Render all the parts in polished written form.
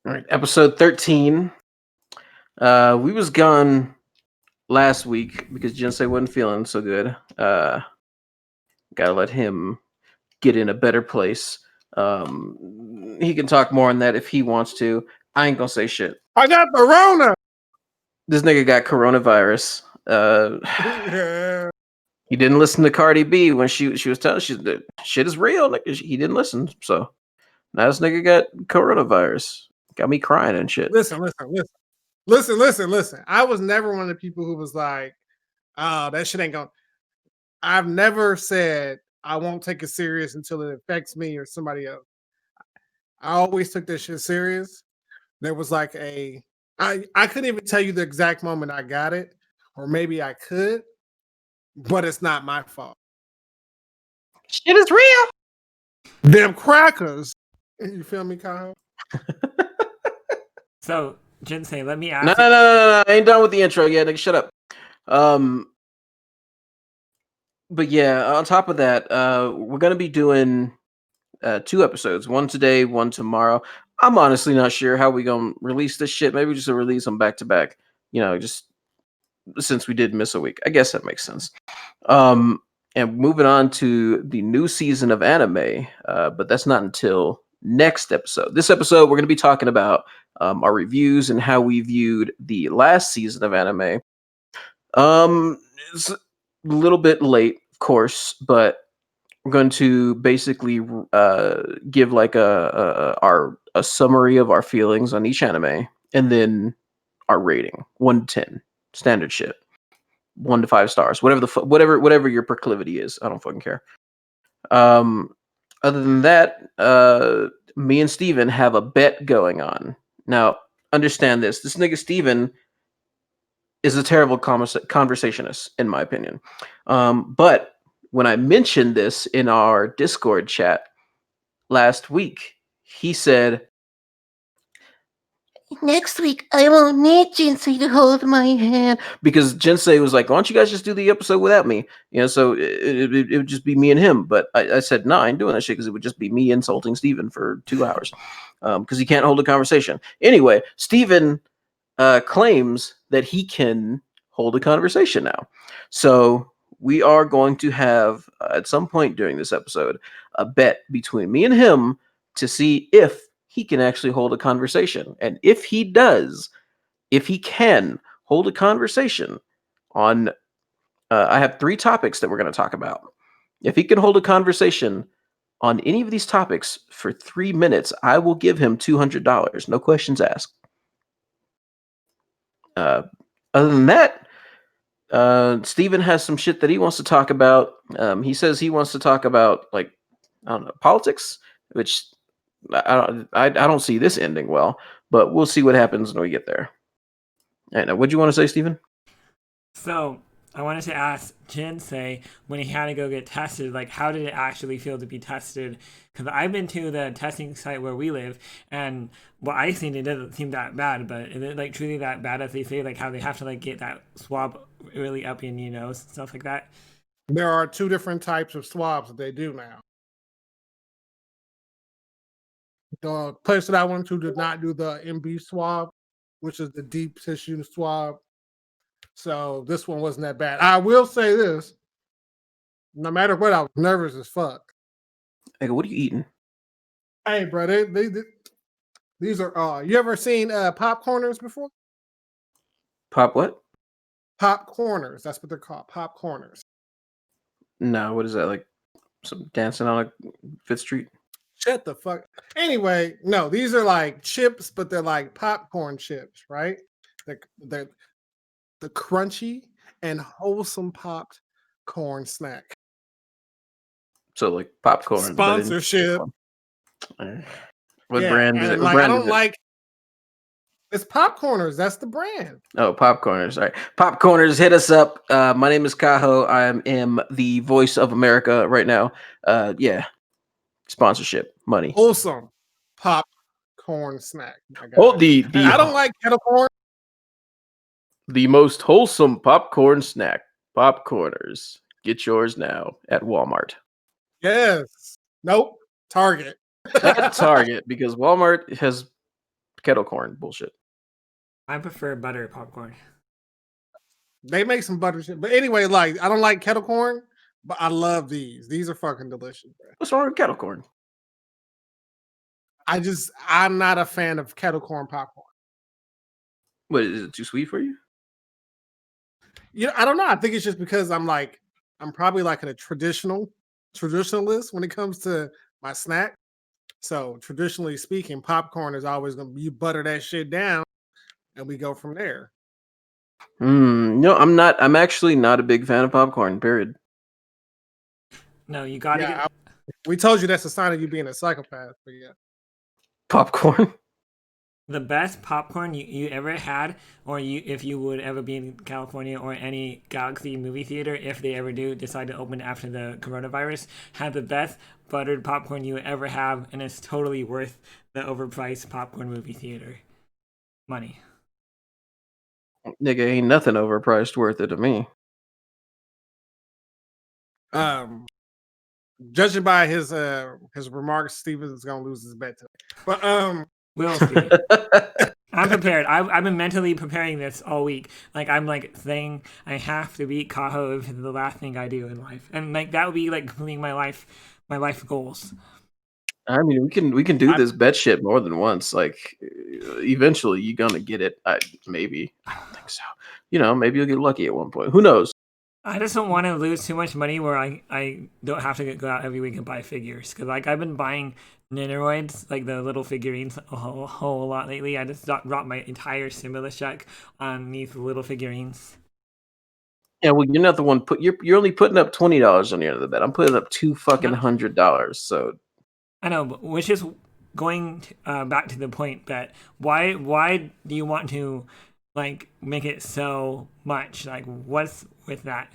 All right, episode 13. We was gone last week because Jinsei wasn't feeling so good. Gotta let him get in a better place. He can talk more on that if he wants to. I ain't gonna say shit. I got the Rona. This nigga got coronavirus. Yeah. He didn't listen to Cardi B when she was telling the shit is real. Like, he didn't listen. So now this nigga got coronavirus. Got me crying and shit. Listen. I was never one of the people who was like, "Oh, that shit ain't going." I've never said I won't take it serious until it affects me or somebody else. I always took that shit serious. There was like I couldn't even tell you the exact moment I got it, or maybe I could, but it's not my fault. Shit is real. Them crackers. You feel me, Kaho? So, Jinsei, let me ask. No. I ain't done with the intro yet. Nigga, shut up. But yeah, on top of that, we're gonna be doing 2 episodes. One today, one tomorrow. I'm honestly not sure how we gonna release this shit. Maybe just release them back to back. You know, just since we did miss a week. I guess that makes sense. And moving on to the new season of anime, but that's not until next episode. This episode, we're going to be talking about our reviews and how we viewed the last season of anime. It's a little bit late, of course, but we're going to basically give like a summary of our feelings on each anime, and then our rating, 1 to 10, standard shit. 1 to 5 stars, whatever your proclivity is. I don't fucking care. Other than that, me and Steven have a bet going on. Now, understand this. This nigga Steven is a terrible conversationist, in my opinion. But when I mentioned this in our Discord chat last week, he said, next week, I won't need Jinsei to hold my hand. Because Jinsei was like, why don't you guys just do the episode without me? You know, so it would just be me and him. But I said, no, I ain't doing that shit because it would just be me insulting Steven for 2 hours. Because he can't hold a conversation. Anyway, Steven claims that he can hold a conversation now. So we are going to have, at some point during this episode, a bet between me and him to see if he can actually hold a conversation. And if he does, if he can hold a conversation on, I have 3 topics that we're going to talk about. If he can hold a conversation on any of these topics for 3 minutes, I will give him $200. No questions asked. Other than that, Steven has some shit that he wants to talk about. He says he wants to talk about, like, I don't know, politics, which I don't see this ending well, but we'll see what happens when we get there. All right, now, what do you want to say, Steven? So, I wanted to ask Jinsei, when he had to go get tested, like, how did it actually feel to be tested? Because I've been to the testing site where we live, and what I seen, it doesn't seem that bad, but is it, like, truly that bad as they say, like, how they have to, like, get that swab really up in your nose, stuff like that? There are 2 different types of swabs that they do now. The place that I went to did not do the MB swab, which is the deep tissue swab. So this one wasn't that bad. I will say this. No matter what, I was nervous as fuck. Hey, what are you eating? Hey, bro, these are, you ever seen popcorners before? Pop what? Popcorners. That's what they're called, popcorners. No, what is that, like some dancing on a Fifth Street? Shut the fuck. Anyway, no, these are like chips, but they're like popcorn chips, right? They're the crunchy and wholesome popped corn snack. So like popcorn. Sponsorship. What brand is it? Like, I don't like. It's Popcorners. That's the brand. Oh, Popcorners. All right. Popcorners, hit us up. My name is Kaho. I am the voice of America right now. Yeah. Sponsorship. Money. Wholesome popcorn snack. I don't like kettle corn. The most wholesome popcorn snack. Popcorners. Get yours now at Walmart. Yes. Nope. Target. Not Target, because Walmart has kettle corn bullshit. I prefer butter popcorn. They make some butter shit. But anyway, like I don't like kettle corn, but I love these. These are fucking delicious, bro. What's wrong with kettle corn? I'm not a fan of kettle corn popcorn. What, is it too sweet for you? I don't know. I think it's just because I'm probably like a traditionalist when it comes to my snack. So traditionally speaking, popcorn is always gonna be, you butter that shit down and we go from there. No, I'm not. I'm actually not a big fan of popcorn, period. No, you gotta Yeah, get we told you that's a sign of you being a psychopath, but yeah. Popcorn? the best popcorn you ever had, or if you would ever be in California or any Galaxy movie theater, if they ever do decide to open after the coronavirus, have the best buttered popcorn you ever have, and it's totally worth the overpriced popcorn movie theater money. Nigga, ain't nothing overpriced worth it to me. Judging by his remarks, Steven is gonna lose his bet today. But We'll see. I'm prepared. I've been mentally preparing this all week. Like I'm like saying I have to beat Kaho if it's the last thing I do in life, and like that would be like completing my life goals. I mean, we can do this bet shit more than once. Like, eventually you're gonna get it. Maybe. I don't think so. Maybe you'll get lucky at one point. Who knows? I just don't want to lose too much money where I don't have to go out every week and buy figures. Because like I've been buying Ninaroids, like the little figurines, a whole lot lately. I just dropped my entire stimulus check on these little figurines. Yeah, well, you're not the one. You're only putting up $20 on the end of the bet. I'm putting up $200. So I know, but which is going back to the point that why do you want to like make it so much? Like, what's with that?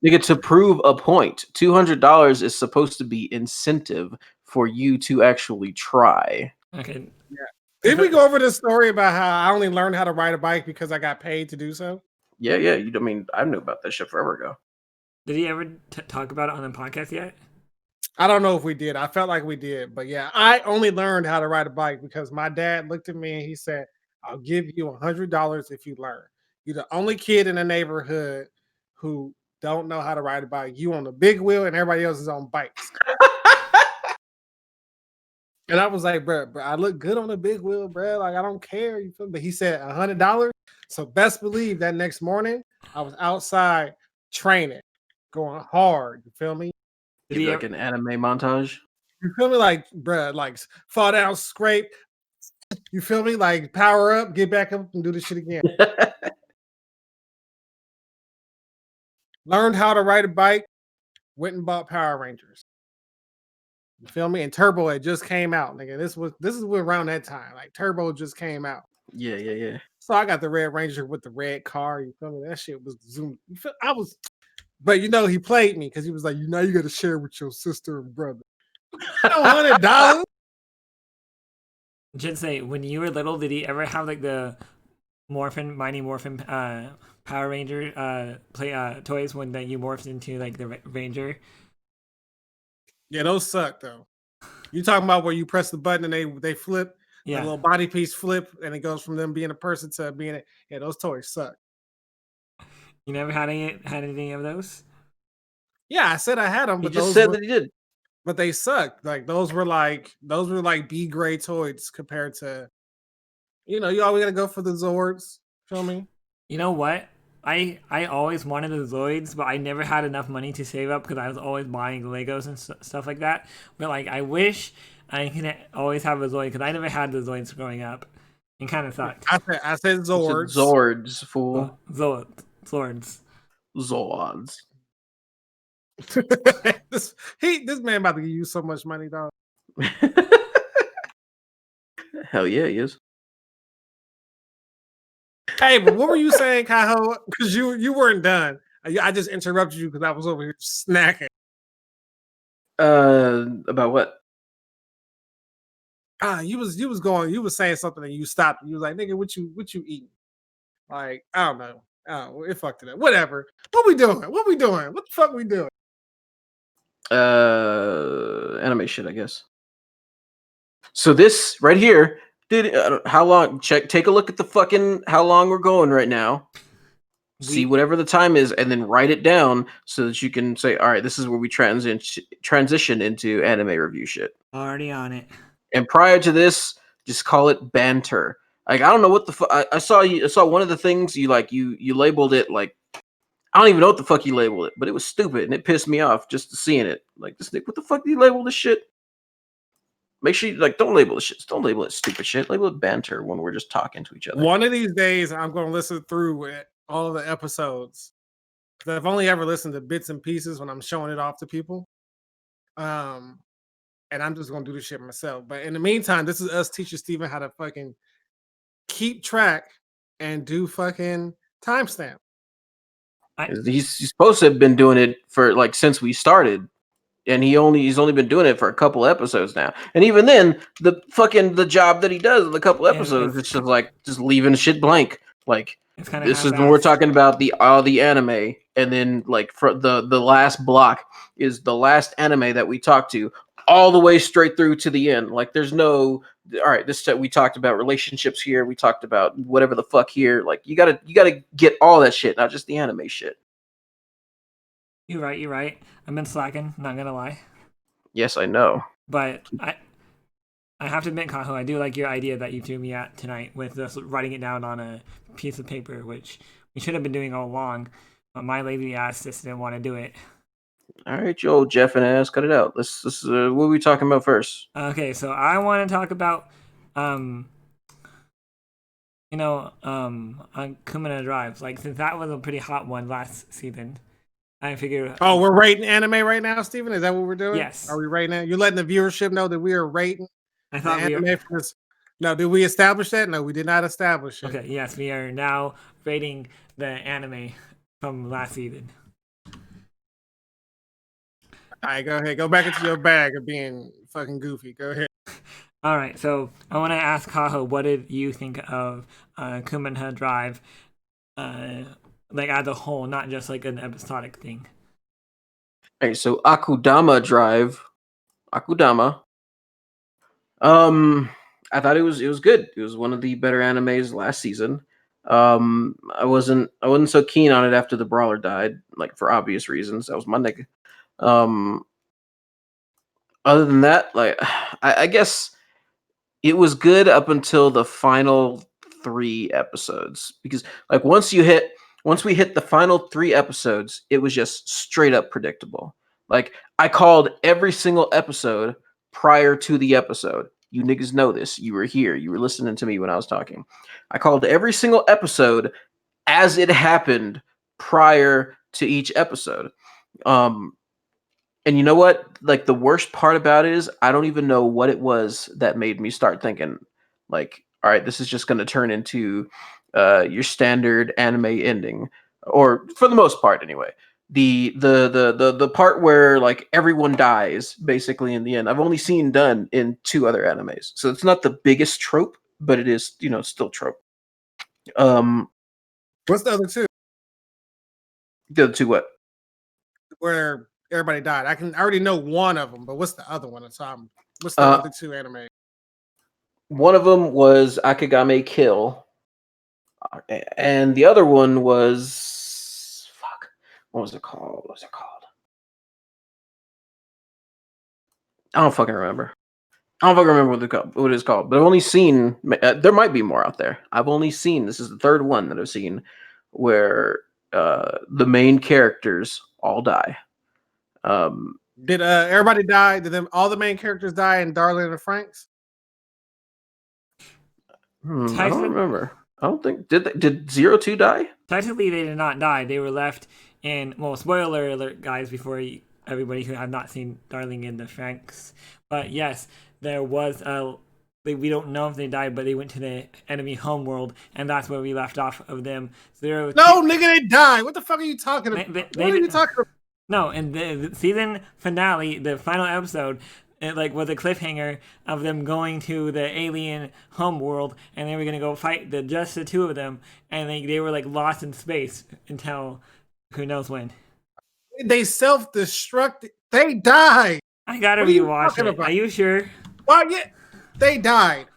You get to prove a point. $200 is supposed to be incentive for you to actually try. Okay. Yeah. Did we go over this story about how I only learned how to ride a bike because I got paid to do so? Yeah. I mean, I knew about that shit forever ago. Did he ever talk about it on the podcast yet? I don't know if we did. I felt like we did, but yeah, I only learned how to ride a bike because my dad looked at me and he said, "I'll give you $100 if you learn. You're the only kid in the neighborhood who don't know how to ride a bike. You on the big wheel and everybody else is on bikes." And I was like, bro, I look good on the big wheel, bro. Like I don't care. You feel me? But he said $100. So best believe that next morning I was outside training, going hard. You feel me? Did he like an anime montage? You feel me? Like, bruh, like fall down, scrape. You feel me? Like power up, get back up, and do this shit again. Learned how to ride a bike, went and bought Power Rangers. You feel me? And Turbo had just came out, nigga. This is around that time. Like Turbo just came out. Yeah. So I got the Red Ranger with the red car. You feel me? That shit was zoom. But he played me because he was like, you got to share with your sister and brother. $100. Jinsei, when you were little, did he ever have like the Mighty Morphin Power Ranger toys when that you morphed into like the Ranger? Yeah, those suck though. You talking about where you press the button and they flip? Yeah, the little body piece flip and it goes from them being a person to being yeah, those toys suck. You never had any of those? Yeah, I said I had them, but he just said that he did. But they sucked. Like those were like B grade toys compared to, you always gotta go for the Zords. Feel me? You know what? I always wanted the Zoids, but I never had enough money to save up because I was always buying Legos and stuff like that. But like, I wish I could always have a Zoid because I never had the Zoids growing up. It kind of sucked. I said Zords. Zords, fool. Zords. This man about to give you so much money, dog. Hell yeah, he is. Hey, but what were you saying, Kaho? Because you weren't done. I just interrupted you because I was over here snacking. About what? You was saying something and you stopped. You was like, nigga, what you eating? Like, I don't know. Oh, it fucked it up. Whatever. What we doing? What the fuck we doing? Anime shit, I guess. So this right here Dude, how long? Take a look at the fucking how long we're going right now. See whatever the time is, and then write it down so that you can say, all right, this is where we transition into anime review shit. Already on it. And prior to this, just call it banter. Like I don't know what the fuck. I saw one of the things you labeled it like I don't even know what the fuck you labeled it, but it was stupid and it pissed me off just seeing it. Like this, what the fuck do you label this shit? Make sure you don't label this shit. Don't label it stupid shit. Label it banter when we're just talking to each other. One of these days, I'm going to listen through all of the episodes. Because I've only ever listened to bits and pieces when I'm showing it off to people. And I'm just going to do this shit myself. But in the meantime, this is us teaching Steven how to fucking keep track and do fucking timestamp. He's supposed to have been doing it for since we started. And he's only been doing it for a couple episodes now. And even then, the job that he does in the couple episodes, it's just leaving shit blank. Like this is when we're talking about the anime, and then for the last block is the last anime that we talked to all the way straight through to the end. Like there's no all right, we talked about relationships here, we talked about whatever the fuck here. Like you gotta get all that shit, not just the anime shit. You're right. I've been slacking, not gonna lie. Yes, I know. But I have to admit, Kaho, I do like your idea that you threw me at tonight with just writing it down on a piece of paper, which we should have been doing all along. But my lazy ass just didn't want to do it. All right, you old Jeff and ass, cut it out. Let's what are we talking about first? Okay, so I want to talk about Akudama Drive. Since that was a pretty hot one last season. I figured. Oh, we're rating anime right now, Steven? Is that what we're doing? Yes. Are we rating it? You're letting the viewership know that we are rating I thought anime for this. No, did we establish that? No, we did not establish it. Okay, yes, we are now rating the anime from last season. All right, go ahead. Go back into your bag of being fucking goofy. Go ahead. All right, so I want to ask Kaho, what did you think of Akudama Drive? As a whole, not just an episodic thing. All right, so Akudama Drive, I thought it was good. It was one of the better animes last season. I wasn't so keen on it after the brawler died, for obvious reasons. That was my nigga. Other than that, I guess it was good up until the final 3 episodes, because once we hit the final 3 episodes, it was just straight up predictable. I called every single episode prior to the episode. You niggas know this. You were here. You were listening to me when I was talking. I called every single episode as it happened prior to each episode. And you know what? The worst part about it is I don't even know what it was that made me start thinking, all right, this is just going to turn into your standard anime ending, or for the most part anyway. The part where everyone dies basically in the end, I've only seen done in 2 other animes, so it's not the biggest trope, but it is still trope. What's the other 2? The other 2 what? Where everybody died. I already know one of them, but what's the other one? What's the other 2 anime? One of them was Akagame Kill, and the other one was what was it called? I don't fucking remember. What it's called. But I've only seen. There might be more out there. I've only seen. This is the 3rd one that I've seen where the main characters all die. Did everybody die? Did all the main characters die in Darling and Franks? I don't remember. I don't think did 02 die? Technically, they did not die. They were left in. Well, spoiler alert, guys! Before everybody who have not seen Darling in the Franks, but yes, there was a. We don't know if they died, but they went to the enemy homeworld, and that's where we left off of them. So nigga, they died. What the fuck are you talking about? What are you talking about? No, in the season finale, the final episode, it was a cliffhanger of them going to the alien homeworld, and they were gonna go fight just the 2 of them, and they were lost in space until who knows when. They self-destructed. They died. I gotta rewatch it. Are you sure? Well, yeah, they died.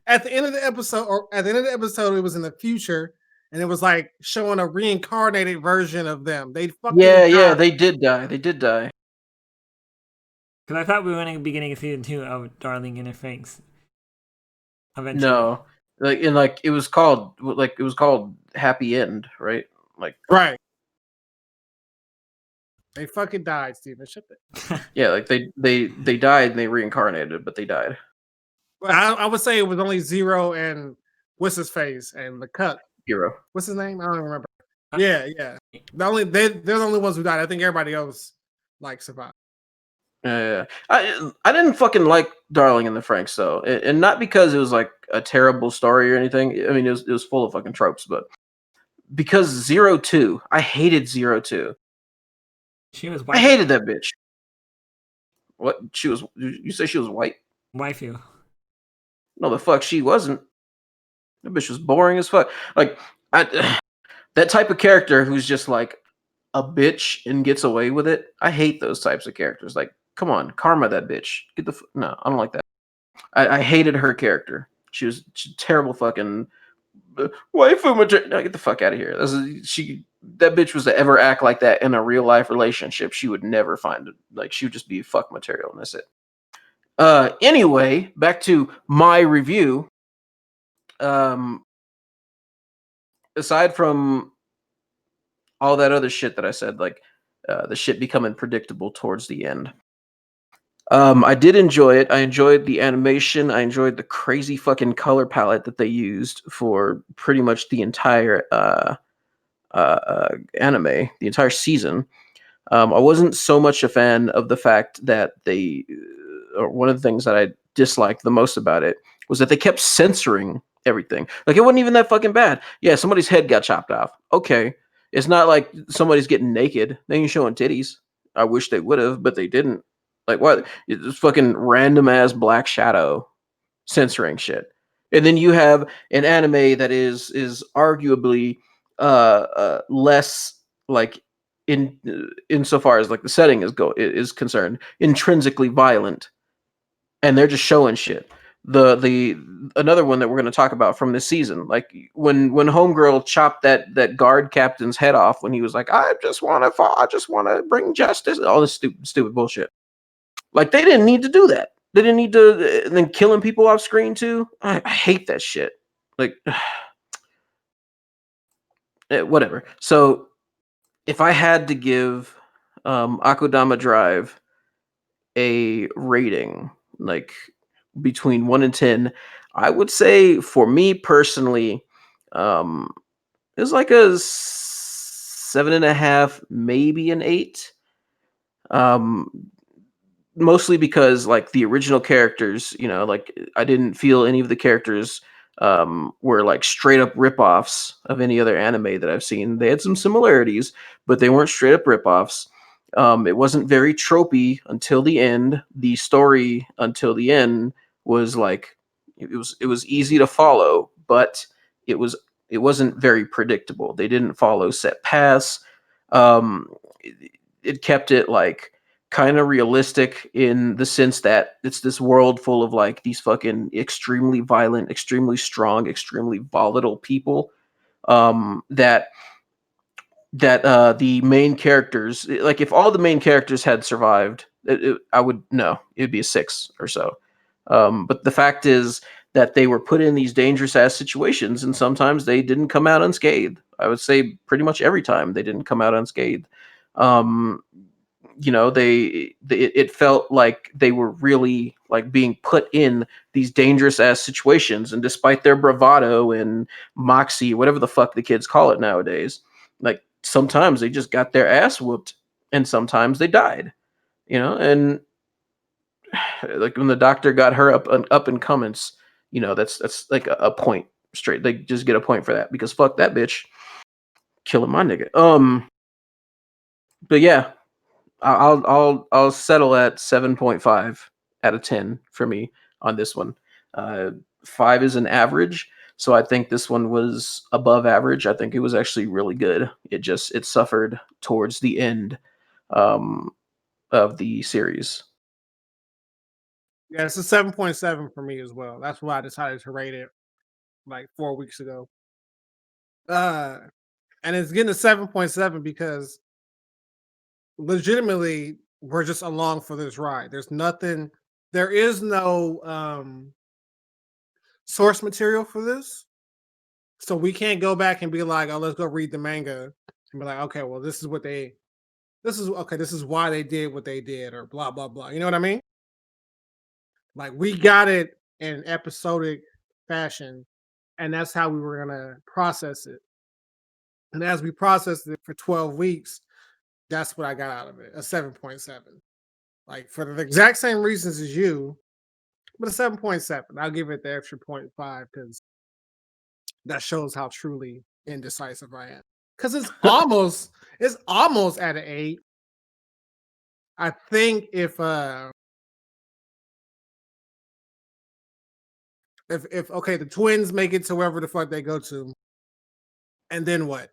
at the end of the episode, it was in the future, and it was like showing a reincarnated version of them. They fucking Yeah, died. they did die. They did die. Because I thought we were in the beginning of season 2 of Darling in the Franxx. Eventually. No, it was called Happy End, right? Like, Right. They fucking died, Steven. Shut the. yeah, like they died and they reincarnated, but they died. I would say it was only Zero and what's his face and the cut. Hero. What's his name? I don't remember. Yeah. They're the only ones who died. I think everybody else like survived. Yeah. I didn't fucking like Darling in the Franxx though, and not because it was like a terrible story or anything. I mean, it was full of fucking tropes, but because 02, I hated 02. She was I white. hated that bitch. What? She was? You say she was white? Waifu. No, the fuck she wasn't. That bitch was boring as fuck. Like, that type of character who's just like a bitch and gets away with it. I hate those types of characters. Like, come on, karma that bitch. No, I don't like that. I hated her character. She was terrible fucking waifu material. No, get the fuck out of here. That bitch was to ever act like that in a real life relationship. She would never find it. Like, she would just be fuck material, and that's it. Anyway, back to my review. Aside from all that other shit that I said, like the shit becoming predictable towards the end, I did enjoy it. I enjoyed the animation. I enjoyed the crazy fucking color palette that they used for pretty much the entire anime, the entire season. I wasn't so much a fan of the fact that or one of the things that I disliked the most about it was that they kept censoring everything. Like, it wasn't even that fucking bad. Yeah, somebody's head got chopped off. Okay. It's not like somebody's getting naked. They ain't showing titties. I wish they would have, but they didn't. Like, what? It's fucking random ass Black Shadow censoring shit. And then you have an anime that is arguably less like insofar as like the setting is concerned, intrinsically violent, and they're just showing shit. The another one that we're going to talk about from this season, like when homegirl chopped that guard captain's head off when he was like, I just want to bring justice, all this stupid bullshit. Like, they didn't need to do that. They didn't need to. And then killing people off screen too. I hate that shit. Like, whatever. So if I had to give Akudama Drive a rating, like between 1 and 10, I would say for me personally, it's like a 7.5, maybe an 8. Mostly because like the original characters, like I didn't feel any of the characters were like straight up ripoffs of any other anime that I've seen. They had some similarities, but they weren't straight up ripoffs. It wasn't very tropey until the end. The story until the end was like it was easy to follow, but it wasn't very predictable. They didn't follow set paths. It kept it like kind of realistic in the sense that it's this world full of like these fucking extremely violent, extremely strong, extremely volatile people that the main characters, like if all the main characters had survived, I would no, it'd be a 6 or so. But the fact is that they were put in these dangerous ass situations, and sometimes they didn't come out unscathed. I would say pretty much every time they didn't come out unscathed. It felt like they were really like being put in these dangerous ass situations, and despite their bravado and moxie, whatever the fuck the kids call it nowadays, like sometimes they just got their ass whooped and sometimes they died, and like when the doctor got her up in comments, that's like a point straight. They just get a point for that because fuck that bitch killing my nigga. But yeah, I'll settle at 7.5 out of 10 for me on this one. 5 is an average, so I think this one was above average. I think it was actually really good. It suffered towards the end of the series. Yeah, it's a 7.7 for me as well. That's why I decided to rate it like 4 weeks ago. And it's getting a 7.7 because legitimately we're just along for this ride. There is no source material for this. So we can't go back and be like, oh, let's go read the manga and be like, okay, well, this is why they did what they did, or blah blah blah. You know what I mean? Like we got it in episodic fashion, and that's how we were gonna process it. And as we processed it for 12 weeks, that's what I got out of it, a 7.7. Like for the exact same reasons as you, but a 7.7. I'll give it the extra 0.5 because that shows how truly indecisive I am. Because it's almost at an 8. I think if okay, the twins make it to wherever the fuck they go to, and then what?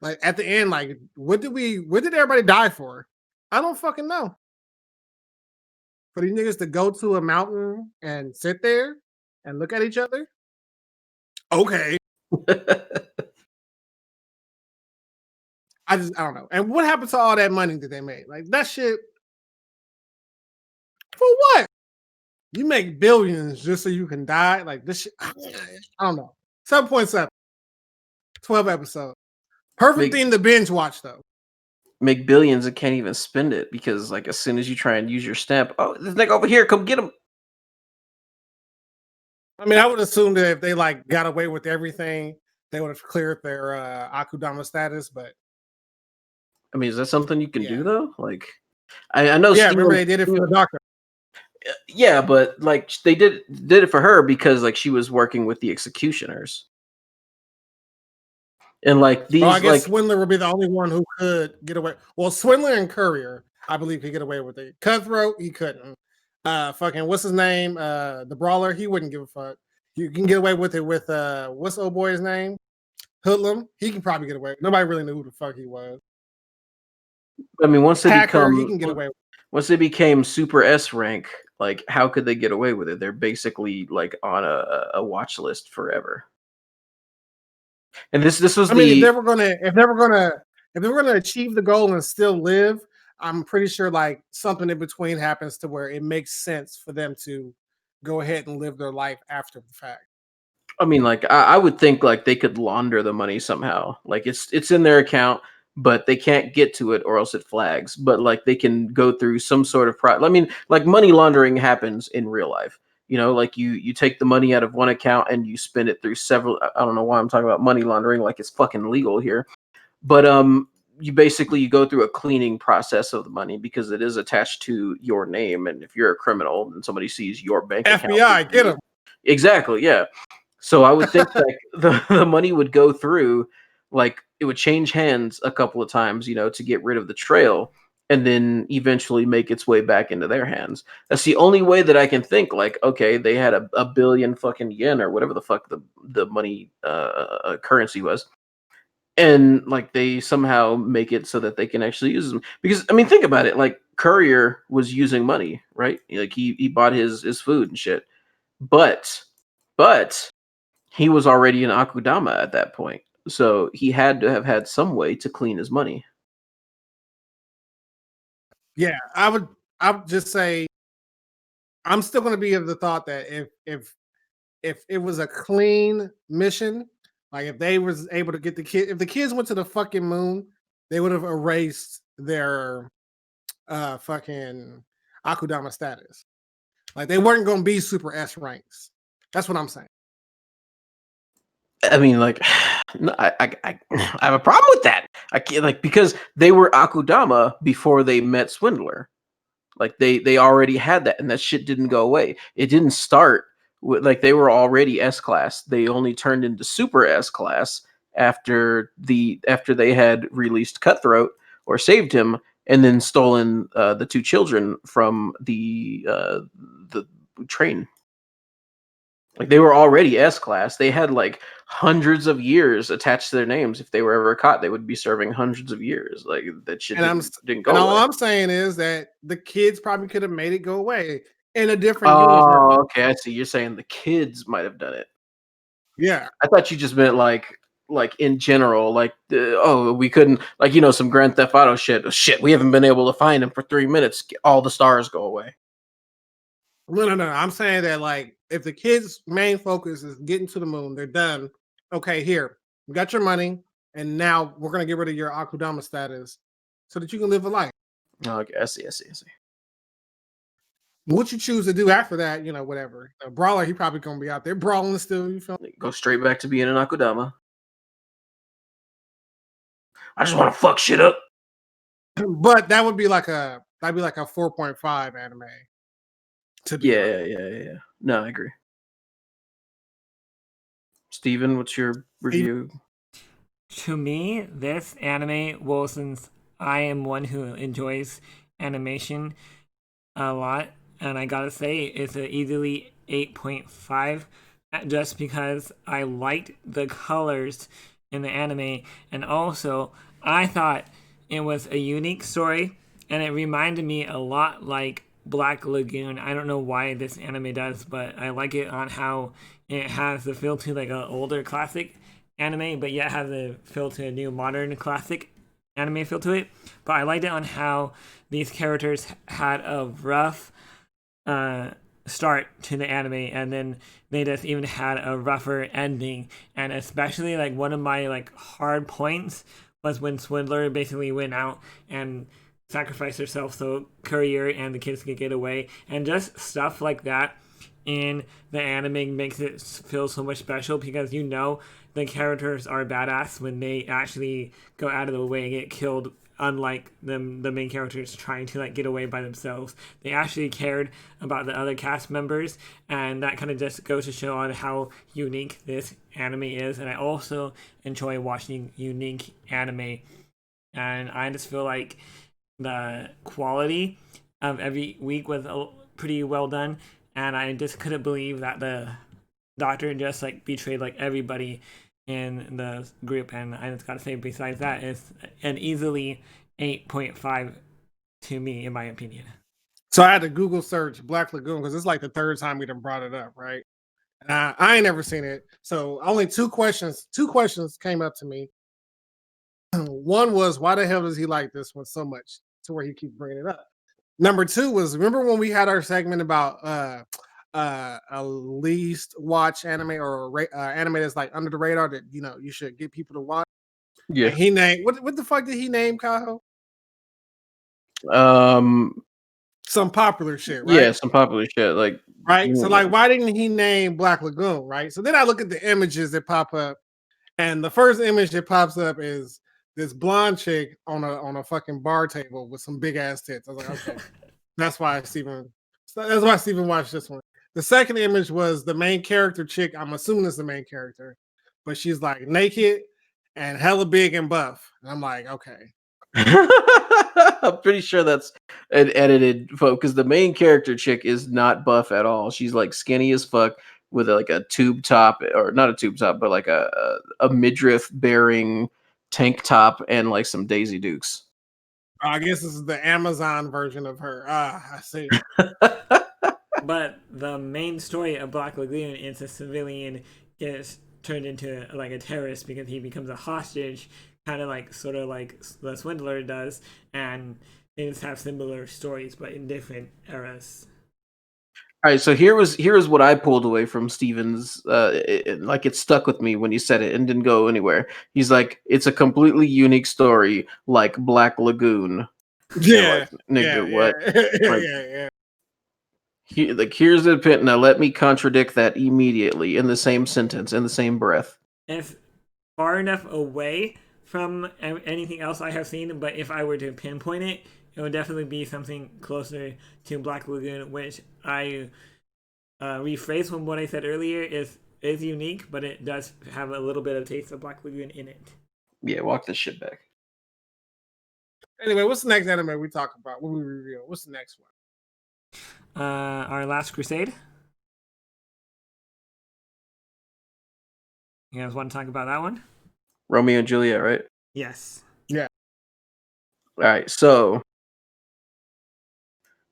Like at the end, like what did everybody die for? I don't fucking know. For these niggas to go to a mountain and sit there and look at each other? Okay. I don't know. And what happened to all that money that they made? Like that shit for what? You make billions just so you can die? Like this shit. I don't know. 7.7. 12 episodes. Perfect thing to binge watch though. Make billions and can't even spend it because like as soon as you try and use your stamp, oh, this nigga over here, come get him. I mean, I would assume that if they like got away with everything, they would have cleared their Akudama status, but I mean, is that something you can do Yeah. though? Like I know yeah, Steven- remember they did it for the doctor. Yeah, but like they did it for her because like she was working with the executioners. And like these Well, I guess like Swindler would be the only one who could get away. Well, Swindler and Courier, I believe, could get away with it. Cutthroat, he couldn't. Fucking what's his name? The Brawler, he wouldn't give a fuck. You can get away with it with what's old boy's name? Hoodlum. He can probably get away. Nobody really knew who the fuck he was. I mean once they Hacker, he become can get away with it. once they became super S rank, like how could they get away with it? They're basically like on a watch list forever. And this was I mean, if they were gonna achieve the goal and still live, I'm pretty sure like something in between happens to where it makes sense for them to go ahead and live their life after the fact. I mean, like I would think like they could launder the money somehow. Like it's in their account, but they can't get to it or else it flags. But like they can go through some sort of I mean, like money laundering happens in real life. You know, like you take the money out of one account and you spend it through several. I don't know why I'm talking about money laundering like it's fucking legal here, but you basically you go through a cleaning process of the money because it is attached to your name, and if you're a criminal and somebody sees your bank account, FBI, get them. Exactly, yeah. So I would think like the money would go through, like it would change hands a couple of times, you know, to get rid of the trail, and then eventually make its way back into their hands. That's the only way that I can think. Like, okay, they had a billion fucking yen or whatever the fuck the money currency was, and like they somehow make it so that they can actually use them. Because I mean, think about it. Like Courier was using money, right? Like he bought his food and shit, but but he was already an Akudama at that point. So he had to have had some way to clean his money. Yeah, I would just say I'm still gonna be of the thought that if it was a clean mission, like if they was able to get the kid, if the kids went to the fucking moon, they would have erased their fucking Akudama status. Like they weren't gonna be super S ranks. That's what I'm saying. I mean, like, no, I have a problem with that. I can't like because they were Akudama before they met Swindler. Like they already had that, and that shit didn't go away. It didn't start with like they were already S class. They only turned into super S class after they had released Cutthroat or saved him, and then stolen the two children from the train. Like they were already S class. They had like hundreds of years attached to their names. If they were ever caught, they would be serving hundreds of years. Like that shit And didn't and go all away. I'm saying is that the kids probably could have made it go away in a different universe. Oh, okay. I see. You're saying the kids might have done it. Yeah. I thought you just meant like in general, like oh, we couldn't, like some Grand Theft Auto shit. Oh, shit, we haven't been able to find him for 3 minutes. All the stars go away. No. I'm saying that like if the kids' main focus is getting to the moon, they're done. Okay, here, you got your money, and now we're gonna get rid of your Akudama status so that you can live a life. Oh, okay, I see. I see. I see. What you choose to do after that, whatever. A brawler, he probably gonna be out there brawling still. You feel? Go straight back to being an Akudama. I just want to fuck shit up. But that would be like a 4.5 anime to do. Yeah. No, I agree. Steven, what's your review? To me, this anime, well, since I am one who enjoys animation a lot, and I gotta say, it's an easily 8.5 just because I liked the colors in the anime, and also I thought it was a unique story, and it reminded me a lot like Black Lagoon. I don't know why this anime does, but I like it on how it has the feel to like an older classic anime, but yet has a feel to a new modern classic anime feel to it. But I liked it on how these characters had a rough start to the anime, and then they just even had a rougher ending. And especially like one of my like hard points was when Swindler basically went out and sacrificed herself so Courier and the kids could get away, and just stuff like that in the anime makes it feel so much special because the characters are badass when they actually go out of the way and get killed, unlike the main characters trying to like get away by themselves. They actually cared about the other cast members, and that kind of just goes to show on how unique this anime is. And I also enjoy watching unique anime, and I just feel like the quality of every week was pretty well done, and I just couldn't believe that the doctor just like betrayed like everybody in the group. And I just gotta say, besides that, it's an easily 8.5 to me, in my opinion. So I had to Google search Black Lagoon because it's like the third time we done brought it up, right? I ain't never seen it. So only two questions came up to me. One was, why the hell does he like this one so much to where he keeps bringing it up? Number two was, remember when we had our segment about a least watch anime or anime that's like under the radar that you should get people to watch? Yeah. And he named what the fuck did he name, Kaho? Some popular shit, right? Yeah, some popular shit like Right. So like, why didn't he name Black Lagoon? Right. So then I look at the images that pop up, and the first image that pops up is this blonde chick on a fucking bar table with some big ass tits. I was like, okay, that's why Steven watched this one. The second image was the main character chick. I'm assuming it's the main character, but she's like naked and hella big and buff. And I'm like, okay. I'm pretty sure that's an edited photo because the main character chick is not buff at all. She's like skinny as fuck with like a tube top, or not a tube top, but like a midriff bearing tank top and like some Daisy Dukes. I guess this is the Amazon version of her. I see. But the main story of Black Lagoon is a civilian gets turned into like a terrorist because he becomes a hostage, kind of like sort of like the Swindler does, and they just have similar stories but in different eras. All right, so here was what I pulled away from Steven's. Like it stuck with me when he said it and didn't go anywhere. He's like, it's a completely unique story, like Black Lagoon. Yeah, like, nigga, what? Like, yeah. Here's the pit. Now let me contradict that immediately in the same sentence, in the same breath. It's far enough away from anything else I have seen, but if I were to pinpoint it, it would definitely be something closer to Black Lagoon, which I rephrase from what I said earlier is unique, but it does have a little bit of taste of Black Lagoon in it. Yeah, walk this shit back. Anyway, what's the next anime we talk about? What we reveal? What's the next one? Our last Crusade. You guys want to talk about that one? Romeo and Juliet, right? Yes. Yeah. All right, so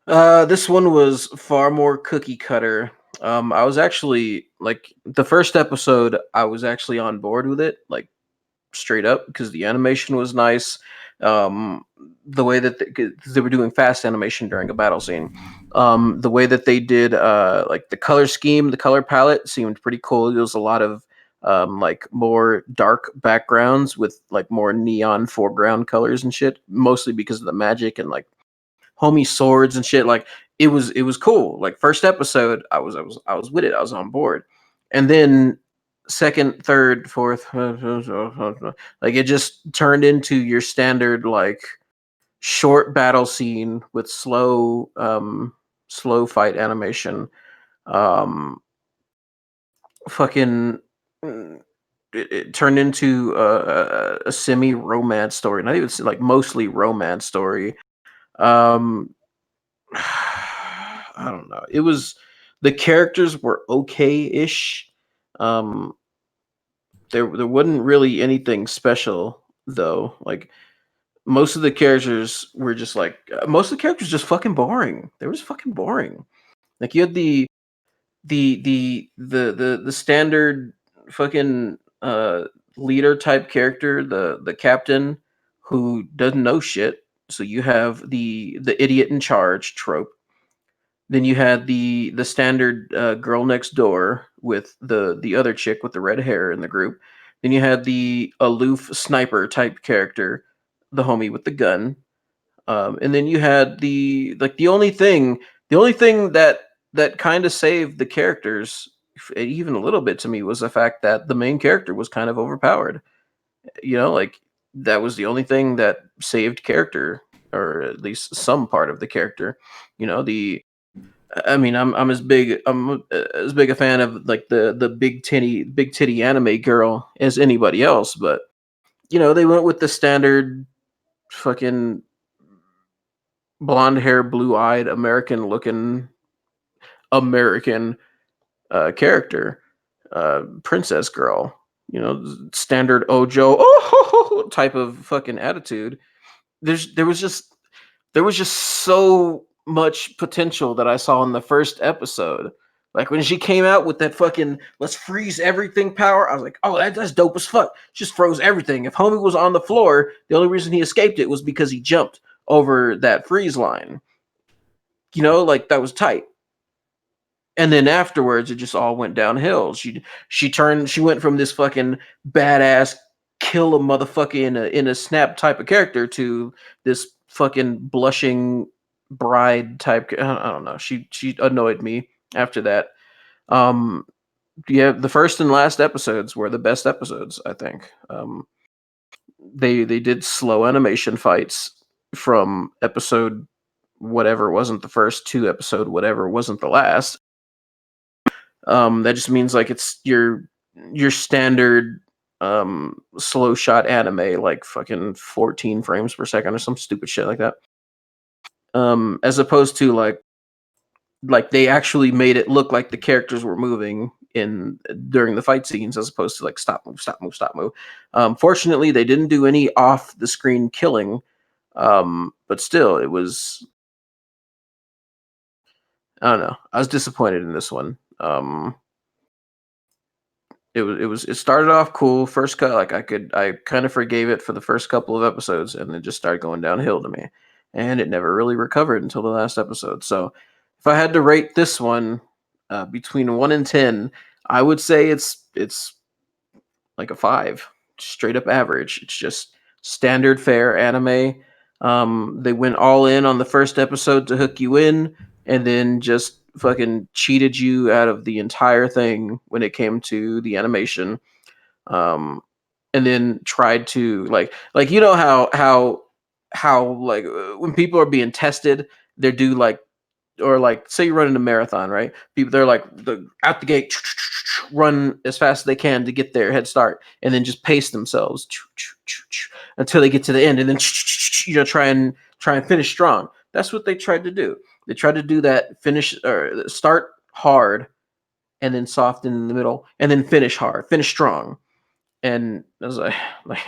this one was far more cookie cutter. I was actually like the first episode, I was actually on board with it, like straight up, because the animation was nice. Um, the way that they were doing fast animation during a battle scene. The way that they did, like the color scheme, the color palette seemed pretty cool. There was a lot of like more dark backgrounds with like more neon foreground colors and shit, mostly because of the magic and like homie swords and shit. Like it was cool. Like first episode, I was with it. I was on board, and then second, third, fourth, like it just turned into your standard like short battle scene with slow fight animation. Um, fucking. It turned into a semi romance story, not even like mostly romance story. Um, I don't know. It was the characters were okay-ish. Um, there wasn't really anything special though. Like most of the characters were just like most of the characters just fucking boring. They were just fucking boring. Like you had the standard fucking leader type character, the captain who doesn't know shit. So you have the idiot in charge trope. Then you had the standard girl next door with the other chick with the red hair in the group. Then you had the aloof sniper type character, the homie with the gun. And then you had the only thing that kind of saved the characters even a little bit to me was the fact that the main character was kind of overpowered. Like that was the only thing that saved character, or at least some part of the character. The I mean, I'm as big a fan of like the big titty anime girl as anybody else, but they went with the standard fucking blonde hair, blue eyed American looking American character, princess girl. Standard Ojo type of fucking attitude. There was just so much potential that I saw in the first episode. Like when she came out with that fucking let's freeze everything power, I was like, oh, that's dope as fuck. Just froze everything. If homie was on the floor, the only reason he escaped it was because he jumped over that freeze line. Like that was tight. And then afterwards, it just all went downhill. She went from this fucking badass kill a motherfucker in a snap type of character to this fucking blushing bride type. I don't know. She annoyed me after that. Um, yeah, the first and last episodes were the best episodes, I think. They did slow animation fights from episode whatever wasn't the first to episode whatever wasn't the last. That just means like it's your standard slow shot anime, like fucking 14 frames per second or some stupid shit like that. As opposed to like they actually made it look like the characters were moving in during the fight scenes, as opposed to like stop move stop move stop move. Fortunately, they didn't do any off the screen killing, but still, it was, I don't know. I was disappointed in this one. It started off cool. First cut, like I kind of forgave it for the first couple of episodes, and it just started going downhill to me. And it never really recovered until the last episode. So if I had to rate this one between 1 and 10, I would say it's like a 5, straight up average. It's just standard fare anime. They went all in on the first episode to hook you in, and then just fucking cheated you out of the entire thing when it came to the animation. And then tried to like how like when people are being tested, they do like, or like say you're running a marathon, right? People, they're like out the gate, run as fast as they can to get their head start, and then just pace themselves until they get to the end, and then try and finish strong. That's what they tried to do. They tried to do that, finish or start hard, and then soften in the middle, and then finish hard, finish strong. And I was like,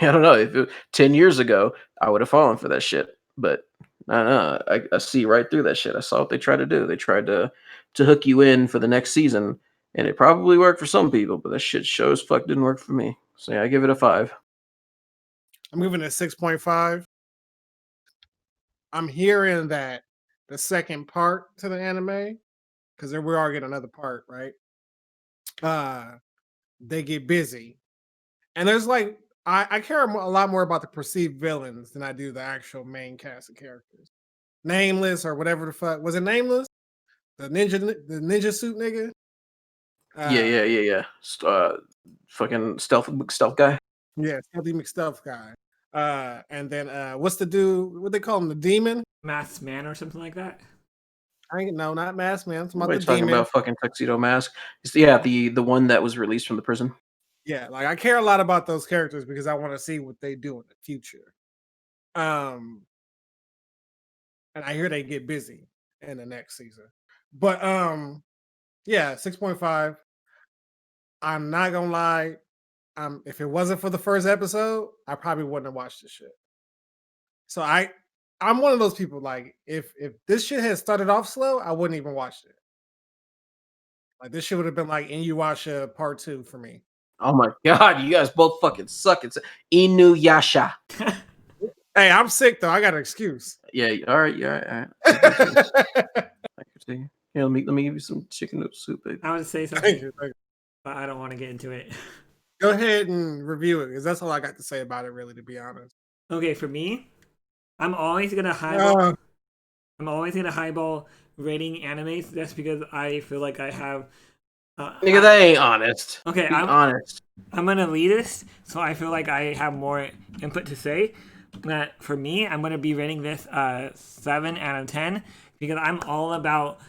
I don't know. If 10 years ago, I would have fallen for that shit. But no, I see right through that shit. I saw what they tried to do. They tried to hook you in for the next season, and it probably worked for some people, but that shit show as fuck didn't work for me. So yeah, I give it a 5. I'm moving at 6.5. I'm hearing that the second part to the anime, because we are getting another part, right? They get busy. And there's like I care a lot more about the perceived villains than I do the actual main cast of characters. Nameless or whatever the fuck. Was it Nameless? The ninja suit nigga? Yeah. Fucking stealth guy. Yeah, Stealthy McStuff guy. And then what's the dude? What they call him? The demon? Masked Man or something like that. I ain't no, not Mask Man. It's about We're the talking demon. about fucking Tuxedo Mask. The one that was released from the prison. Yeah, like I care a lot about those characters because I want to see what they do in the future. And I hear they get busy in the next season. But yeah, 6.5. I'm not gonna lie. If it wasn't for the first episode, I probably wouldn't have watched this shit. So I'm one of those people, like, if this shit had started off slow, I wouldn't even watch it. Like this shit would have been like Inuyasha Part 2 for me. Oh my god, you guys both fucking suck. It's Inuyasha. Hey, I'm sick though. I got an excuse. Yeah, all right. I can see. Yeah, let me give you some chicken noodle soup, baby. I would say Thank something, you. but I don't want to get into it. Go ahead and review it because that's all I got to say about it, really, to be honest. Okay, for me, I'm always gonna highball. Uh, I'm always gonna highball rating animes just because I feel like I have. Nigga, that ain't honest. Okay, Be honest. I'm an elitist, so I feel like I have more input to say. That for me, I'm gonna be rating this 7 out of 10 because I'm all about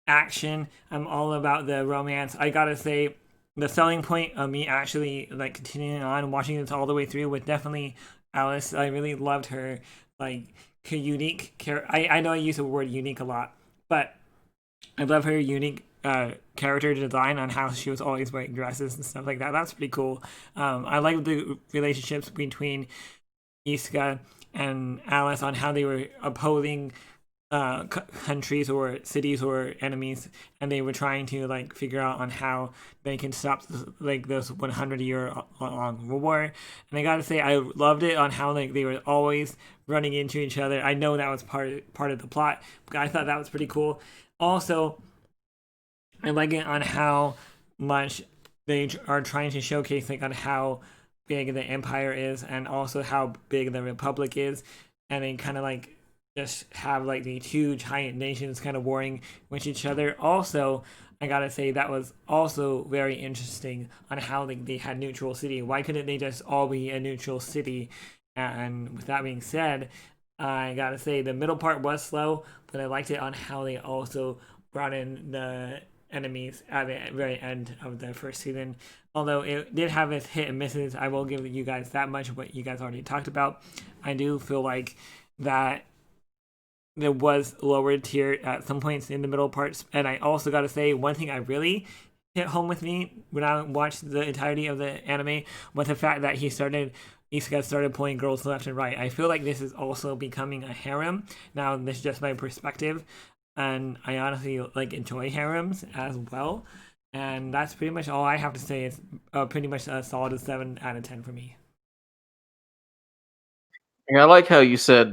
action. I'm all about the romance. I gotta say, the selling point of me actually like continuing on watching this all the way through with definitely Alice. I really loved her, like her unique character. I know I use the word unique a lot, but I love her unique character design on how she was always wearing dresses and stuff like that. That's pretty cool. I like the relationships between Isuka and Alice on how they were opposing countries or cities or enemies, and they were trying to like figure out on how they can stop like this 100-year long war. And I gotta say, I loved it on how like they were always running into each other. I know that was part of the plot, but I thought that was pretty cool. Also, I like it on how much they are trying to showcase like on how big the empire is and also how big the republic is, and they kind of like just have like these huge giant nations kind of warring with each other. Also, I gotta say that was also very interesting on how like they had neutral city. Why couldn't they just all be a neutral city? And with that being said, I gotta say the middle part was slow, but I liked it on how they also brought in the enemies at the very end of the first season. Although it did have its hit and misses, I will give you guys that much. What you guys already talked about, I do feel like that there was lower tier at some points in the middle parts. And I also got to say, one thing I really hit home with me when I watched the entirety of the anime was the fact that Isuka started pulling girls left and right. I feel like this is also becoming a harem. Now, this is just my perspective, and I honestly like enjoy harems as well. And that's pretty much all I have to say. It's pretty much a solid 7 out of 10 for me. I like how you said,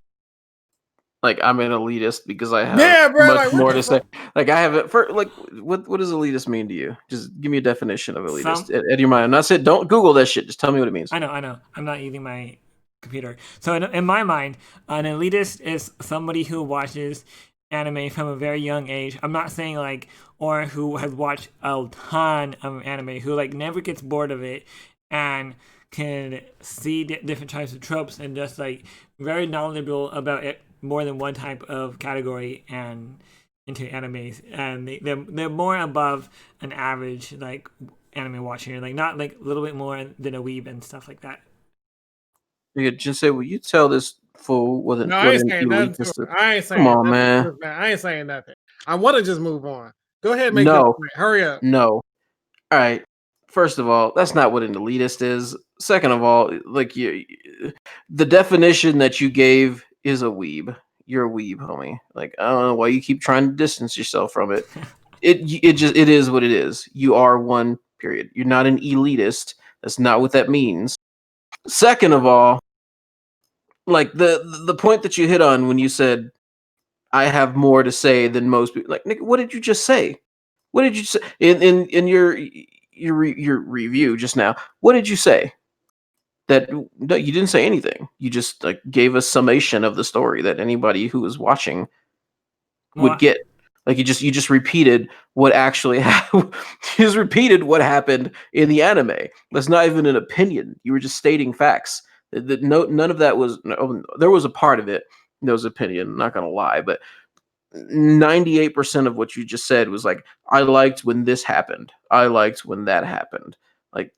like, I'm an elitist because I have bro, much like, more to say. Like, I have it for like, what does elitist mean to you? Just give me a definition of elitist at your mind. I'm not saying don't Google that shit. Just tell me what it means. I know. I'm not using my computer. So in my mind, an elitist is somebody who watches anime from a very young age. I'm not saying like, or who has watched a ton of anime, who like never gets bored of it and can see different types of tropes and just like very knowledgeable about it, more than one type of category and into animes, and they're more above an average like anime watcher, like not like a little bit more than a weeb and stuff like that. Yeah, Jinsei, will you tell this fool what an No, I ain't saying nothing. I ain't saying Come on, nothing. man. I ain't saying nothing. I want to just move on. Go ahead, and make No. your point. Hurry up. No. All right. first of all, that's not what an elitist is. Second of all, like the definition that you gave is a weeb. You're a weeb, homie. Like I don't know why you keep trying to distance yourself from it. It is what it is. You are one. Period. You're not an elitist. That's not what that means. Second of all, like the point that you hit on when you said I have more to say than most people. Like, Nick, what did you just say? What did you say in your review just now? What did you say? That no, you didn't say anything. You just like gave a summation of the story that anybody who was watching would Well, get. Like you just repeated what actually happened. You just repeated what happened in the anime. That's not even an opinion. You were just stating facts. No, none of that was. No, there was a part of it. There was opinion. I'm not gonna lie, but 98% of what you just said was like, I liked when this happened. I liked when that happened. Like,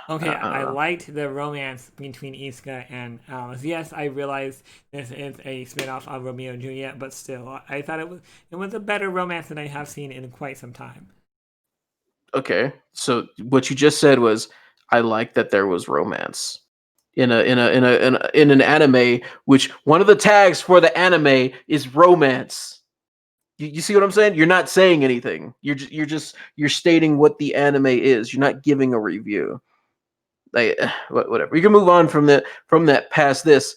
okay, I I don't know. liked the romance between Isuka and Alice. Yes, I realize this is a spin-off of Romeo and Juliet, but still, I thought it was a better romance than I have seen in quite some time. Okay, so what you just said was, I like that there was romance in an anime, which one of the tags for the anime is romance. You see what I'm saying? You're not saying anything. You're stating what the anime is. You're not giving a review. Like whatever. You can move on from that past this.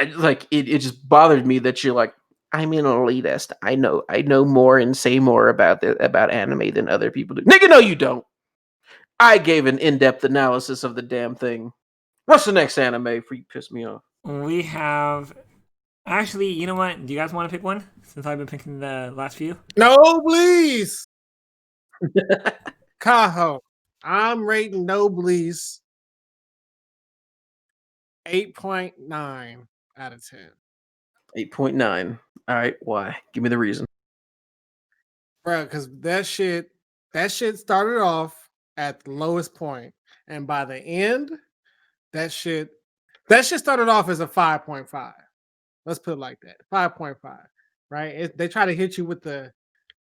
It just bothered me that you're like, I'm an elitist. I know more and say more about anime than other people do. Nigga, no, you don't. I gave an in-depth analysis of the damn thing. What's the next anime? For you piss me off. We have actually, you know what? Do you guys want to pick one since I've been picking the last few? No, please. Kaho. I'm rating Noblesse 8.9 out of 10. 8.9. All right, why? Give me the reason. Bro, because that shit started off at the lowest point, and by the end, that shit started off as a 5.5. Let's put it like that, 5.5. Right? They try to hit you with the,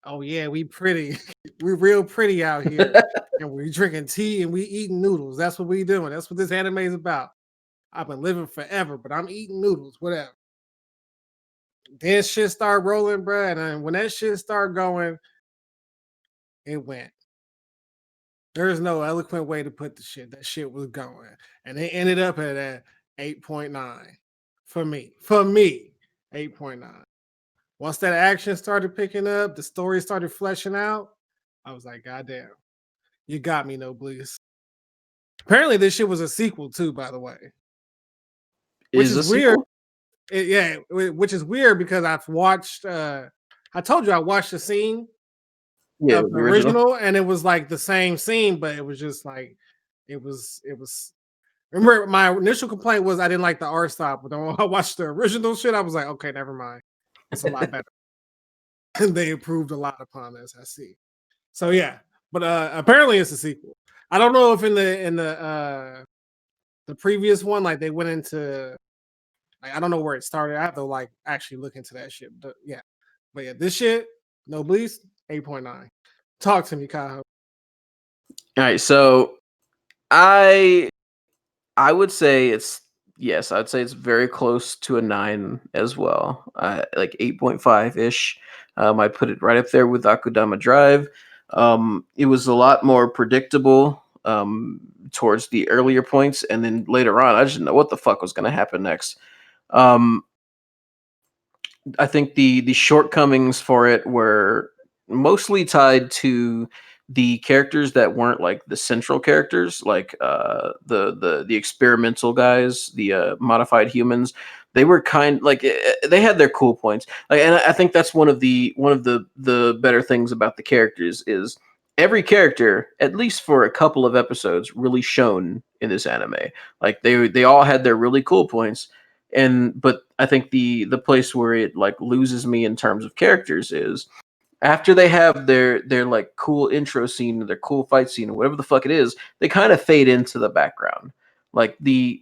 oh yeah, we pretty, we real pretty out here, and we drinking tea and we eating noodles. That's what we doing. That's what this anime is about. I've been living forever, but I'm eating noodles, whatever. Then shit start rolling, bro, and then when that shit start going, it went. There's no eloquent way to put the shit. That shit was going. And they ended up at a 8.9 for me. For me, 8.9. Once that action started picking up, the story started fleshing out. I was like, God damn, you got me, Noblesse. Apparently, this shit was a sequel too, by the way. Which Is is a weird. sequel? Which is weird because I've watched I told you I watched the scene Yeah, of the the original. original, and it was like the same scene, but it was just like it was. Remember, my initial complaint was I didn't like the art style, but then when I watched the original shit, I was like, okay, never mind. It's a lot better. And they improved a lot upon this, I see. So yeah, but apparently it's a sequel. I don't know if in the previous one, like they went into, like, I don't know where it started. I have to like actually look into that shit. But yeah, this shit, Noblesse 8.9. Talk to me, Kaho. All right, so I I would say it's yes, I'd say it's very close to a 9 as well. Like 8.5 ish. I put it right up there with Akudama Drive. It was a lot more predictable towards the earlier points, and then later on, I just didn't know what the fuck was going to happen next. Um, I think the shortcomings for it were mostly tied to the characters that weren't like the central characters, like the experimental guys, the modified humans. They were kind like they had their cool points, like, and I think that's one of the better things about the characters is every character, at least for a couple of episodes, really shone in this anime. Like they all had their really cool points, and but I think the place where it like loses me in terms of characters is after they have their like cool intro scene, their cool fight scene, or whatever the fuck it is, they kind of fade into the background. Like they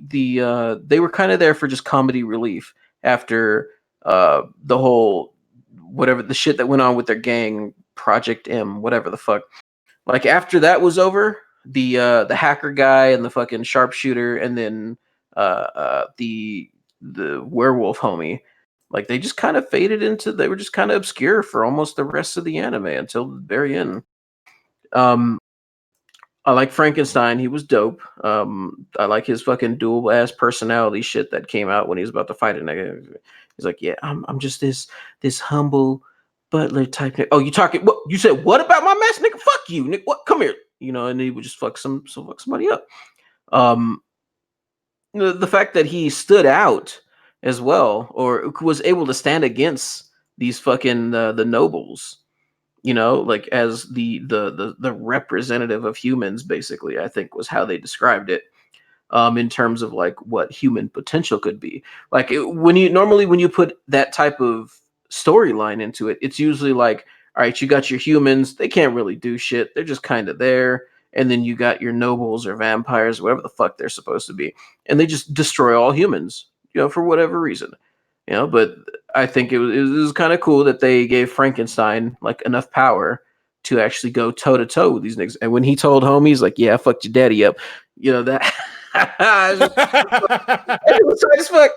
were kind of there for just comedy relief after the whole whatever the shit that went on with their gang, Project M, whatever the fuck. Like after that was over, the hacker guy and the fucking sharpshooter, and then the werewolf homie. Like they just kind of faded into. They were just kind of obscure for almost the rest of the anime until the very end. I like Frankenstein. He was dope. I like his fucking dual ass personality shit that came out when he was about to fight a nigga. He's like, yeah, I'm just this humble butler type. Oh, you talking? What you said? What about my mess, nigga? Fuck you, nigga. What? Come here. And he would just fuck somebody up. Um, the fact that he stood out as well, or was able to stand against these fucking the nobles, like as the representative of humans, basically, I think was how they described it, in terms of like what human potential could be. Like when you put that type of storyline into it, it's usually like, all right, you got your humans, they can't really do shit, they're just kind of there, and then you got your nobles or vampires, whatever the fuck they're supposed to be, and they just destroy all humans, for whatever reason. But I think it was kind of cool that they gave Frankenstein like enough power to actually go toe to toe with these niggas. And when he told homies like, "Yeah, I fucked your daddy up," that it was tight as fuck.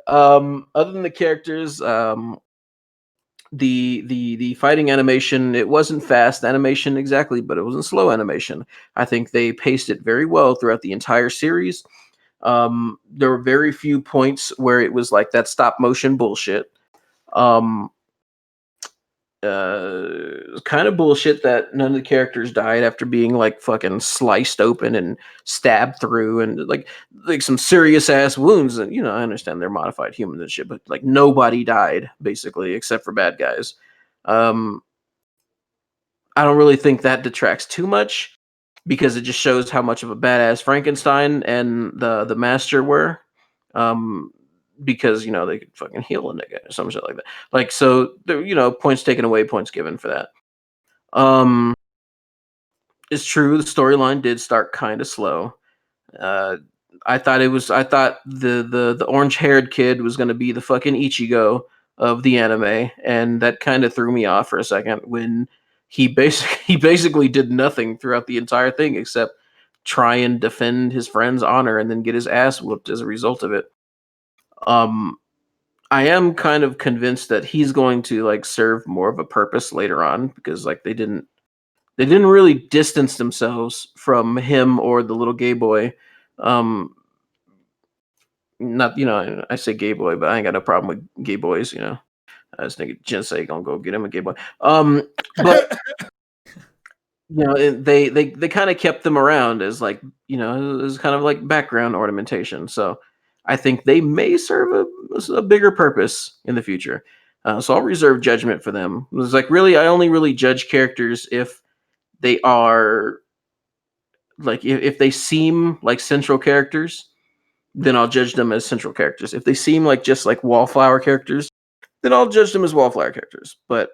Other than the characters, the fighting animation, it wasn't fast animation exactly, but it wasn't slow animation. I think they paced it very well throughout the entire series. There were very few points where it was like that stop motion bullshit. Um, Kind of bullshit that none of the characters died after being like fucking sliced open and stabbed through, and like some serious ass wounds. And I understand they're modified humans and shit, but like nobody died basically except for bad guys. Um, I don't really think that detracts too much because it just shows how much of a badass Frankenstein and the master were. Um, because they could fucking heal a nigga or some shit like that. Like so, there, points taken away, points given for that. Um, it's true the storyline did start kind of slow. Uh, I thought the orange haired kid was gonna be the fucking Ichigo of the anime, and that kind of threw me off for a second when he basically did nothing throughout the entire thing except try and defend his friend's honor and then get his ass whooped as a result of it. Um, I am kind of convinced that he's going to like serve more of a purpose later on because like they didn't really distance themselves from him or the little gay boy. Um, Not I say gay boy, but I ain't got no problem with gay boys. I just think Jinsei gonna go get him a gay boy. But they kind of kept them around as like as kind of like background ornamentation. So I think they may serve a bigger purpose in the future. So I'll reserve judgment for them. It's like really, I only really judge characters if they are like if they seem like central characters, then I'll judge them as central characters. If they seem like just like wallflower characters, then I'll judge them as wallflower characters. But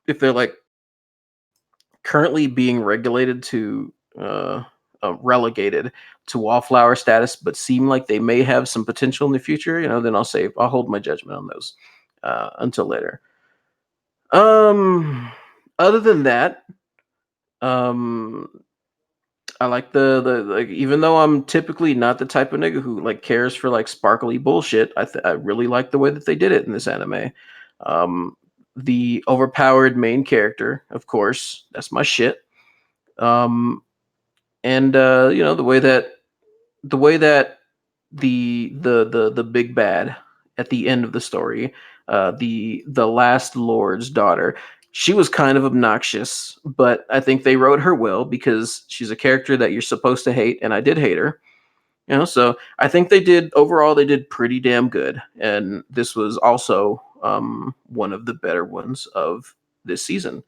if they're like currently being regulated to relegated to wallflower status, but seem like they may have some potential in the future, then I'll hold my judgment on those until later. Other than that, um, I like the like even though I'm typically not the type of nigga who like cares for like sparkly bullshit, I really like the way that they did it in this anime. Um, the overpowered main character, of course, that's my shit. Um, and the way that the big bad at the end of the story, the last lord's daughter, she was kind of obnoxious, but I think they wrote her well because she's a character that you're supposed to hate, and I did hate her. So I think they did pretty damn good, and this was also one of the better ones of this season.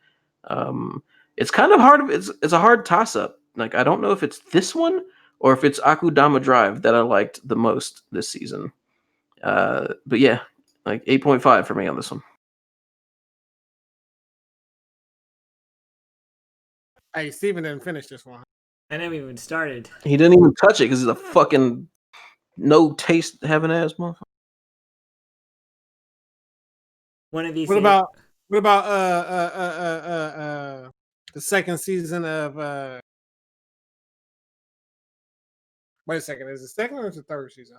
Um, it's kind of hard. It's a hard toss up. Like I don't know if it's this one or if it's Akudama Drive that I liked the most this season. But yeah, like 8.5 for me on this one. Hey, Steven didn't finish this one. I never even started. He didn't even touch it because he's a fucking no taste having ass motherfucker. One of these What things. about what about the second season of wait a second, is it second or is it third season?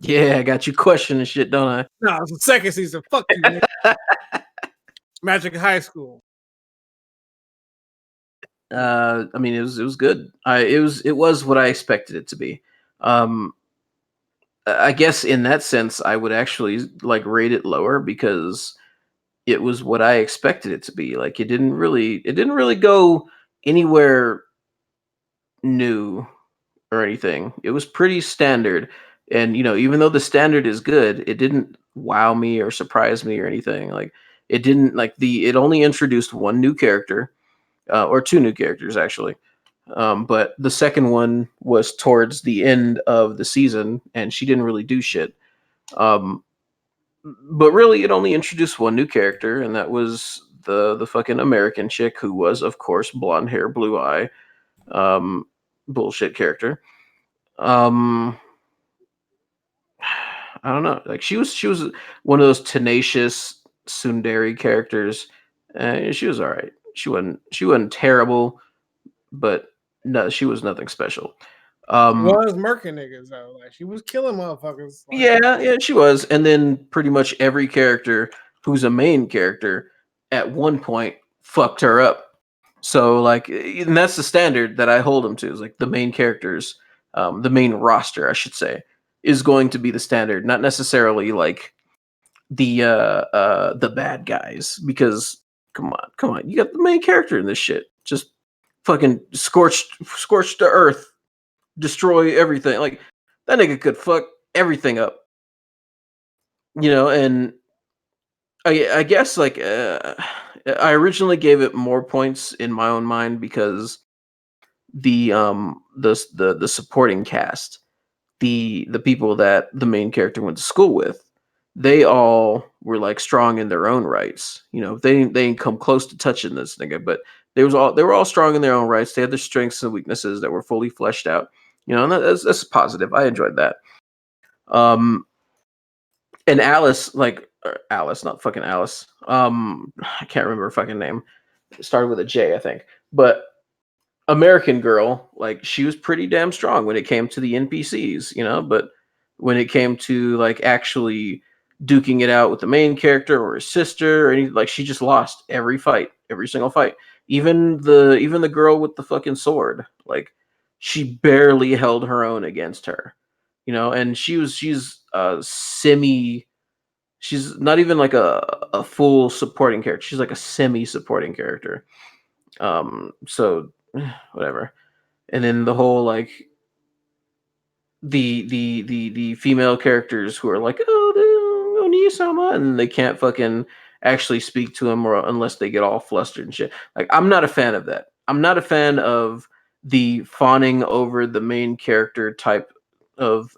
Yeah, I got you questioning shit, don't No, it's the second season. Fuck you, nigga. I? Magic High School. I mean, it was good. It was what I expected it to be. Um, I guess in that sense, I would actually like rate it lower because it was what I expected it to be. Like it didn't really go anywhere new or anything. It was pretty standard. And even though the standard is good, it didn't wow me or surprise me or anything. Like it didn't like the it only introduced one new character, or two new characters actually. But the second one was towards the end of the season, and she didn't really do shit. Um, but really, it only introduced one new character, and that was the fucking American chick who was, of course, blonde hair, blue eye, um, bullshit character. Um, I don't know. Like she was one of those tenacious tsundere characters. She was all right. She wasn't terrible, but no, she was nothing special. She Um, was murking niggas though. Like she was killing motherfuckers. Like, yeah, she was. And then pretty much every character who's a main character at one point fucked her up. So like, and that's the standard that I hold them to. Is like the main characters, the main roster, I should say, is going to be the standard, not necessarily like the bad guys. Because come on, you got the main character in this shit. Just fucking scorched the earth, destroy everything. Like that nigga could fuck everything up. And I guess like I originally gave it more points in my own mind because the supporting cast, the people that the main character went to school with, they all were like strong in their own rights. They didn't come close to touching this nigga, but they were all strong in their own rights. They had their strengths and weaknesses that were fully fleshed out. And that's positive. I enjoyed that. Um, and Alice, like Alice, not fucking Alice. I can't remember her fucking name. It started with a J, I think. But American Girl, like she was pretty damn strong when it came to the NPCs, but when it came to like actually duking it out with the main character or his sister or anything, like she just lost every fight, every single fight. Even the girl with the fucking sword, like she barely held her own against her. And she's not even like a full supporting character. She's like a semi supporting character. So whatever. And then the whole like the female characters who are like, oh, the Oni-sama, and they can't fucking actually speak to him or unless they get all flustered and shit. Like I'm not a fan of that. I'm not a fan of the fawning over the main character type of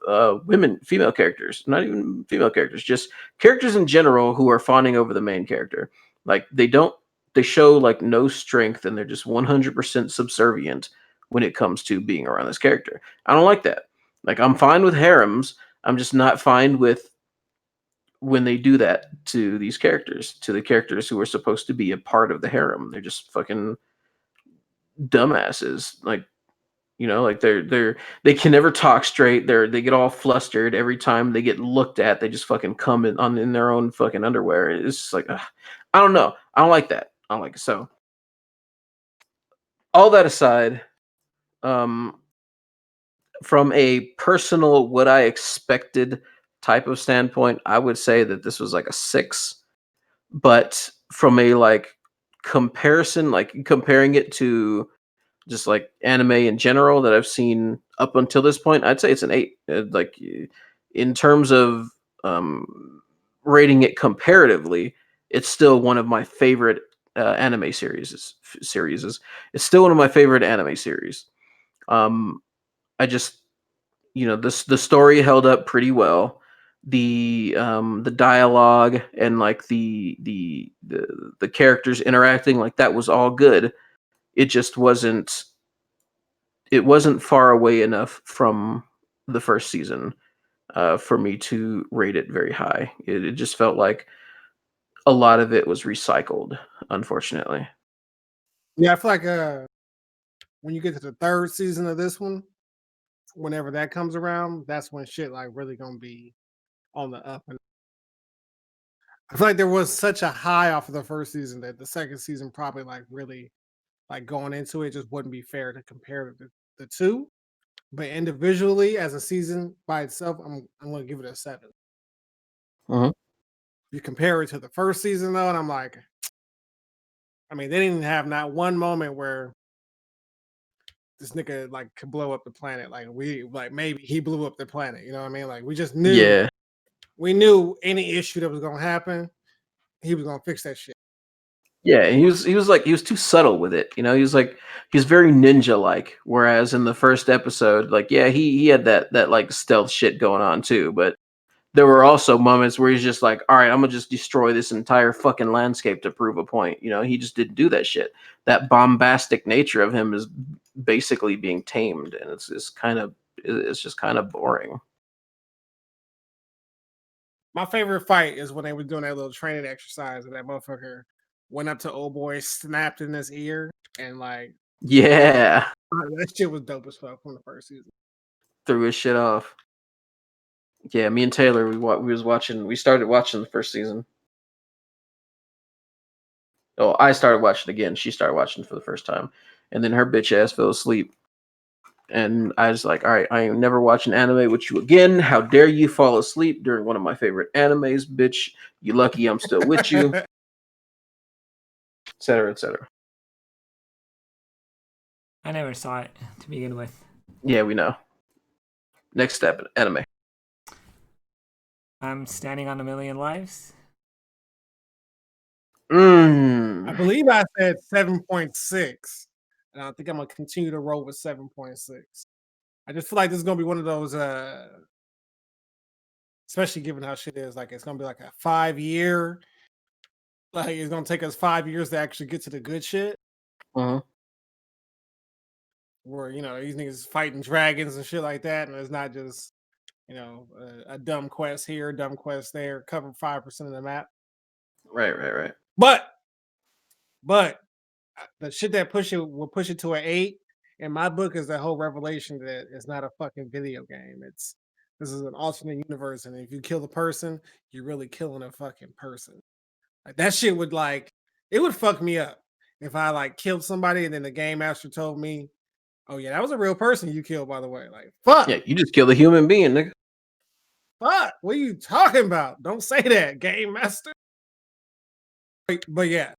female characters, not even female characters, just characters in general who are fawning over the main character. Like they show like no strength and they're just 100% subservient when it comes to being around this character. I don't like that. Like I'm fine with harems. I'm just not fine with when they do that to these characters, to the characters who are supposed to be a part of the harem. They're just fucking dumbasses. Like like they can never talk straight. They get all flustered every time they get looked at. They just fucking come in their own fucking underwear. It's just like I don't know. I don't like that. I don't like it. So all that aside, um, from a personal what I expected type of standpoint, I would say that this was like a 6. But from a like comparison, like comparing it to just like anime in general that I've seen up until this point, I'd say it's an 8. In terms of rating it comparatively, it's still one of my favorite anime series. It's still one of my favorite anime series. I just the story held up pretty well. The dialogue and like the characters interacting, like that was all good. It just wasn't far away enough from the first season for me to rate it very high. It just felt like a lot of it was recycled, unfortunately. Yeah, I feel like when you get to the third season of this one, whenever that comes around, that's when shit like really gonna be on the up. And I feel like there was such a high off of the first season that the second season probably like really like going into it just wouldn't be fair to compare the two. But individually, as a season by itself, I'm gonna give it a 7. Mhm. You compare it to the first season though, and I'm like, I mean, they didn't have not one moment where this nigga like could blow up the planet. Like maybe he blew up the planet. You know what I mean? Like we just knew Yeah. we knew any issue that was gonna happen, he was gonna fix that shit. Yeah, he was too subtle with it. You know, he was very ninja like. Whereas in the first episode, like yeah, he had that like stealth shit going on too. But there were also moments where he's just like, all right, I'm gonna just destroy this entire fucking landscape to prove a point. You know, he just didn't do that shit. That bombastic nature of him is basically being tamed, and it's just kind of boring. My favorite fight is when they were doing that little training exercise and that motherfucker went up to old boy, snapped in his ear, and like Yeah, that shit was dope as fuck from the first season. threw his shit off. Yeah, me and Taylor, we started watching the first season. Oh, I started watching again. She started watching for the first time, and then her bitch ass fell asleep. And I was like, all right, I ain't never watching anime with you again. How dare you fall asleep during one of my favorite animes, bitch? You lucky I'm still with you, etc., etc. I never saw it to begin with. Yeah, we know. Next step, anime. I'm Standing on a Million Lives. I Mm. believe I said 7.6, and I think I'm gonna continue to roll with 7.6. I just feel like this is gonna be one of those, especially given how shit is. Like it's gonna be like a 5 year. Like it's gonna take us 5 years to actually get to the good shit. Uh-huh. Where these niggas fighting dragons and shit like that, and it's not just a dumb quest here, dumb quest there, cover 5% of the map. Right, right, right. But the shit that will push it to an 8 in my book is the whole revelation that it's not a fucking video game. This is an alternate universe, and if you kill the person, you're really killing a fucking person. Like that shit would it would fuck me up if I like killed somebody and then the game master told me, "Oh yeah, that was a real person you killed, by the way." Like fuck, Yeah, you just killed a human being, nigga. fuck. What are you talking about? Don't say that, game master. But yeah,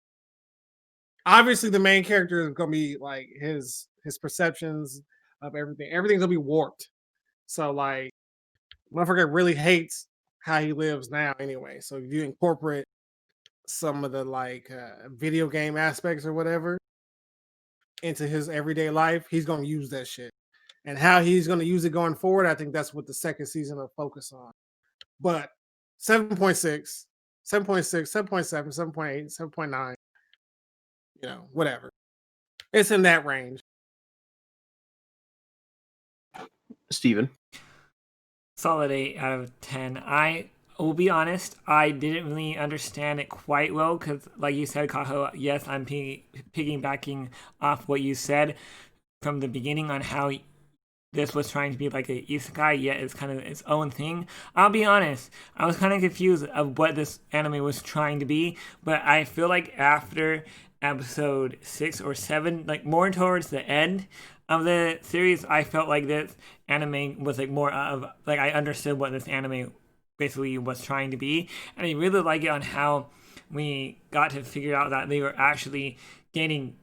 obviously the main character is gonna be like his perceptions of everything. Everything's gonna be warped. So like, motherfucker really hates how he lives now anyway. So if you incorporate some of the video game aspects or whatever into his everyday life, he's gonna use that shit. And how he's gonna use it going forward, I think that's what the second season will focus on. But 7.6, 7.6, 7.7, 7.8, 7.9, whatever. It's in that range. Steven. Solid 8 out of 10. I will be honest, I didn't really understand it quite well because, like you said, Kaho, yes, I'm piggybacking off what you said from the beginning on how this was trying to be like a isekai, yet it's kind of its own thing. I'll be honest, I was kind of confused of what this anime was trying to be, but I feel like after episode 6 or 7, like more towards the end of the series, I felt like this anime was like more of like I understood what this anime basically was trying to be, and I really like it on how we got to figure out that they were actually gaining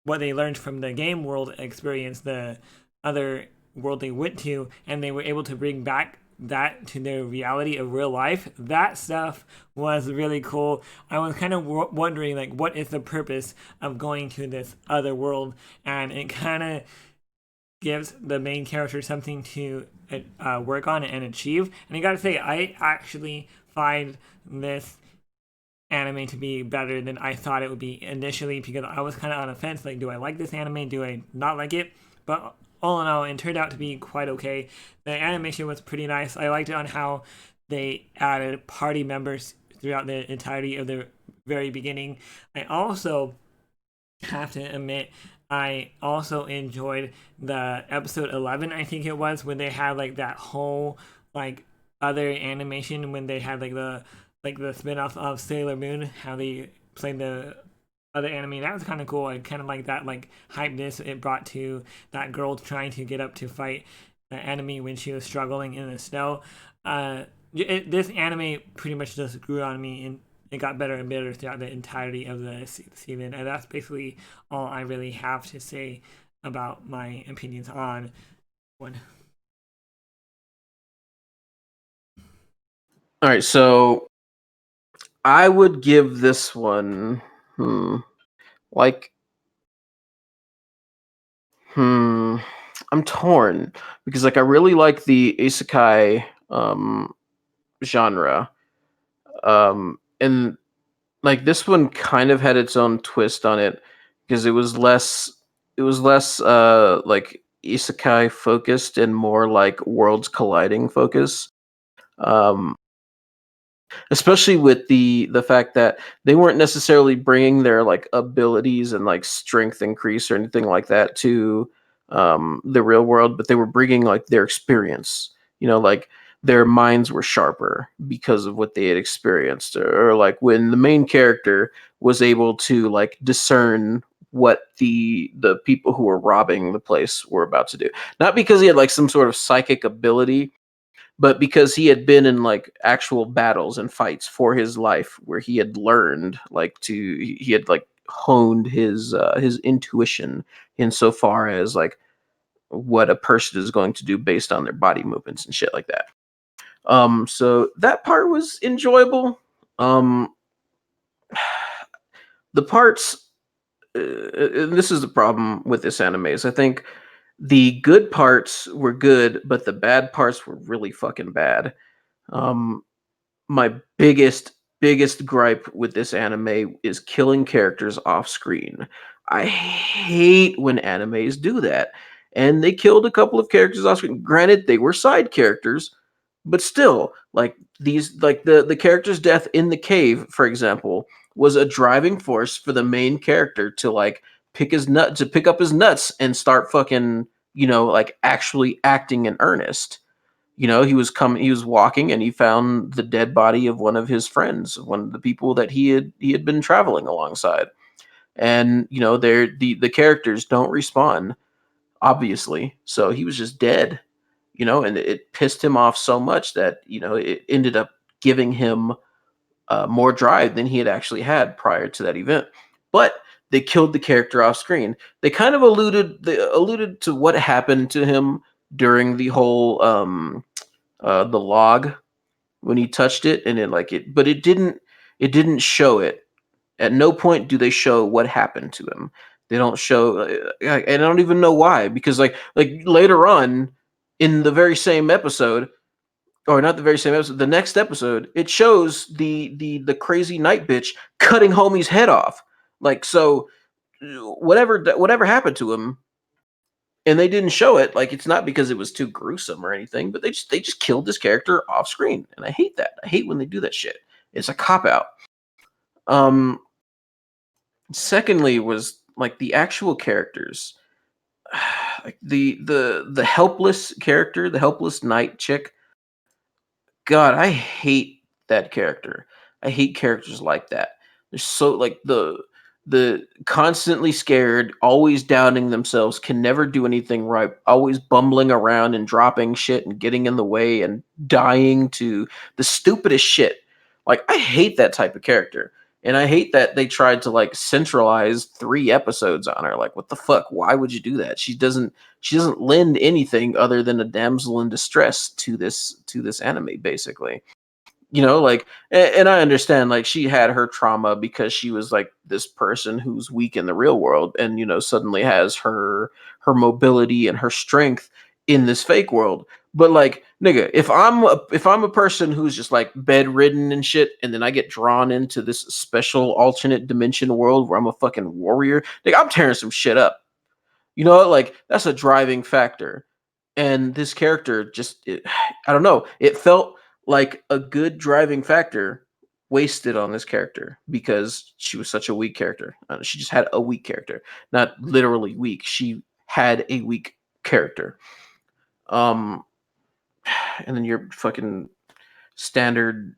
what they learned from the game world experience, the other world they went to, and they were able to bring back that to their reality of real life. That stuff was really cool. I was kind of wondering like what is the purpose of going to this other world, and it kind of gives the main character something to work on and achieve. And I gotta say, I actually find this anime to be better than I thought it would be initially, because I was kind of on the fence, like, do I like this anime, do I not like it? But all in all, it turned out to be quite okay. The animation was pretty nice. I liked it on how they added party members throughout the entirety of the very beginning. I also have to admit, I also enjoyed the episode 11, I think it was, when they had like that whole like other animation when they had like the spin-off of Sailor Moon, how they played the other anime. That was kind of cool. I kind of like that like hypeness it brought to that girl trying to get up to fight the enemy when she was struggling in the snow. This anime pretty much just grew on me, and it got better and better throughout the entirety of the season. And that's basically all I really have to say about my opinions on one. All right, so I would give this one, like, I'm torn because like I really like the isekai genre, and like this one kind of had its own twist on it because it was less like isekai focused and more like worlds colliding focus. Um, Especially with the fact that they weren't necessarily bringing their like abilities and like strength increase or anything like that to the real world, but they were bringing like their experience, like their minds were sharper because of what they had experienced, or like when the main character was able to like discern what the people who were robbing the place were about to do, not because he had like some sort of psychic ability, but because he had been in like actual battles and fights for his life where he had learned like he had like honed his intuition insofar as like what a person is going to do based on their body movements and shit like that. So that part was enjoyable. um the parts and this is the problem with this anime is I think the good parts were good but the bad parts were really fucking bad. um my biggest gripe with this anime is killing characters off screen. I hate when animes do that. And they killed a couple of characters off screen. Granted, they were side characters, but still, like these like the character's death in the cave, for example, was a driving force for the main character to like pick up his nuts and start fucking, like actually acting in earnest. He was walking and he found the dead body of one of his friends, one of the people that he had been traveling alongside. And the characters don't respawn, obviously, so he was just dead. And it pissed him off so much that it ended up giving him more drive than he had actually had prior to that event. But they killed the character off screen. They kind of alluded to what happened to him during the whole the log when he touched it, and but it didn't show it. At no point do they show what happened to him. They don't show, and I don't even know why, because like later on in the very same episode, or not the very same episode, the next episode, it shows the crazy night bitch cutting homie's head off. Like, so whatever happened to him, and they didn't show it, like it's not because it was too gruesome or anything, but they just killed this character off screen, and I hate that. I hate when they do that shit. It's a cop out. um Secondly was like the actual characters. Like the helpless character, the helpless knight chick. God, I hate that character. I hate characters like that. They're so like the constantly scared, always doubting themselves, can never do anything right, always bumbling around and dropping shit and getting in the way and dying to the stupidest shit. Like I hate that type of character. And I hate that they tried to like centralize 3 episodes on her. Like, what the fuck? Why would you do that? She doesn't lend anything other than a damsel in distress to this anime, basically. Like, and I understand, like, she had her trauma because she was like this person who's weak in the real world, and suddenly has her mobility and her strength in this fake world. But like, nigga, if I'm a person who's just like bedridden and shit, and then I get drawn into this special alternate dimension world where I'm a fucking warrior, like I'm tearing some shit up. Like that's a driving factor. And this character just, I don't know, it felt like a good driving factor wasted on this character because she was such a weak character. She just had a weak character, not literally weak. She had a weak character. And then your fucking standard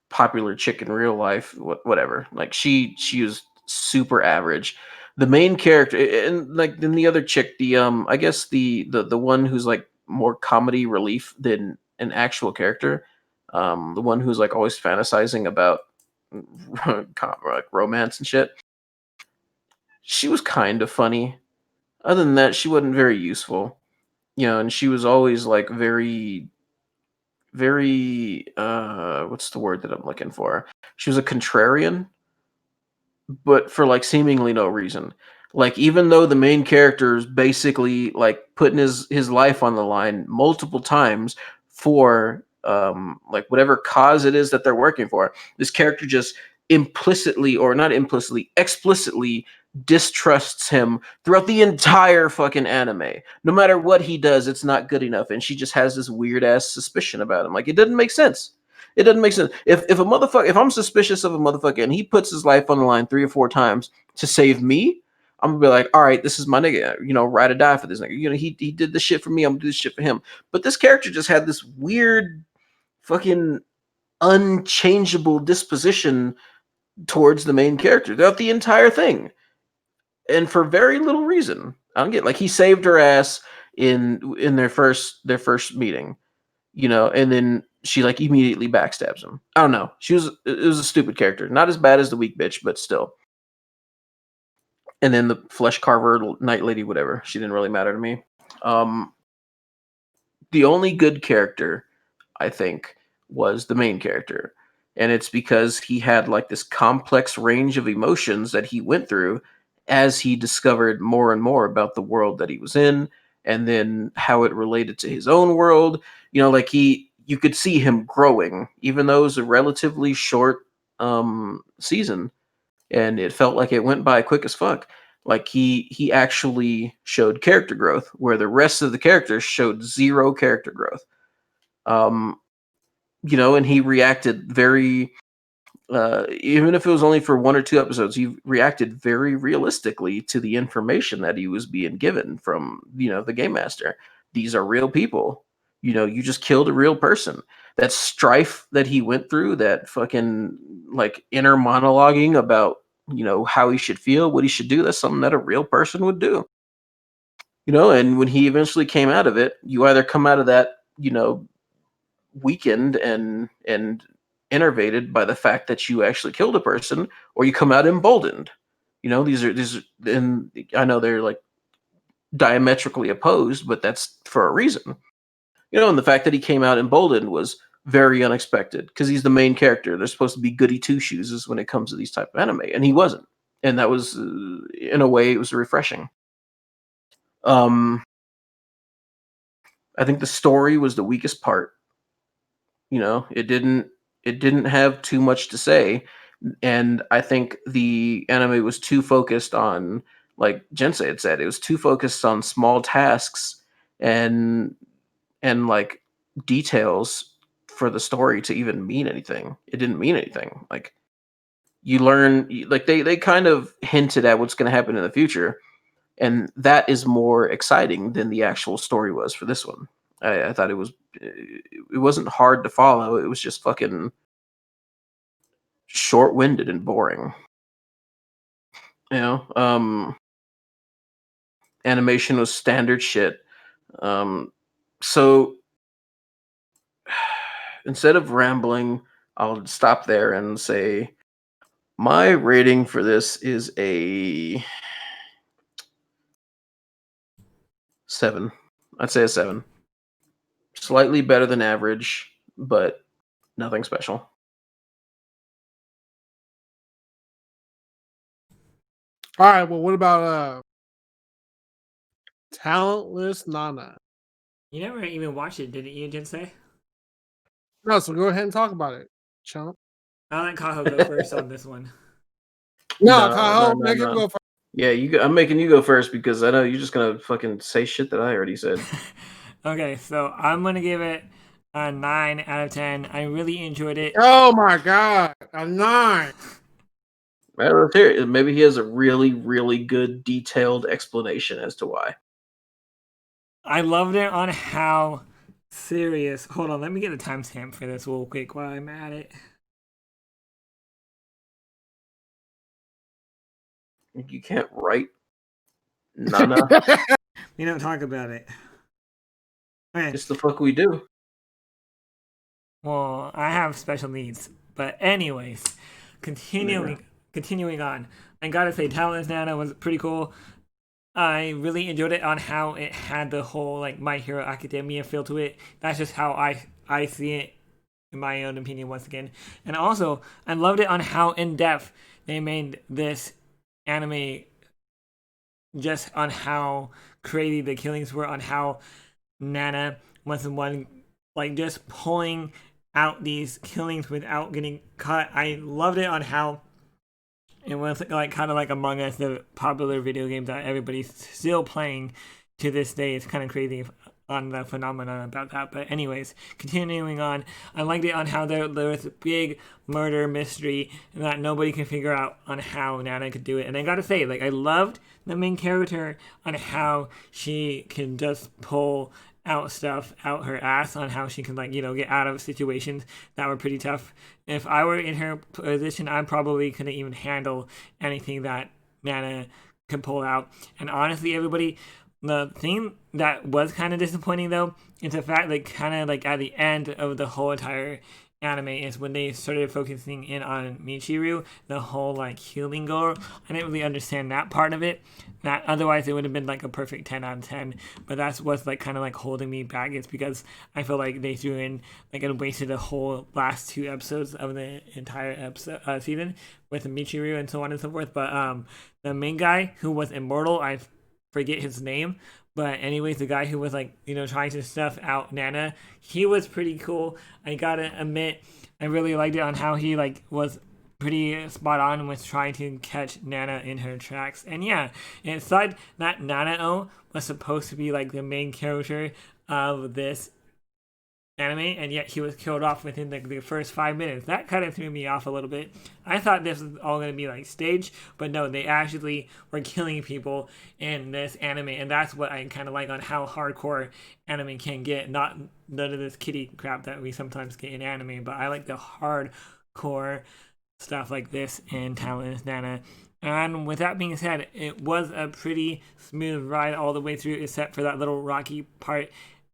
popular chick in real life, whatever. Like she was super average. The main character, and like then the other chick, the I guess the one who's like more comedy relief than an actual character, the one who's like always fantasizing about like romance and shit. She was kind of funny. Other than that, she wasn't very useful, and she was always like very what's the word that I'm looking for? She was a contrarian, but for like seemingly no reason. Like even though the main character is basically like putting his life on the line multiple times for like whatever cause it is that they're working for, this character just implicitly or not implicitly, explicitly distrusts him throughout the entire fucking anime. No matter what he does, it's not good enough, and she just has this weird ass suspicion about him. Like it doesn't make sense. It doesn't make sense. If I'm suspicious of a motherfucker and he puts his life on the line 3 or 4 times to save me, I'm gonna be like, all right, this is my nigga, ride or die for this nigga. He did this shit for me, I'm gonna do this shit for him. But this character just had this weird fucking unchangeable disposition towards the main character throughout the entire thing. And for very little reason. I don't get like he saved her ass in their first meeting, and then she like immediately backstabs him. I don't know. It was a stupid character. Not as bad as the weak bitch, but still. And then the flesh carver, night lady, whatever. She didn't really matter to me. The only good character, I think, was the main character. And it's because he had like this complex range of emotions that he went through as he discovered more and more about the world that he was in, and then how it related to his own world. Like you could see him growing, even though it was a relatively short season, and it felt like it went by quick as fuck. Like he actually showed character growth, where the rest of the characters showed zero character growth. And he reacted very even if it was only for 1 or 2 episodes, he reacted very realistically to the information that he was being given from, the game master. These are real people. You just killed a real person. That strife that he went through, that fucking like inner monologuing about, how he should feel, what he should do, that's something that a real person would do. And when he eventually came out of it, you either come out of that, weakened and enervated by the fact that you actually killed a person, or you come out emboldened. These are, and I know they're like diametrically opposed, but that's for a reason. And the fact that he came out emboldened was very unexpected because he's the main character. They're supposed to be goody two shoes when it comes to these type of anime, and he wasn't. And that was, in a way, it was refreshing. I think the story was the weakest part. It didn't have too much to say, and I think the anime was too focused on, like Jinsei had said, it was too focused on small tasks and like details for the story to even mean anything. It didn't mean anything. Like you learn, like they kind of hinted at what's going to happen in the future, and that is more exciting than the actual story was for this one. I thought it wasn't hard to follow. It was just fucking short-winded and boring. Animation was standard shit. So instead of rambling, I'll stop there and say my rating for this is a 7. I'd say a 7. Slightly better than average, but nothing special. All right. Well, what about Talentless Nana? You never even watched it, did you, Jinsei? No, so go ahead and talk about it, chump. I'll let Kaho go first on this one. No, Kaho, make him go first. Yeah, I'm making you go first because I know you're just gonna fucking say shit that I already said. Okay, so I'm gonna give it a 9 out of 10. I really enjoyed it. Oh my god! A 9. Well, let's hear it. Maybe he has a really, really good, detailed explanation as to why. I loved it on how serious. Hold on, let me get a timestamp for this real quick while I'm at it. You can't write Nana. We don't talk about it. Okay. It's the fuck we do. Well, I have special needs. But anyways, continuing on. I gotta say, Talentless Nana was pretty cool. I really enjoyed it on how it had the whole like My Hero Academia feel to it. That's just how I see it, in my own opinion, once again. And also, I loved it on how in depth they made this anime, just on how crazy the killings were, on how Nana was the one like just pulling out these killings without getting caught. I loved it on how it was like kind of like Among Us, the popular video game that everybody's still playing to this day. It's kind of crazy on the phenomenon about that. But anyways, continuing on, I liked it on how there was a big murder mystery that nobody can figure out on how Nana could do it. And I gotta say, like, I loved the main character on how she can just pull out stuff out her ass, on how she can, like, you know, get out of situations that were pretty tough. If I were in her position, I probably couldn't even handle anything that Nana could pull out. And honestly, everybody, the thing that was kind of disappointing though is the fact that kind of like at the end of the whole entire anime is when they started focusing in on Michiru, the whole like healing goal. I didn't really understand that part of it. That otherwise it would have been like a perfect 10 out of 10. But that's what's like kind of like holding me back. It's because I feel like they threw in like and wasted the whole last 2 episodes of the entire episode season with Michiru and so on and so forth. But the main guy who was immortal, I forget his name, but anyways, the guy who was like, you know, trying to stuff out Nana, he was pretty cool. I gotta admit, I really liked it on how he like was pretty spot on with trying to catch Nana in her tracks. And yeah, it sucked that Nanao was supposed to be like the main character of this anime, and yet he was killed off within the first 5 minutes. That kind of threw me off a little bit. I thought this was all going to be like staged, but no, they actually were killing people in this anime, and that's what I kind of like on how hardcore anime can get. Not none of this kiddie crap that we sometimes get in anime, but I like the hardcore stuff like this in Talentless Nana. And with that being said, it was a pretty smooth ride all the way through, except for that little rocky part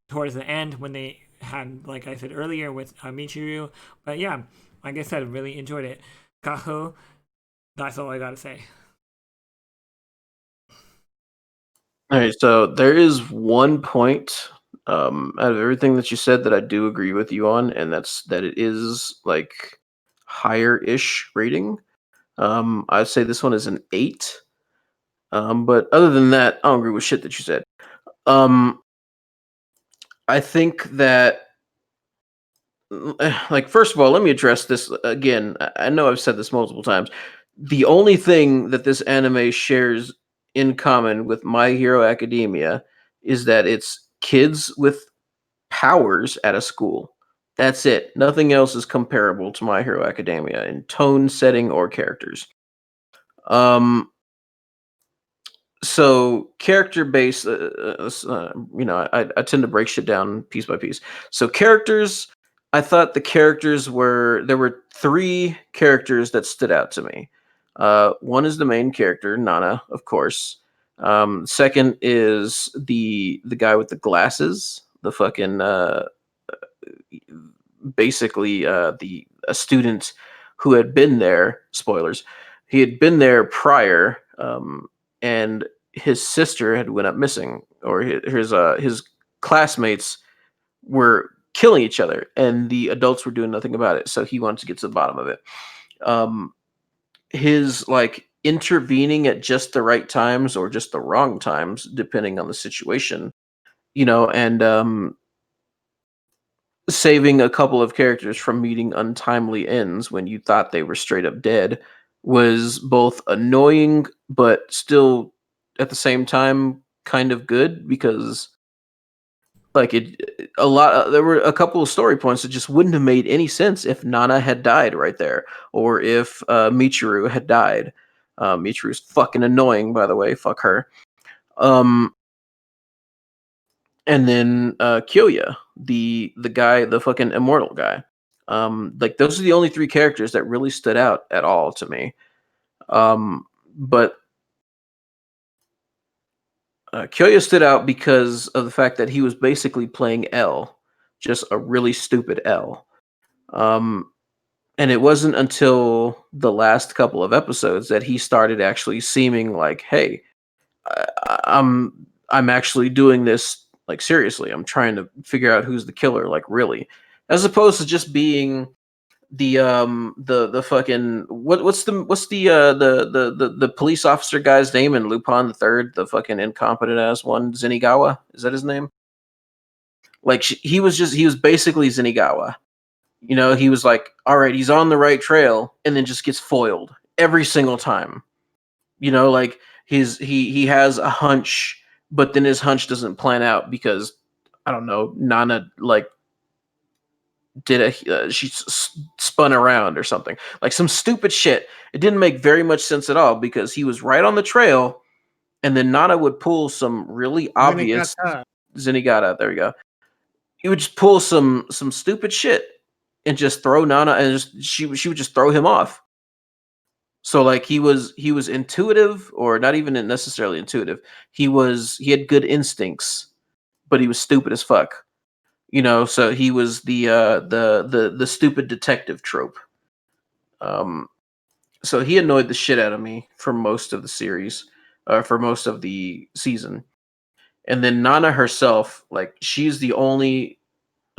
towards the end when they had, like I said earlier, with Michiru. But yeah, like I said, really enjoyed it. Kaho, that's all I gotta say. All right, so there is one point out of everything that you said that I do agree with you on, and that's that it is like higher-ish rating. I'd say this one is an 8. But other than that, I don't agree with shit that you said. I think that like first of all, let me address this again. I know I've said this multiple times. The only thing that this anime shares in common with My Hero Academia is that it's kids with powers at a school. That's it. Nothing else is comparable to My Hero Academia in tone, setting, or characters. So character based, you know, I tend to break shit down piece by piece. So characters, I thought the characters were there were 3 characters that stood out to me. One is the main character, Nana, of course. Second is the guy with the glasses, the fucking basically the a student who had been there. Spoilers. He had been there prior, and his sister had went up missing, or his classmates were killing each other, and the adults were doing nothing about it. So he wanted to get to the bottom of it. His like intervening at just the right times or just the wrong times, depending on the situation, you know, and saving a couple of characters from meeting untimely ends when you thought they were straight up dead was both annoying but still at the same time kind of good because Like there were a couple of story points that just wouldn't have made any sense if Nana had died right there, or if Michiru had died. Michiru's fucking annoying, by the way. Fuck her. Um, and then Kyoya, the guy, the fucking immortal guy. Like those are the only three characters that really stood out at all to me. But Kyoya stood out because of the fact that he was basically playing L, just a really stupid L. Um, and it wasn't until the last couple of episodes that he started actually seeming like, hey, I'm actually doing this like seriously. I'm trying to figure out who's the killer, like really, as opposed to just being the fucking what's the police officer guy's name in Lupin the Third, the fucking incompetent ass one, Zenigawa, is that his name? Like he was basically Zenigawa. You know, he was like, all right, he's on the right trail, and then just gets foiled every single time. You know, like he has a hunch, but then his hunch doesn't plan out because I don't know, Nana like she spun around or something, like some stupid shit. It didn't make very much sense at all because he was right on the trail, and then Nana would pull some really obvious Zenigata. Zenigata. There we go. He would just pull some stupid shit and just throw Nana, and she would just throw him off. So like he was intuitive, or not even necessarily intuitive. He had good instincts, but he was stupid as fuck. You know, so he was the stupid detective trope. Um, so he annoyed the shit out of me for most of the series, for most of the season. And then Nana herself, like she's the only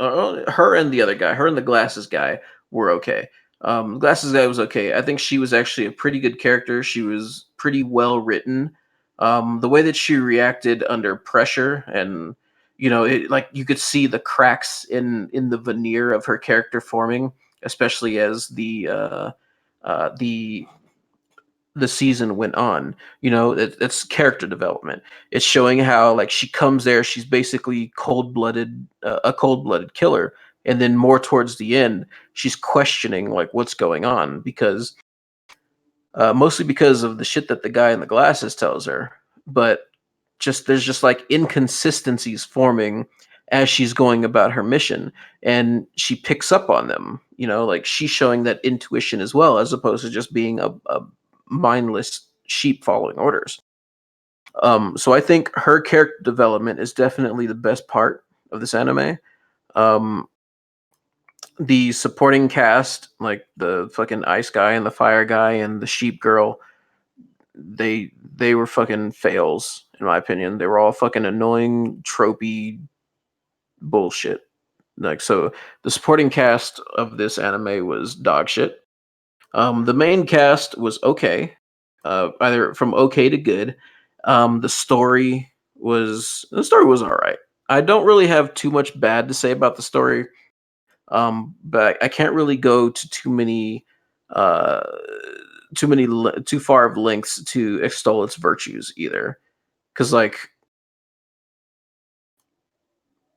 her and the other guy, her and the glasses guy were okay. Glasses guy was okay. I think she was actually a pretty good character. She was pretty well written. The way that she reacted under pressure, and like you could see the cracks in the veneer of her character forming, especially as the season went on. It's character development. It's showing how like she comes there, she's basically a cold-blooded killer, and then more towards the end she's questioning like what's going on, because mostly because of the shit that the guy in the glasses tells her. But there's just like inconsistencies forming as she's going about her mission, and she picks up on them. Like she's showing that intuition as well, as opposed to just being a mindless sheep following orders. So I think her character development is definitely the best part of this anime. Um, the supporting cast, like the fucking ice guy and the fire guy and the sheep girl, they were fucking fails in my opinion. They were all fucking annoying, tropey bullshit. Like, so the supporting cast of this anime was dog shit. The main cast was okay, either from okay to good. The story was all right. I don't really have too much bad to say about the story, but I can't really go to uh, too far of lengths to extol its virtues either, because like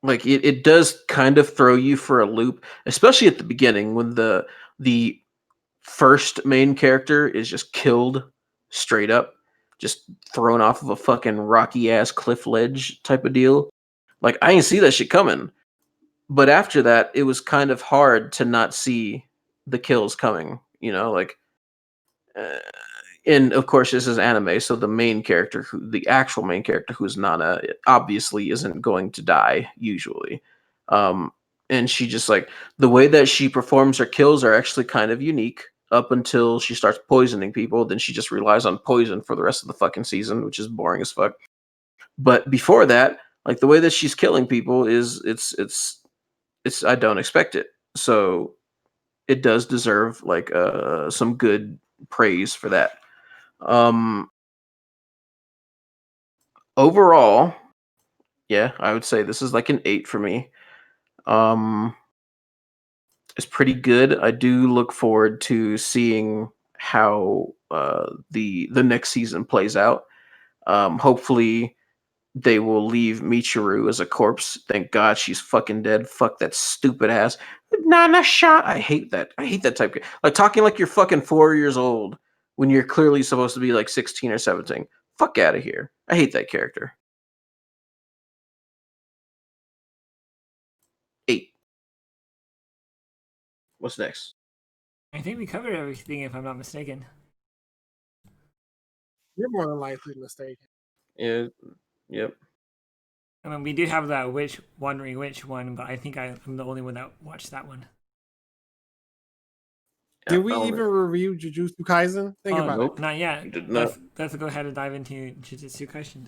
it does kind of throw you for a loop, especially at the beginning when the first main character is just killed straight up, just thrown off of a fucking rocky ass cliff ledge type of deal. Like I didn't see that shit coming. But after that, it was kind of hard to not see the kills coming, like uh, and of course this is anime, so the actual main character, who's Nana, obviously isn't going to die usually. um and she just like, the way that she performs her kills are actually kind of unique up until she starts poisoning people. Then she just relies on poison for the rest of the fucking season, which is boring as fuck. But before that, like the way that she's killing people is it's I don't expect it. So it does deserve like some good praise for that. um Overall, yeah, I would say this is like an 8 for me. um it's pretty good. I do look forward to seeing how the next season plays out. Hopefully they will leave Michiru as a corpse. Thank God she's fucking dead. Fuck that stupid ass. Nana shot. I hate that. I hate that type of like talking like you're fucking 4 years old when you're clearly supposed to be like 16 or 17. Fuck out of here. I hate that character. 8. What's next? I think we covered everything, if I'm not mistaken. You're more than likely mistaken. Yeah. Yep. I mean, we do have that wondering which one, but I think I'm the only one that watched that one. Did we even review Jujutsu Kaisen? Think about nope. it. Not yet. We did not. Let's go ahead and dive into Jujutsu Kaisen.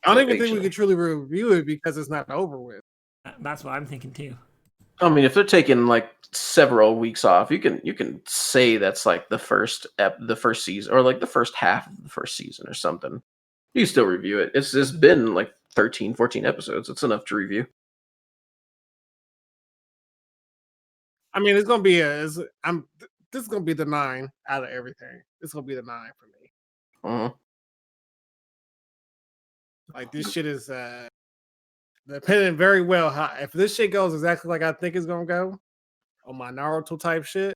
I don't even think we can truly review it because it's not over with. That's what I'm thinking too. I mean, if they're taking like several weeks off, you can say that's like the first season or like the first half of the first season or something. You can still review it. It's been like 13, 14 episodes. It's enough to review. I mean, it's gonna be this is gonna be the 9 out of everything. It's gonna be the 9 for me. Like this shit is depending very well how if this shit goes exactly like I think it's gonna go on my Naruto type shit,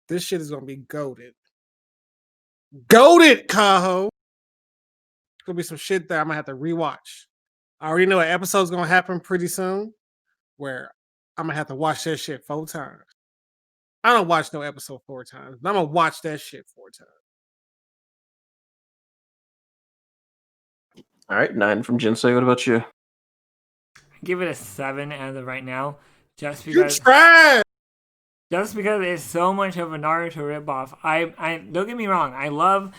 this shit is gonna be goated. Goated, Kaho. It's gonna be some shit that I'm gonna have to rewatch. I already know an episode's gonna happen pretty soon where I'm gonna have to watch that shit 4 times. I don't watch no episode 4 times, but I'm gonna watch that shit 4 times. All right, 9 from Jinsei. What about you? Give it a 7 as of right now, just You because trash. just because it's so much of a Naruto ripoff. I don't get me wrong. I love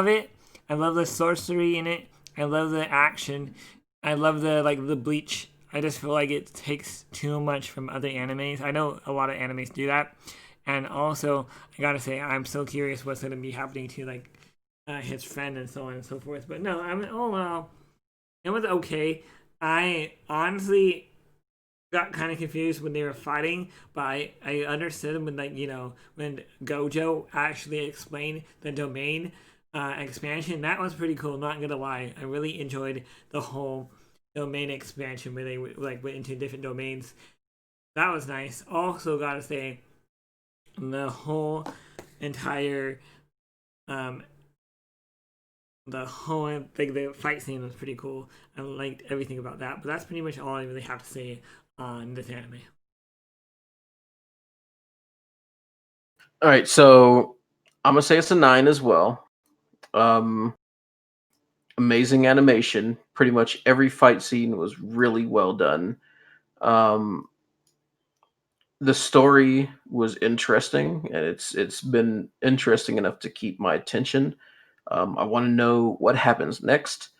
it. I love the sorcery in it. I love the action. I love the bleach. I just feel like it takes too much from other animes. I know a lot of animes do that, and also I gotta say I'm so curious what's gonna be happening to like his friend and so on and so forth. But no, I mean, oh well, it was okay. I honestly got kind of confused when they were fighting, but I understood when when Gojo actually explained the domain expansion. That was pretty cool. Not gonna lie, I really enjoyed the whole domain expansion where they went into different domains. That was nice. Also, gotta say, the whole entire the fight scene was pretty cool. I liked everything about that. But that's pretty much all I really have to say on this anime. All right, so I'm gonna say it's a 9 as well. Amazing animation. Pretty much every fight scene was really well done. The story was interesting, and it's been interesting enough to keep my attention. I want to know what happens next.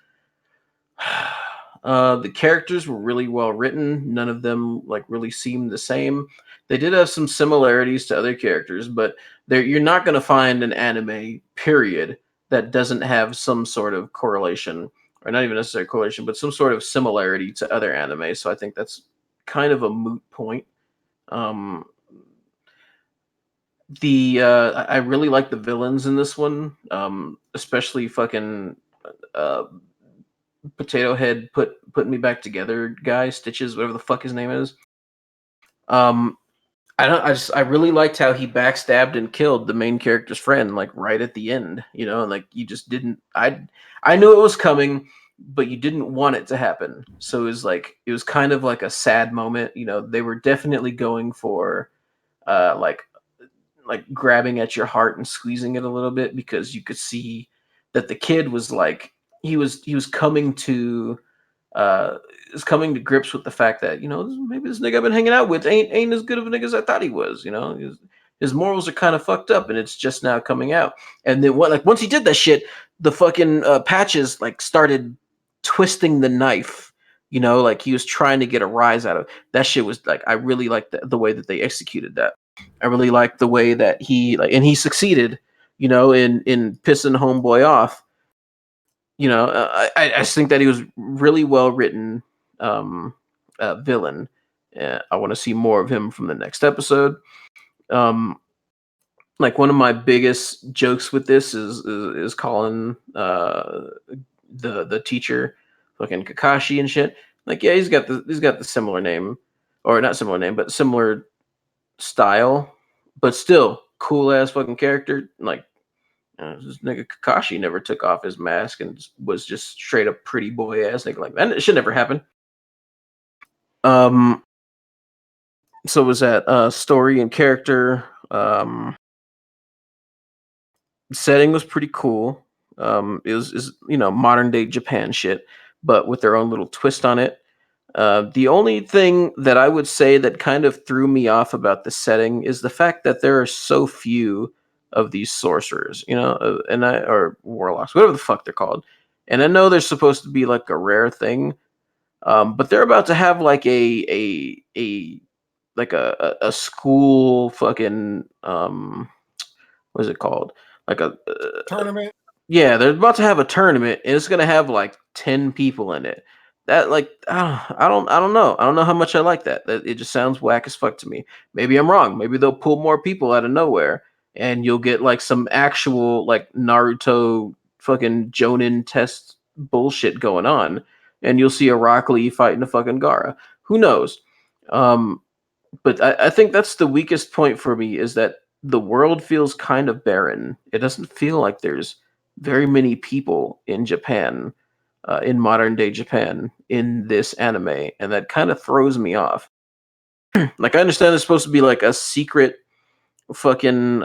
The characters were really well written. None of them like really seemed the same. They did have some similarities to other characters, but you're not going to find an anime period that doesn't have some sort of correlation, or not even necessarily correlation, but some sort of similarity to other anime. So I think that's kind of a moot point. Um, I really like the villains in this one, especially fucking uh, Potato Head putting me back together guy, Stitches, whatever the fuck his name is. Um, I really liked how he backstabbed and killed the main character's friend like right at the end, and like you just didn't. I knew it was coming, but you didn't want it to happen. So it was kind of like a sad moment. They were definitely going for like grabbing at your heart and squeezing it a little bit because you could see that the kid was like he was coming to uh is coming to grips with the fact that maybe this nigga I've been hanging out with ain't as good of a nigga as I thought he was. His morals are kind of fucked up, and it's just now coming out. And then once he did that shit, the fucking patches like started twisting the knife. Like he was trying to get a rise out of that shit. Was like I really liked the way that they executed that. I really liked the way that and he succeeded, in pissing homeboy off. I just think that he was really well written villain. I want to see more of him from the next episode. Um, like one of my biggest jokes with this is calling the teacher fucking Kakashi and shit. Like, yeah, he's got the similar name, or not similar name, but similar style, but still cool ass fucking character. Like, this nigga Kakashi never took off his mask and was just straight up pretty boy ass nigga like that. It should never happen. Um, so was that story and character? Setting was pretty cool. It was is modern day Japan shit, but with their own little twist on it. The only thing that I would say that kind of threw me off about the setting is the fact that there are so few of these sorcerers, or warlocks, whatever the fuck they're called. And I know they're supposed to be like a rare thing, but they're about to have like a school fucking what is it called? Like Tournament. yeah, they're about to have a tournament, and it's gonna have like 10 people in it. That like I don't know. I don't know how much I like that. That it just sounds whack as fuck to me. Maybe I'm wrong. Maybe they'll pull more people out of nowhere, and you'll get like some actual like Naruto fucking Jonin test bullshit going on, and you'll see a Rock Lee fighting a fucking Gara. Who knows? Um, but I think that's the weakest point for me is that the world feels kind of barren. It doesn't feel like there's very many people in Japan, in modern day Japan, in this anime, and that kind of throws me off. Like I understand it's supposed to be like a secret fucking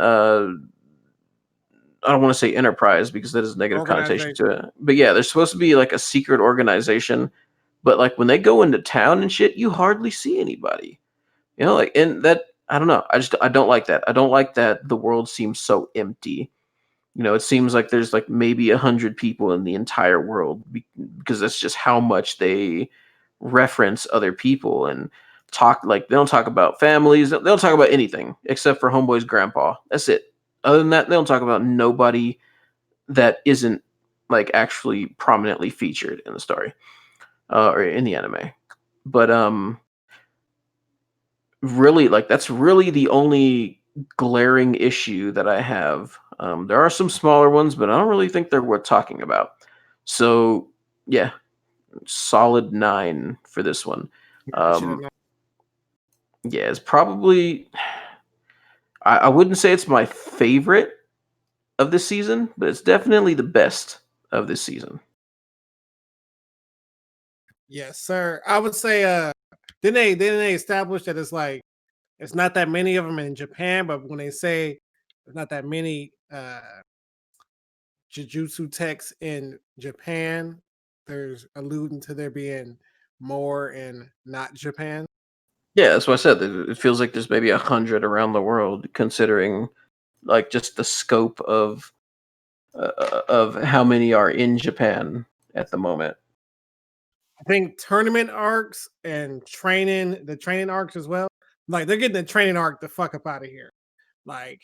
I don't want to say enterprise because that has a negative connotation to Organization. it. But yeah, there's supposed to be like a secret organization, but like when they go into town and shit, you hardly see anybody. Like, and that I don't know. I don't like that. I don't like that the world seems so empty. It seems like there's like maybe 100 people in the entire world because that's just how much they reference other people and talk. Like they don't talk about families. They don't talk about anything except for Homeboy's grandpa. That's it. Other than that, they don't talk about nobody that isn't like actually prominently featured in the story or in the anime. But really, like that's really the only glaring issue that I have. There are some smaller ones, but I don't really think they're worth talking about. So yeah, solid 9 for this one. I should have Um, known. yeah, it's probably I wouldn't say it's my favorite of this season, but it's definitely the best of this season. Yes, sir. I would say didn't they establish that it's not that many of them in Japan, but when they say there's not that many Jujutsu texts in Japan, there's alluding to there being more in not Japan. Yeah, that's what I said. It feels like there's maybe 100 around the world, considering like just the scope of how many are in Japan at the moment. I think tournament arcs and the training arcs as well. Like they're getting the training arc the fuck up out of here. Like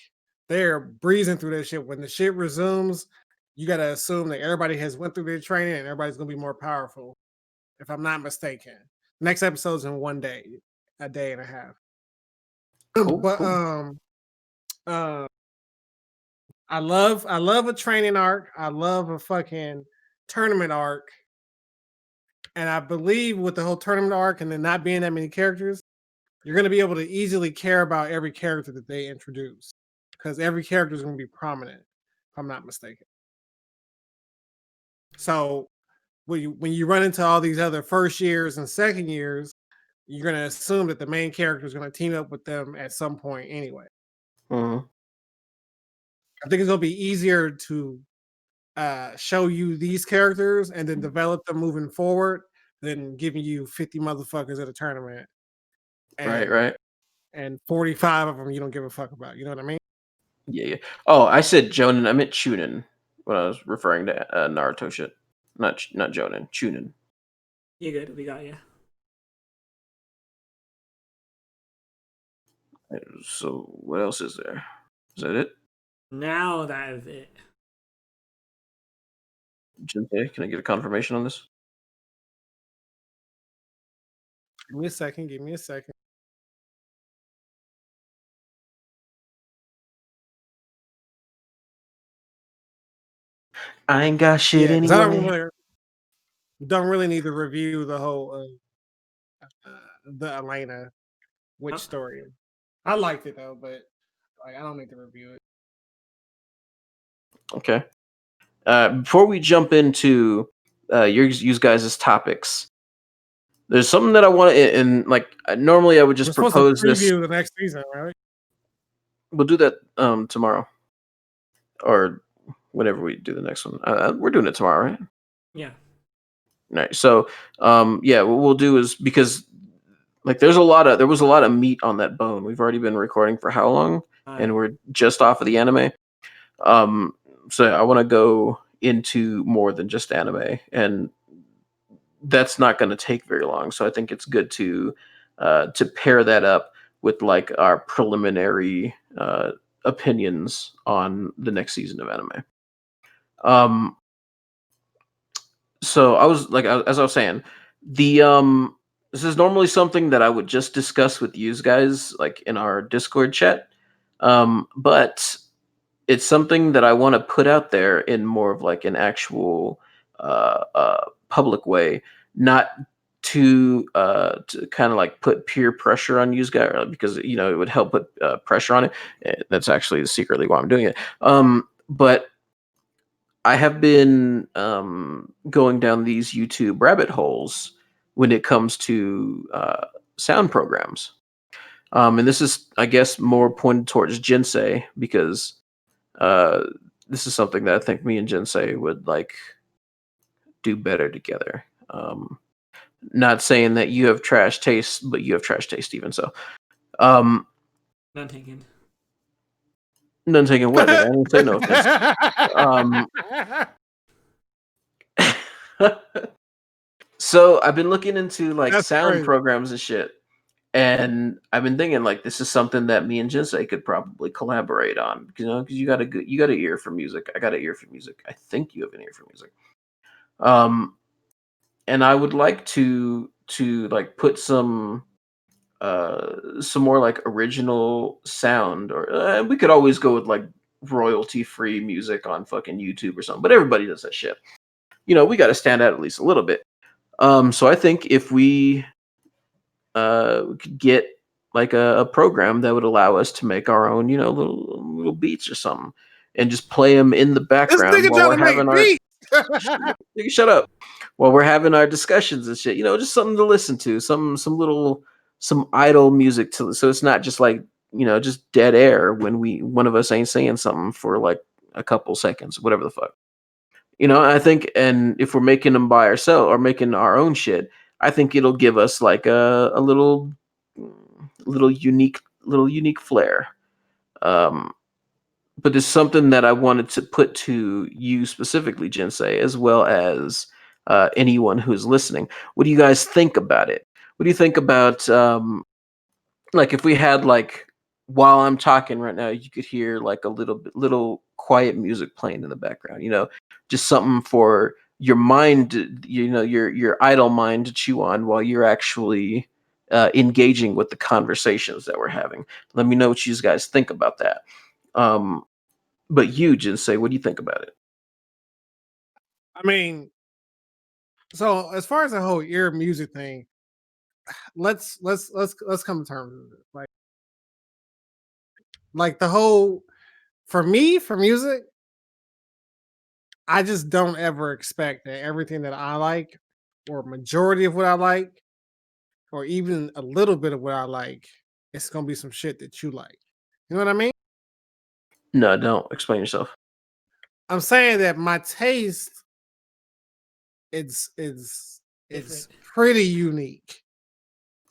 they're breezing through this shit. When the shit resumes, you gotta assume that everybody has went through their training and everybody's gonna be more powerful. If I'm not mistaken, next episode's in 1 day, a day and a half. Cool, But cool. uh, I love a training arc. I love a fucking tournament arc. And I believe with the whole tournament arc and then not being that many characters, you're going to be able to easily care about every character that they introduce because every character is going to be prominent, if I'm not mistaken. So when you run into all these other first years and second years, you're going to assume that the main character is going to team up with them at some point anyway. Mhm. I think it's going to be easier to show you these characters and then develop them moving forward than giving you 50 motherfuckers at a tournament Right, and right. 45 of them you don't give a fuck about. You know what I mean? Yeah, yeah. Oh, I said Jonin. I meant Chunin when I was referring to Naruto shit. Not Jonin. Chunin. You good? We got you. So what else is there? Is that it? Now that is it. Jinsei, can I get a confirmation on this? Give me a second. Give me a second. I ain't got shit Yeah, 'cause I anyway. don't really need to review the whole the Elena witch story. I liked it though, but like I don't need to review it. Okay. Before we jump into you guys' topics, there's something that I want to, and like normally I would We're just supposed to propose this. preview the next season, right? We'll do that tomorrow or whenever we do the next one. We're doing it tomorrow, right? Yeah. Right. So yeah, what we'll do is because like there was a lot of meat on that bone. We've already been recording for how long, and we're just off of the anime. Um, so I want to go into more than just anime, and that's not going to take very long. So I think it's good to pair that up with like our preliminary opinions on the next season of anime. Um, so I was like, as I was saying, the this is normally something that I would just discuss with you guys, like in our Discord chat. But it's something that I want to put out there in more of like an actual public way, not to kind of like put peer pressure on you guys because you know it would help put pressure on it. That's actually secretly why I'm doing it. But I have been going down these YouTube rabbit holes when it comes to sound programs. And this is, I guess, more pointed towards Jinsei because uh, this is something that I think me and Jinsei would like do better together. Not saying that you have trash taste, but you have trash taste even so. Um, None taken. none taking what? I didn't say no offense. Um, so I've been looking into like That's sound crazy. programs and shit. And I've been thinking like this is something that me and Jinsei could probably collaborate on. You know, because you got an ear for music. I got an ear for music. I think you have an ear for music. And I would like to like put some more like original sound, or we could always go with like royalty free music on fucking YouTube or something. But everybody does that shit. You know, we got to stand out at least a little bit. So I think if we could get like a program that would allow us to make our own, you know, little beats or something, and just play them in the This background nigga while trying we're to make having our beats. nigga, shut up. While we're having our discussions and shit, you know, just something to listen to, some idle music to, so it's not just like you know just dead air when one of us ain't saying something for like a couple seconds, whatever the fuck. You know, I think, and if we're making them by ourselves or making our own shit, I think it'll give us like a little unique flair. Um, but there's something that I wanted to put to you specifically, Jinsei, as well as anyone who's listening. What do you guys think about it? What do you think about like if we had like while I'm talking right now, you could hear like a little quiet music playing in the background, you know, just something for your mind, you know, your idle mind to chew on while you're actually engaging with the conversations that we're having. Let me know what you guys think about that. Um, but you, Jinsei, what do you think about it? I mean, so as far as the whole ear music thing, let's come to terms with it. Like the whole for me for music, I just don't ever expect that everything that I like, or majority of what I like, or even a little bit of what I like, it's gonna be some shit that you like. You know what I mean? No, don't explain yourself. I'm saying that my taste it's Different. pretty unique.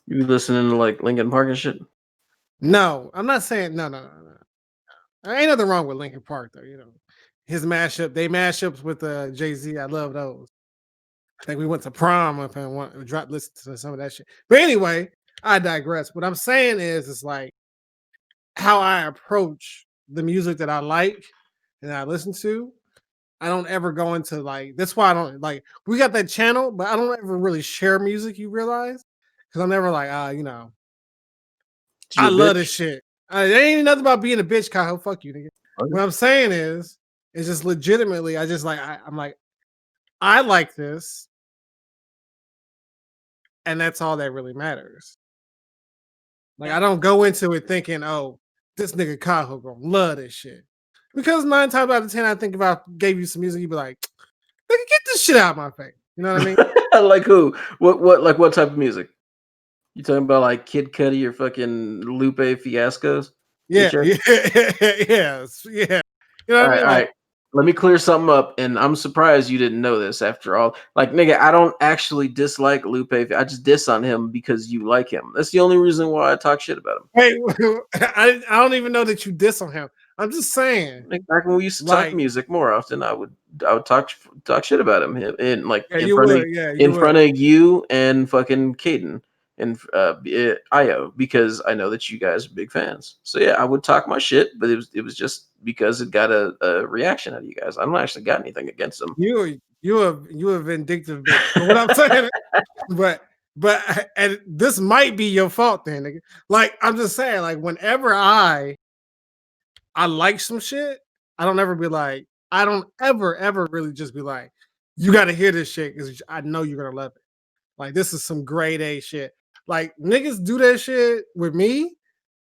You be listening to like Linkin Park and shit. No, I'm not saying no. There ain't nothing wrong with Linkin Park though, you know. His mashup, they mashups with Jay-Z. I love those. I think we went to prom if I want to drop listen to some of that shit. But anyway, I digress. What I'm saying is it's like how I approach the music that I like and I listen to. I don't ever go into like that's why I don't like we got that channel, but I don't ever really share music, you realize? Because I'm never like, you know, You I a love this bitch. shit. There ain't nothing about being a bitch, Kaho. Fuck you, nigga. Okay. What I'm saying is It's just legitimately, I just like I'm like, I like this, and that's all that really matters. Like I don't go into it thinking, oh, this nigga Kaho gonna love this shit. Because 9 times out of 10, I think about gave you some music, you'd be like, nigga, get this shit out of my face. You know what I mean? Like who? What type of music? You talking about like Kid Cudi or fucking Lupe Fiascos? Yeah, Feature? yeah, yes, yeah. You know what I mean? All Like, right. Let me clear something up, and I'm surprised you didn't know this after all. Like, nigga, I don't actually dislike Lupe. I just diss on him because you like him. That's the only reason why I talk shit about him. hey, I don't even know that you diss on him. I'm just saying, Like, back when we used to talk like, music more often, I would talk shit about him in like yeah, you would, yeah, you in would. front of you and fucking Caden and Io, because I know that you guys are big fans. So yeah, I would talk my shit, but it was just because it got a reaction out of you guys. I don't actually got anything against them. You a vindictive bitch. But what I'm saying, but and this might be your fault then, nigga. Like I'm just saying, like whenever I like some shit, I don't ever be like, I don't ever really just be like, you got to hear this shit because I know you're gonna love it. Like this is some grade A shit. Like niggas do that shit with me.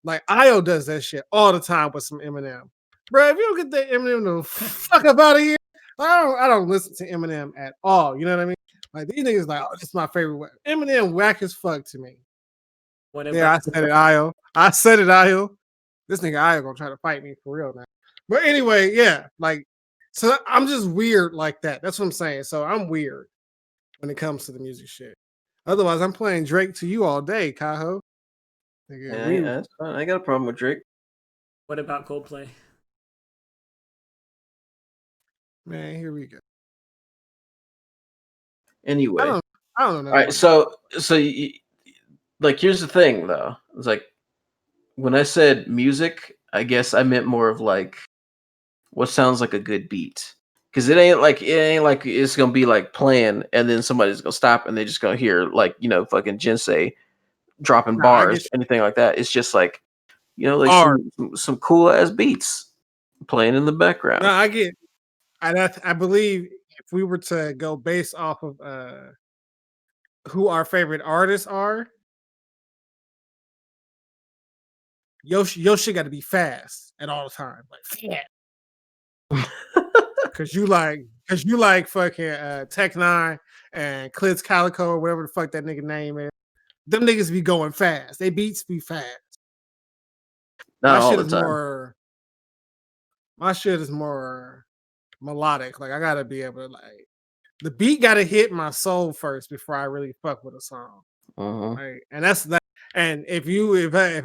Like Io does that shit all the time with some Eminem. Bro, if you don't get that Eminem the fuck up out of here, I don't listen to Eminem at all. You know what I mean? Like these niggas like, oh, this is my favorite. Eminem whack as fuck to me. What Yeah, I about said it, Io. I said it, Io. This nigga Io gonna try to fight me for real now. But anyway, yeah, like so I'm just weird like that. That's what I'm saying. So I'm weird when it comes to the music shit. Otherwise, I'm playing Drake to you all day, Kaho. Nigga, Yeah, that's fine. I got a problem with Drake. what about Coldplay? man, here we go. Anyway, I don't know all nothing right. about So like, here's the thing, though. It's like when I said music, I guess I meant more of like what sounds like a good beat. Because it ain't like it's gonna be like playing and then somebody's gonna stop and they're just gonna hear like fucking Jinsei dropping Nah, I bars, get you. anything like that. It's just like like Art. some cool ass beats playing in the No, background. I get. I believe if we were to go based off of who our favorite artists are, your shit got to be fast at all times, like cause you like fucking Tech Nine and Clits Calico or whatever the fuck that nigga name is. Them niggas be going fast. They beats be fast. Not My all shit the is time. more. My shit is more melodic. Like I gotta be able to like the beat gotta hit my soul first before I really fuck with a song. Uh-huh. Right. And that's that. And if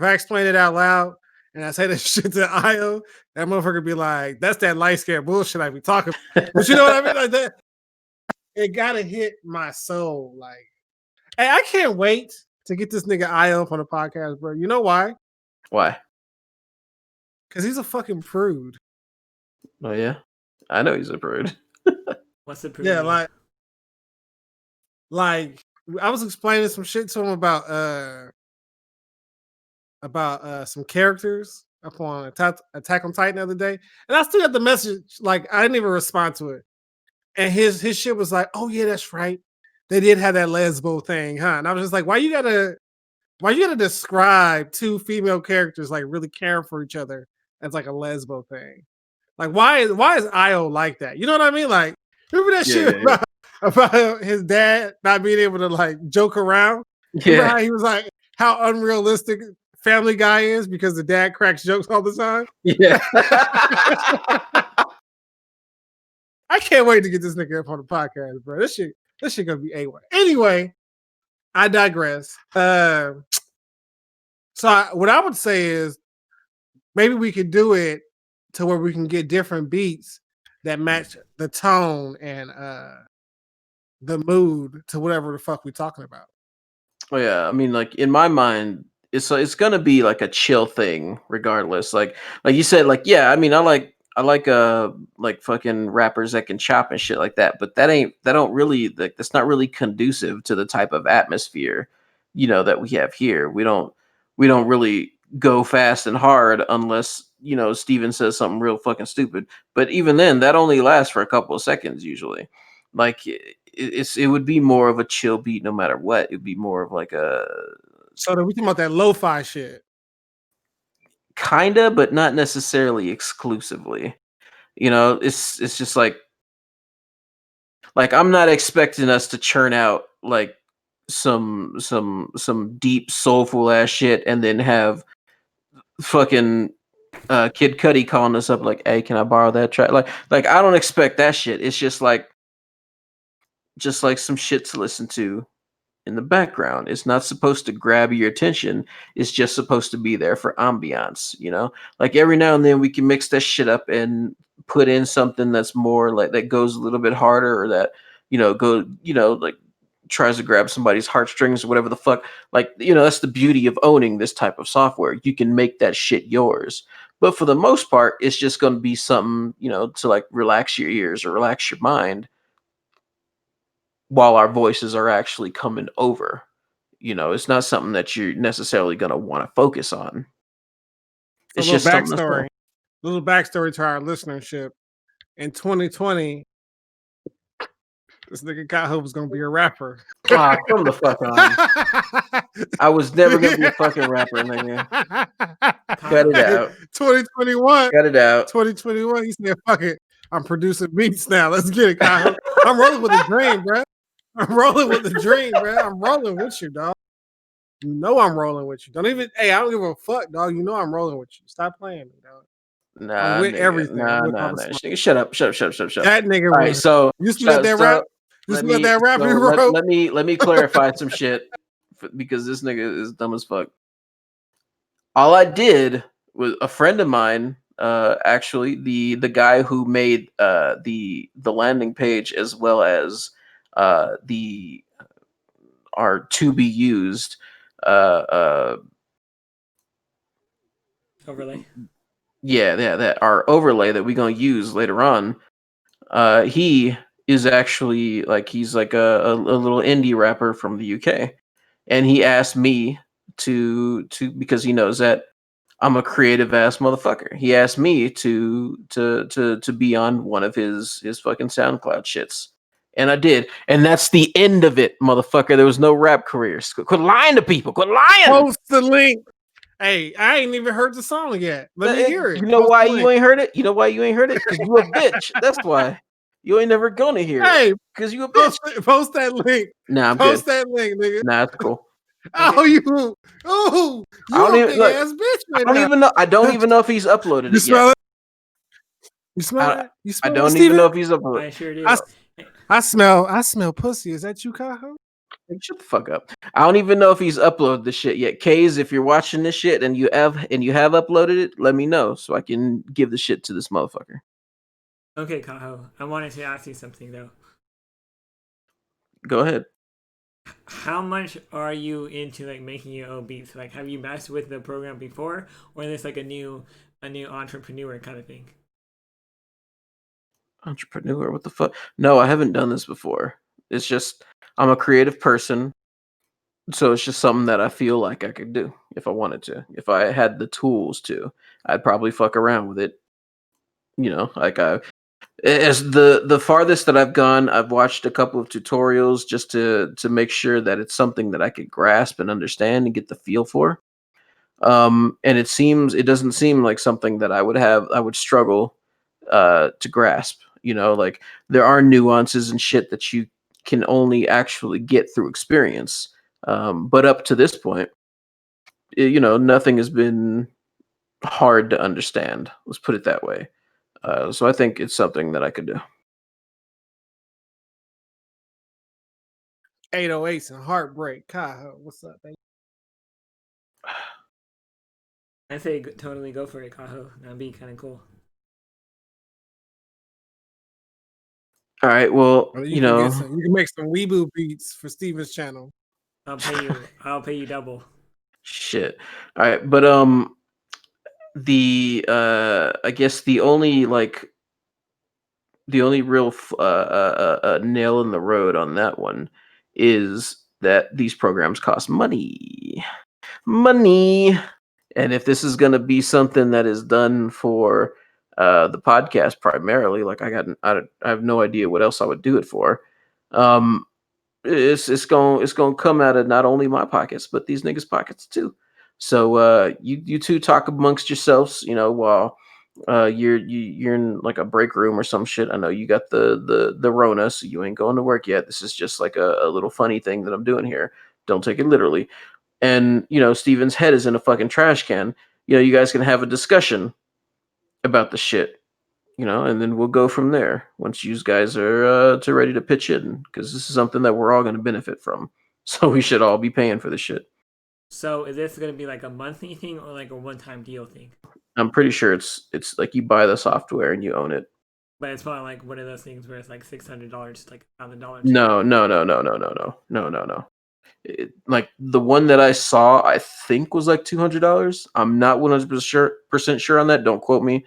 I explain it out loud and I say that shit to Io, that motherfucker be like, that's that light scared bullshit I be talking about. But you know what I mean? Like that, it gotta hit my soul. Like, hey, I can't wait to get this nigga Io up on the podcast, bro. You know why? Why? Because he's a fucking prude. Oh yeah, I know he's a prude. What's the Yeah, premium? like I was explaining some shit to him about some characters up on Attack on Titan the other day, and I still got the message. Like I didn't even respond to it, and his shit was like, "Oh yeah, that's right. They did have that lesbo thing, huh?" And I was just like, why you gotta describe two female characters like really caring for each other as like a lesbo thing? Like why is Io like that? You know what I mean? Like remember that Yeah, shit yeah, about his dad not being able to like joke around? Remember yeah. how he was like how unrealistic Family Guy is because the dad cracks jokes all the time? Yeah. I can't wait to get this nigga up on the podcast, bro. This shit gonna be A1. Anyway, I digress. What I would say is maybe we could do it to where we can get different beats that match the tone and the mood to whatever the fuck we talking about. Oh yeah, I mean, like in my mind, it's gonna be like a chill thing, regardless. Like you said, like yeah, I mean, I like fucking rappers that can chop and shit like that, but that don't really like that's not really conducive to the type of atmosphere, that we have here. We don't really go fast and hard unless Steven says something real fucking stupid. But even then, that only lasts for a couple of seconds usually. Like it would be more of a chill beat no matter what. It'd be more of like a So we talking about that lo-fi shit. kinda, but not necessarily exclusively. It's just like I'm not expecting us to churn out like some deep soulful ass shit and then have fucking Kid Cudi calling us up like, "Hey, can I borrow that track?" Like I don't expect that shit. It's just like some shit to listen to in the background. It's not supposed to grab your attention. It's just supposed to be there for ambiance, Like every now and then we can mix that shit up and put in something that's more like that goes a little bit harder or that, like tries to grab somebody's heartstrings or whatever the fuck. Like, that's the beauty of owning this type of software. You can make that shit yours. But for the most part, it's just going to be something, to like relax your ears or relax your mind while our voices are actually coming over. It's not something that you're necessarily going to want to focus on. So It's a little just something that's backstory. there. Little backstory to our listenership. In 2020, this nigga Kaho was gonna be a rapper. Ah, come the fuck on. I was never gonna be a fucking rapper, nigga. Cut it out. 2021. Cut it out. 2021. He said, "Fuck it, I'm producing beats now. Let's get it, Kaho. I'm rolling with the dream, bro. I'm rolling with the dream, bro. I'm rolling with you, dog. You know I'm rolling with you. Don't even. Hey, I don't give a fuck, dog. You know I'm rolling with you. Stop playing me, dog. Nah, I'm with nigga. everything. Nah. Nigga, shut up. That nigga. All right, so you still let that rap? You let still let me that rap, so bro? let me clarify some shit because this nigga is dumb as fuck. All I did was a friend of mine, actually the guy who made the landing page as well as the our to be used Overlay. yeah, that our overlay that we're gonna use later on. He is actually like he's like a little indie rapper from the UK, and he asked me to because he knows that I'm a creative ass motherfucker. He asked me to be on one of his fucking SoundCloud shits. And I did. And that's the end of it, motherfucker. There was no rap careers. Quit lying to people. Quit lying. Post the link. Hey, I ain't even heard the song yet. Let me hear it. You know Post why the you link. ain't heard it? You know why you ain't heard it? Because you a bitch. That's why. You ain't never gonna hear Hey, it. Because you a bitch. post that link. Nah, I'm Post good. that link, nigga. Nah, it's cool. Oh, you I don't a even big look, ass bitch I right don't now. even know. I don't even know if he's uploaded You it smell yet. it? You smell it? You I smell don't it, even know Steven? if he's uploaded. I sure do. I smell pussy. Is that you, Kaho? Shut the fuck up. I don't even know if he's uploaded the shit yet. Kays, if you're watching this shit and you have uploaded it, let me know so I can give the shit to this motherfucker. Okay, Kaho. I wanted to ask you something though. Go ahead. How much are you into like making your own beats? Like, have you messed with the program before, or is this like a new entrepreneur kind of thing? Entrepreneur, what the fuck? No, I haven't done this before. It's just I'm a creative person, so it's just something that I feel like I could do if I wanted to. If I had the tools to, I'd probably fuck around with it. Like as the farthest that I've gone, I've watched a couple of tutorials just to make sure that it's something that I could grasp and understand and get the feel for. And it doesn't seem like something that I would struggle to grasp. Like there are nuances and shit that you can only actually get through experience. But up to this point, nothing has been hard to understand. Let's put it that way. So I think it's something that I could do. 808s and heartbreak. Kaho, what's up, baby? I say totally go for it, Kaho. That'd be kind of cool. All right. Well, You can make some weeboo beats for Steven's channel. I'll pay you. I'll pay you double. shit. All right, but the I guess the only real nail in the road on that one is that these programs cost money. Money. And if this is going to be something that is done for the podcast primarily, like I have no idea what else I would do it for. It's going to come out of not only my pockets but these niggas' pockets too. So you two talk amongst yourselves, while you're in like a break room or some shit. I know you got the Rona, so you ain't going to work yet. This is just like a little funny thing that I'm doing here. Don't take it literally. And Steven's head is in a fucking trash can. You guys can have a discussion about the shit. And then we'll go from there once you guys are ready to pitch in, because this is something that we're all going to benefit from. So we should all be paying for the shit. So is this going to be like a monthly thing or like a one-time deal thing? I'm pretty sure it's like you buy the software and you own it. But it's probably like one of those things where it's like $600, like $1,000. No. Like the one that I saw, I think was like $200. I'm not 100% sure on that. Don't quote me.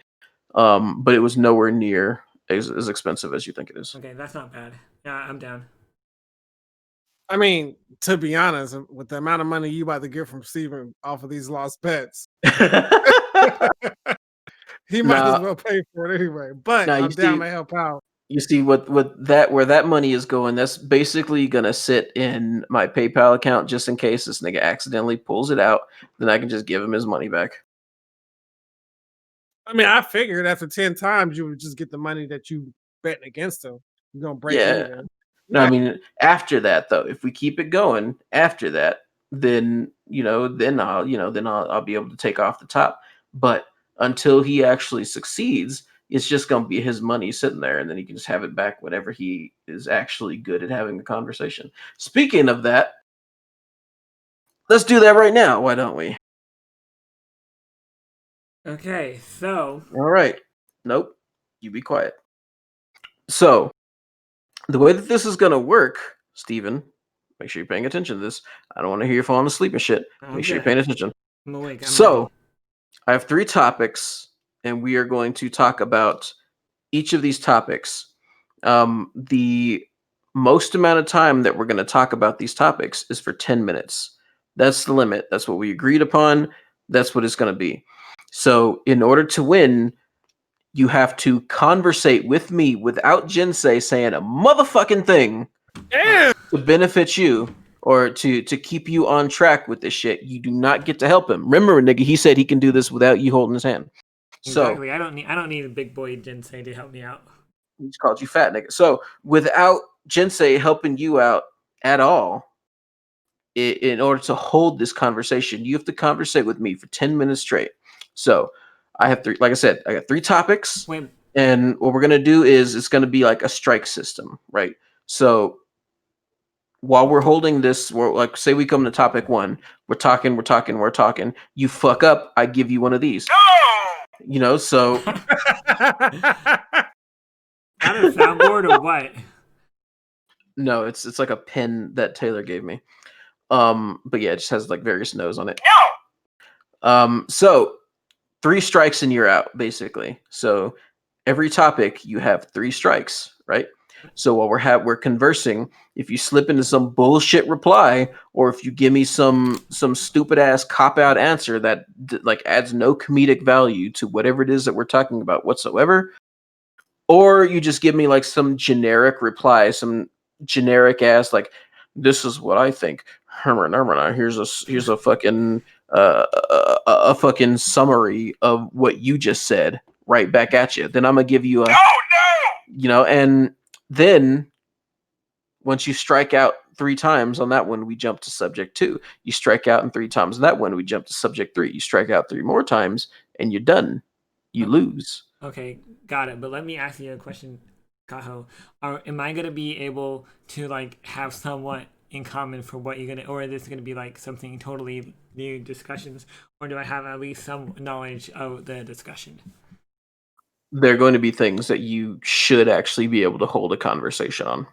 But it was nowhere near as expensive as you think it is. Okay, that's not bad. Yeah, I'm down. I mean, to be honest, with the amount of money you about to get from Steven off of these lost bets, he might as well pay for it anyway. But I'm down to help out. You see where that money is going, that's basically gonna sit in my PayPal account just in case this nigga accidentally pulls it out. Then I can just give him his money back. I mean, I figured after 10 times you would just get the money that you bet against him. You're gonna break even. No, I mean after that though, if we keep it going after that, then I'll be able to take off the top. But until he actually succeeds, it's just gonna be his money sitting there, and then he can just have it back whenever he is actually good at having the conversation. Speaking of that, let's do that right now. Why don't we? Okay, so. All right. Nope. You be quiet. So, the way that this is going to work, Steven, make sure you're paying attention to this. I don't want to hear you falling asleep and shit. Make sure you're paying attention. I'm awake. So, I have 3 topics, and we are going to talk about each of these topics. The most amount of time that we're going to talk about these topics is for 10 minutes. That's the limit. That's what we agreed upon. That's what it's going to be. So, in order to win, you have to conversate with me without Jinsei saying a motherfucking thing to benefit you or to keep you on track with this shit. You do not get to help him. Remember, nigga, he said he can do this without you holding his hand. Exactly. So, I don't need a big boy Jinsei to help me out. He just called you fat, nigga. So without Jinsei helping you out at all, in order to hold this conversation, you have to conversate with me for 10 minutes straight. So I have 3, like I said, I got 3 topics. Wait. And what we're going to do is it's going to be like a strike system, right? So while we're holding this, we're like, say we come to topic 1, we're talking. You fuck up, I give you one of these. So. Not a soundboard or what? No, it's like a pen that Taylor gave me. But yeah, it just has like various no's on it. So 3 strikes and you're out, basically. So every topic you have 3 strikes, right? So while we're conversing, if you slip into some bullshit reply, or if you give me some stupid ass cop out answer that like adds no comedic value to whatever it is that we're talking about whatsoever, or you just give me like some generic reply, some generic ass like, this is what I think. Here's a fucking a fucking summary of what you just said right back at you. Then I'm gonna give you a and then once you strike out 3 times on that one, we jump to subject 2. You strike out in 3 times on that one, we jump to subject 3. You strike out 3 more times and you're done. You lose. Okay, got it. But let me ask you a question, Kaho. Am I gonna be able to like have somewhat in common for what you're gonna, or is this gonna be like something totally new discussions, or do I have at least some knowledge of the discussion? They're going to be things that you should actually be able to hold a conversation on.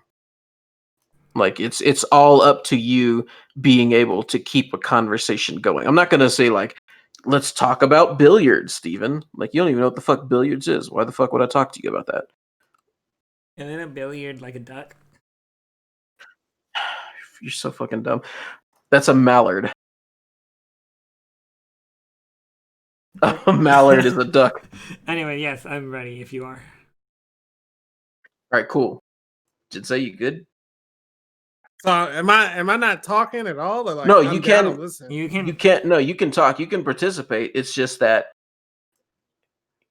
Like it's all up to you being able to keep a conversation going. I'm not gonna say like, let's talk about billiards, Steven. Like, you don't even know what the fuck billiards is. Why the fuck would I talk to you about that? And then a billiard like a duck. You're so fucking dumb. That's a mallard. A mallard is a duck. Anyway, yes, I'm ready if you are. All right, cool. Jinsei, you good? So am I not talking at all? Or like No, I'm you down to can. listen. You can. You can't. No, you can talk. You can participate. It's just that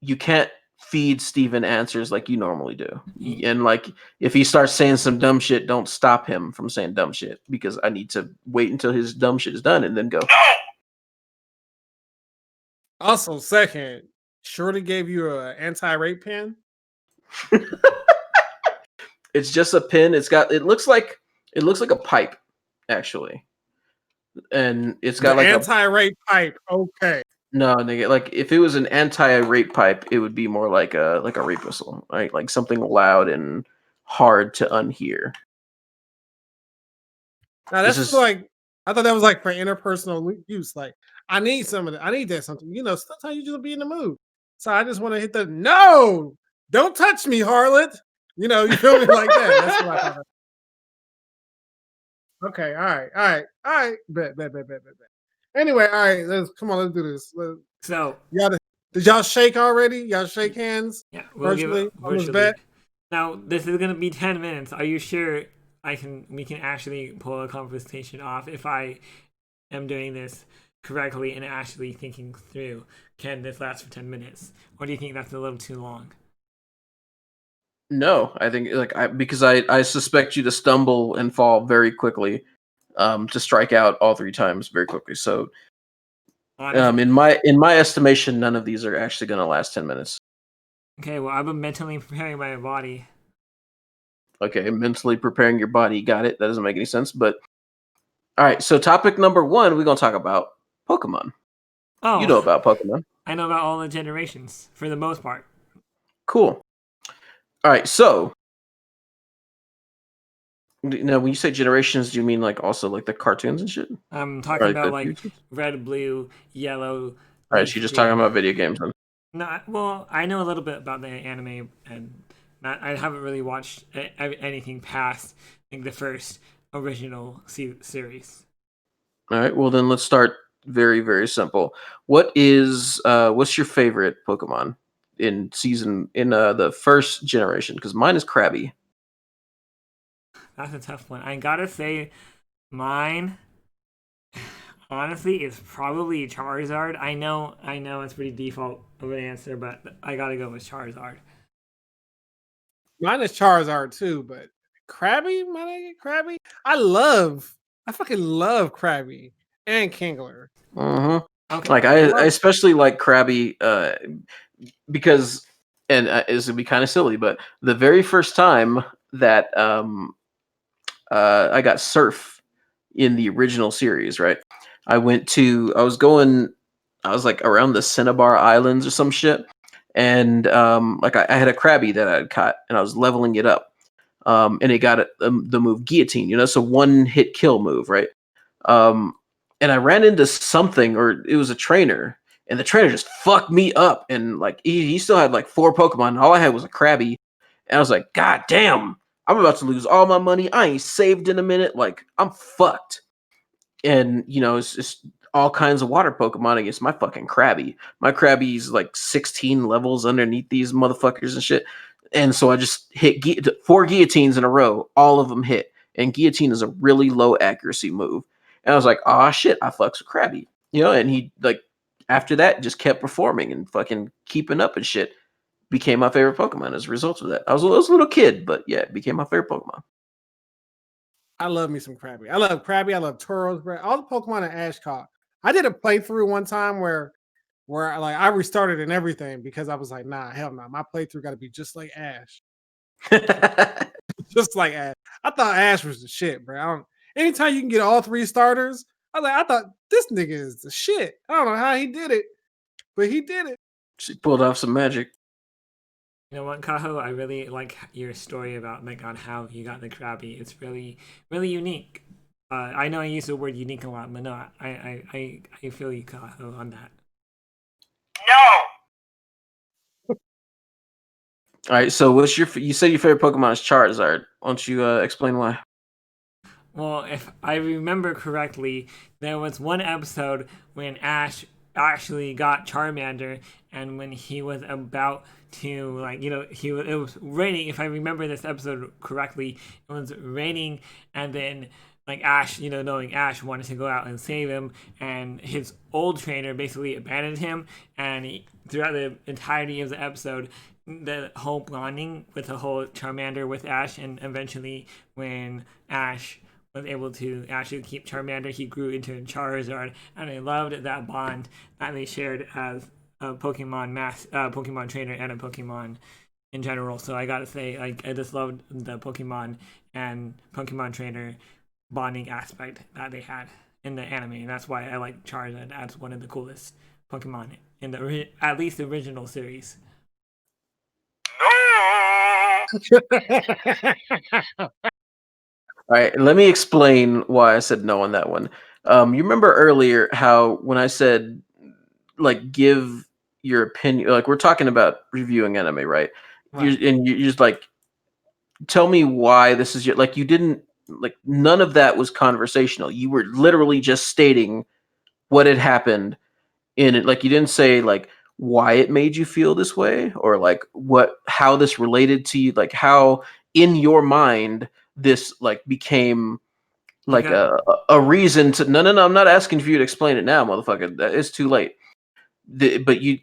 you can't feed Steven answers like you normally do. And like, if he starts saying some dumb shit, don't stop him from saying dumb shit because I need to wait until his dumb shit is done and then go. Also, second, Shorty gave you an anti-rape pen. It's just a pin. It looks like a pipe, actually, and it's got The like a anti-rape pipe. Okay. no, nigga. Like if it was an anti-rape pipe, it would be more like a rape whistle, right? Like something loud and hard to unhear. Now This that's is like I thought that was like for interpersonal use. Like I need some of that. I need that something. You know, sometimes you just be in the mood. So I just want to hit the no, don't touch me, harlot. You know, you feel me like that. That's what I thought. Okay, all right. Bet. Anyway, all right, let's do this. So Did y'all shake already? Y'all shake hands yeah, we'll give virtually it on this virtually. bet? Now this is gonna be 10 minutes. Are you sure we can actually pull a conversation off if I am doing this correctly and actually thinking through? Can this last for 10 minutes, or do you think that's a little too long? no. I think because I suspect you to stumble and fall very quickly, to strike out all 3 times very quickly. So Honestly, in my estimation, none of these are actually going to last 10 minutes. okay. Well, I've been mentally preparing my body. Okay, mentally preparing your body. Got it. That doesn't make any sense. But all right. So topic number 1, we're going to talk about Pokemon. You know Oh, about Pokemon. I know about all the generations for the most part. Cool. All right. So now, when you say generations, do you mean like also like the cartoons and shit? I'm Or talking like about the like YouTubes? red, blue, yellow, All right. So leaf you're just talking green. about video games then. No, well, I know a little bit about the anime, and I haven't really watched anything past like the first original series. All right. Well, then let's start very, very simple. What's your favorite Pokemon in the first generation? Because mine is Krabby. That's a tough one. I gotta say, mine honestly is probably Charizard. I know, it's pretty default of an answer, but I gotta go with Charizard. Mine is Charizard too, but Krabby, my nigga, Krabby. I fucking love Krabby and Kingler. Mm-hmm. Okay, Like I especially like Krabby, because, and it's gonna be kind of silly, but the very first time that I got Surf in the original series, right? I was like around the Cinnabar Islands or some shit, and like I had a Krabby that I had caught, and I was leveling it up, and it got the move Guillotine, so one hit kill move, right? Um, and I ran into something, or it was a trainer, and the trainer just fucked me up, and like he still had like 4 Pokemon, and all I had was a Krabby, and I was like, God damn, I'm about to lose all my money. I ain't saved in a minute. Like I'm fucked. And it's just all kinds of water Pokemon against my fucking Krabby. My Krabby's like 16 levels underneath these motherfuckers and shit. And so I just hit 4 guillotines in a row. All of them hit. And guillotine is a really low accuracy move. And I was like, oh shit, I fucks with Krabby. And he like after that just kept performing and fucking keeping up and shit. Became my favorite Pokemon as a result of that. I was a little kid, but yeah, it became my favorite Pokemon. I love me some Krabby. I love Krabby. I love Tauros, bro. All the Pokemon in Ash caught. I did a playthrough one time where I restarted and everything because I was like, nah, hell no. My playthrough got to be just like Ash. Just like Ash. I thought Ash was the shit, bro. Anytime you can get all 3 starters, I thought this nigga is the shit. I don't know how he did it, but he did it. She pulled off some magic. You know what, Kaho? I really like your story about like on how you got the Krabby. It's really, really unique. I know I use the word unique a lot, but no, I feel you, Kaho, on that. All right, so you said your favorite Pokemon is Charizard. Why don't you explain why? Well, if I remember correctly, there was one episode when Ash actually got Charmander, and when he was about to it was raining. If I remember this episode correctly, it was raining, and then like Ash, knowing Ash wanted to go out and save him, and his old trainer basically abandoned him, and throughout the entirety of the episode, the whole bonding with the whole Charmander with Ash, and eventually when Ash was able to actually keep Charmander, he grew into a Charizard, and I loved that bond that they shared as a Pokemon trainer and a Pokemon in general. So I gotta say, like, I just loved the Pokemon and Pokemon trainer bonding aspect that they had in the anime, and that's why I like Charizard as one of the coolest Pokemon in at least the original series. All right, let me explain why I said no on that one. You remember earlier how when I said like give your opinion, like we're talking about reviewing anime, right? Right. You're just like, tell me why this is your, like, you didn't, like, none of that was conversational. You were literally just stating what had happened in it. Like, you didn't say like why it made you feel this way, or like how this related to you, like how in your mind this like became like Okay. a reason to. No, I'm not asking for you to explain it now, motherfucker. It's too late. But you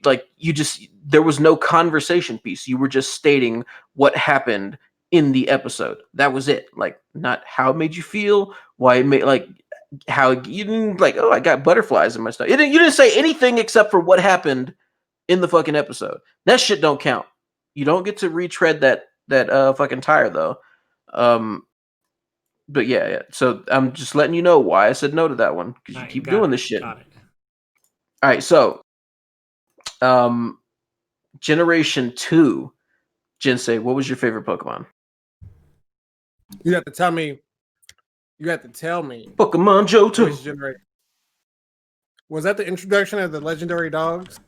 just, there was no conversation piece. You were just stating what happened in the episode. That was it. Like, not how it made you feel, why it made, like, how you didn't like, oh, I got butterflies in my stomach. You didn't say anything except for what happened in the fucking episode. That shit don't count. You don't get to retread that fucking tire though. But yeah. So I'm just letting you know why I said no to that one, because you keep doing this shit. Got it. All right, so Generation 2, Jinsei, what was your favorite Pokemon? You have to tell me. You have to tell me. Pokemon Johto. Which generation? Was that the introduction of the legendary dogs?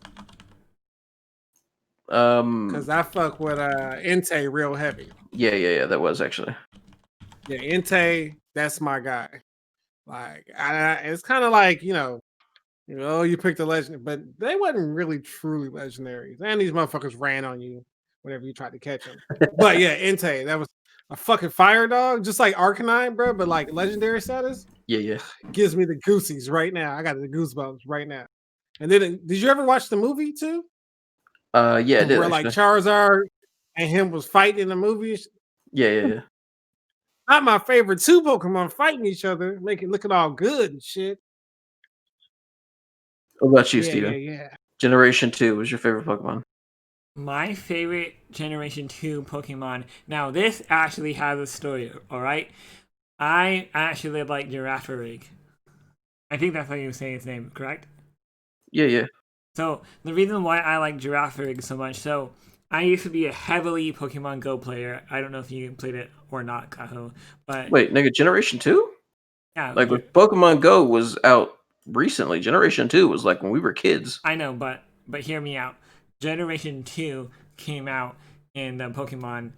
Because I fuck with Entei real heavy. Yeah, that was actually. Yeah, Entei, that's my guy. Like, it's kind of like, you picked a legend, but they wasn't really truly legendaries. And these motherfuckers ran on you whenever you tried to catch them. But yeah, Entei, that was a fucking fire dog, just like Arcanine, bro, but like legendary status. Yeah. Gives me the goosies right now. I got the goosebumps right now. And then, did you ever watch the movie too? Yeah, I did. Where like Charizard and him was fighting in the movies. Yeah. Not my favorite two Pokemon fighting each other, making looking all good and shit. What about you, Yeah, Steven? yeah. Generation 2 was your favorite Pokemon? My favorite Generation 2 Pokemon. Now, this actually has a story, alright? I actually like Girafarig. I think that's how you say his name, correct? Yeah. So, the reason why I like Girafarig so much, so I used to be a heavily Pokemon Go player. I don't know if you played it or not, Kaho, but... Wait, nigga, Generation 2? Yeah. Like, when Pokemon Go was out recently, Generation 2 was like when we were kids. I know, but hear me out. Generation 2 came out in the Pokemon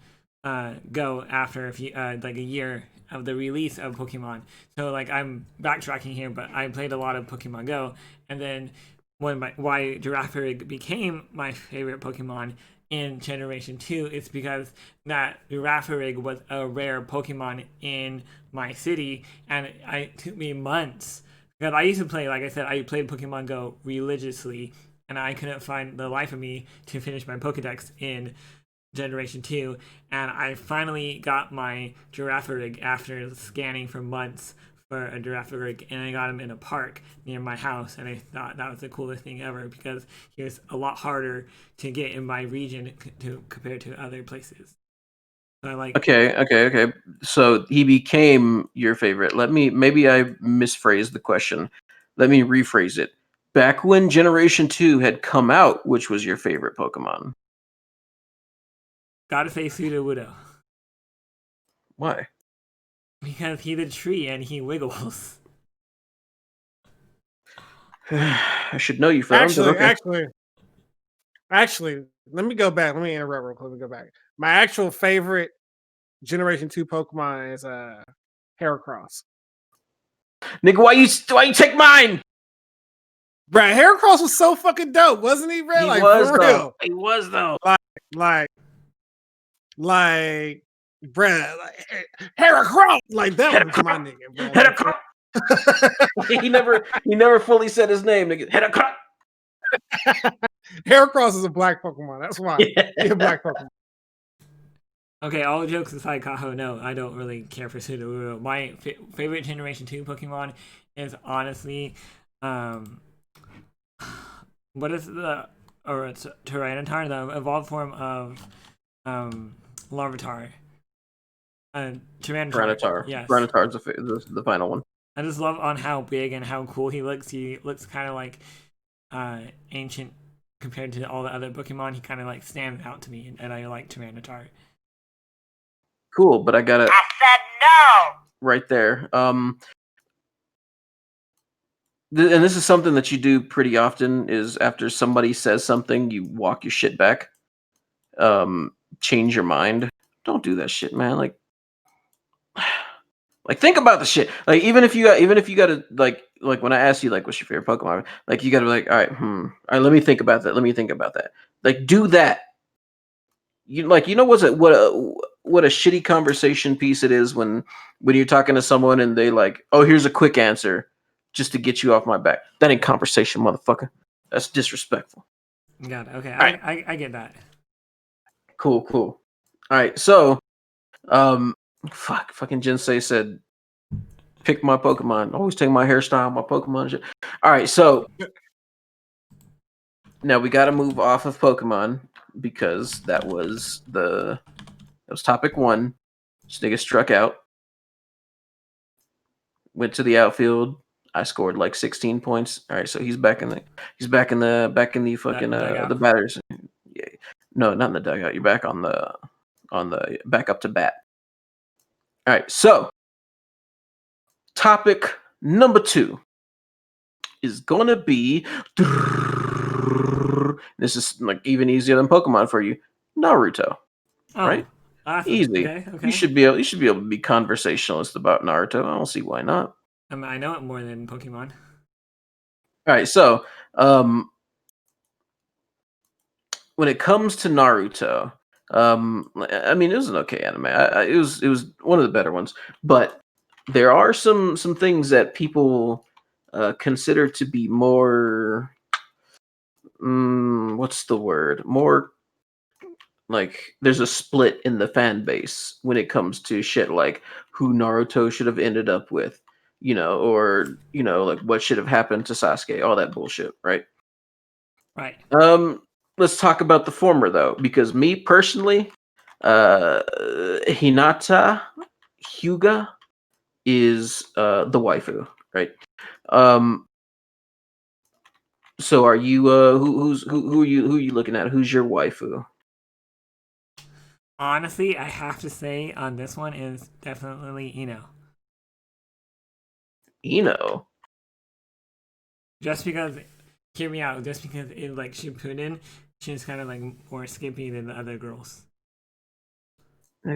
Go after a year of the release of Pokemon. So like I'm backtracking here, but I played a lot of Pokemon Go, and then why Girafarig became my favorite Pokemon in Generation 2 is because that Girafarig was a rare Pokemon in my city, and it took me months. Because I used to play, like I said, I played Pokemon Go religiously, and I couldn't find the life of me to finish my Pokedex in Generation 2, and I finally got my Girafarig after scanning for months for a Girafarig, and I got him in a park near my house, and I thought that was the coolest thing ever because he was a lot harder to get in my region compared to other places. So I like. Okay. So he became your favorite. Maybe I misphrased the question. Let me rephrase it. Back when Generation 2 had come out, which was your favorite Pokemon? Gotta say Sudowoodo. Why? Because he's a tree and he wiggles. I should know you for that. Actually, let me go back. Let me interrupt real quick. Let me go back. My actual favorite Generation 2 Pokemon is Heracross. Nigga, why you take mine? Bruh, Heracross was so fucking dope, wasn't he, bro? He Like, was for though. real. He was though. Like, bruh, like, Heracross! Like, that was my nigga, bruh. Like, he never fully said his name, nigga. Heracross. Heracross is a black Pokemon. That's why. He's a black Pokemon. Okay, all jokes aside, Kaho, no, I don't really care for Sudowoodo. My favorite Generation 2 Pokemon is honestly, what is it's Tyranitar, the evolved form of, Larvitar. Granitar. Yes. Granitar's the final one. I just love on how big and how cool he looks. He looks kind of like, ancient compared to all the other Pokemon. He kind of like stands out to me, and I like Tyranitar. Cool, but I said no right there. And this is something that you do pretty often. Is after somebody says something, you walk your shit back. Change your mind. Don't do that shit, man. Like think about the shit. Like even if you gotta like when I ask you like what's your favorite Pokemon, like you gotta be like, all right, let me think about that. Like do that. You know what a shitty conversation piece it is when you're talking to someone and they like, oh, here's a quick answer just to get you off my back. That ain't conversation, motherfucker. That's disrespectful. Got it. Okay, right. I get that. Cool. All right, so fucking Jinsei said pick my Pokemon. Always take my hairstyle, my Pokemon shit. All right, so now we got to move off of Pokemon because that was topic 1. This nigga struck out. Went to the outfield. I scored like 16 points. All right, so he's back in the fucking the batters. Yeah. No, not in the dugout. You're back on the back up to bat. All right, so topic number 2 is gonna be this is like even easier than Pokemon for you. Naruto. Oh, right? Awesome. Easy. Okay. You should be able to be conversationalist about Naruto. I don't see why not. I know it more than Pokemon. All right, so when it comes to Naruto, I mean, it was an okay anime. It was one of the better ones, but there are some things that people consider to be more. What's the word? More like there's a split in the fan base when it comes to shit like who Naruto should have ended up with, or like what should have happened to Sasuke, all that bullshit, right? Right. Let's talk about the former though, because me personally, Hinata Hyuga is the waifu, right? So are you who are you looking at? Who's your waifu? Honestly, I have to say on this one is definitely Ino. Ino. Just because, hear me out. Just because in like Shippuden, she's kind of like more skimpy than the other girls.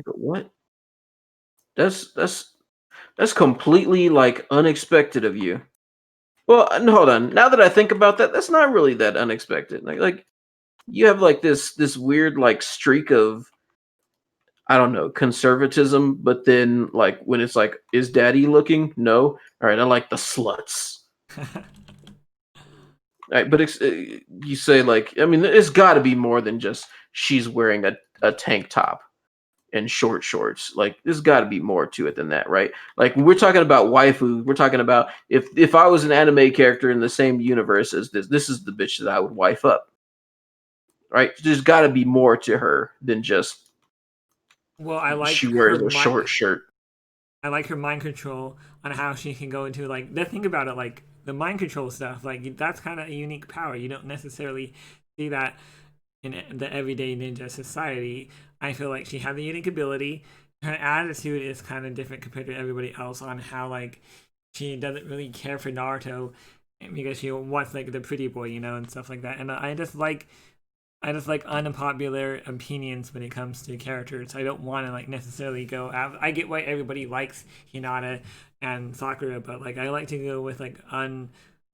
What? That's completely like unexpected of you. Well, hold on. Now that I think about that, that's not really that unexpected. Like you have like this weird like streak of, I don't know, conservatism, but then like when it's like, is daddy looking? No. All right, I like the sluts. All right, but you say like, I mean, it's got to be more than just she's wearing a tank top and short shorts. Like there's got to be more to it than that, right? Like when we're talking about waifu, we're talking about if I was an anime character in the same universe as this is the bitch that I would wife up, right? There's got to be more to her than just well, I like she wears a short shirt. I like her mind control on how she can go into like the thing about it, like the mind control stuff. Like that's kind of a unique power. You don't necessarily see that in the everyday ninja society. I feel like she had the unique ability. Her attitude is kind of different compared to everybody else on how like she doesn't really care for Naruto because she wants like the pretty boy, and stuff like that. And I just like unpopular opinions when it comes to characters. I don't want to like necessarily go. I get why everybody likes Hinata and Sakura, but like I like to go with like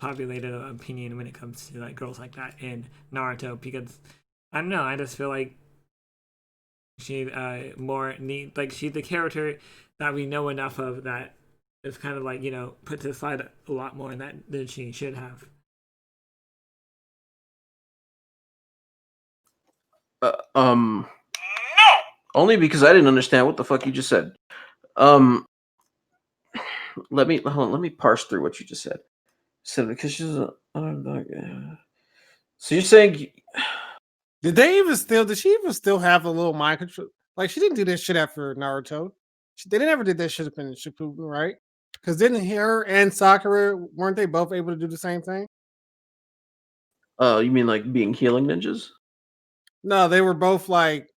populated opinion when it comes to like girls like that in Naruto, because I don't know, I just feel like she more neat, like she's the character that we know enough of that is kind of like, you know, put to the side a lot more than she should have. Only because I didn't understand what the fuck you just said. Um, let me parse through what you just said. So because she's a, so you're saying Did she even still have a little mind control? Like, she didn't do this shit after Naruto. They didn't ever did that shit up in Shippuden, right? Because didn't her and Sakura, weren't they both able to do the same thing? you mean like being healing ninjas? No, they were both like,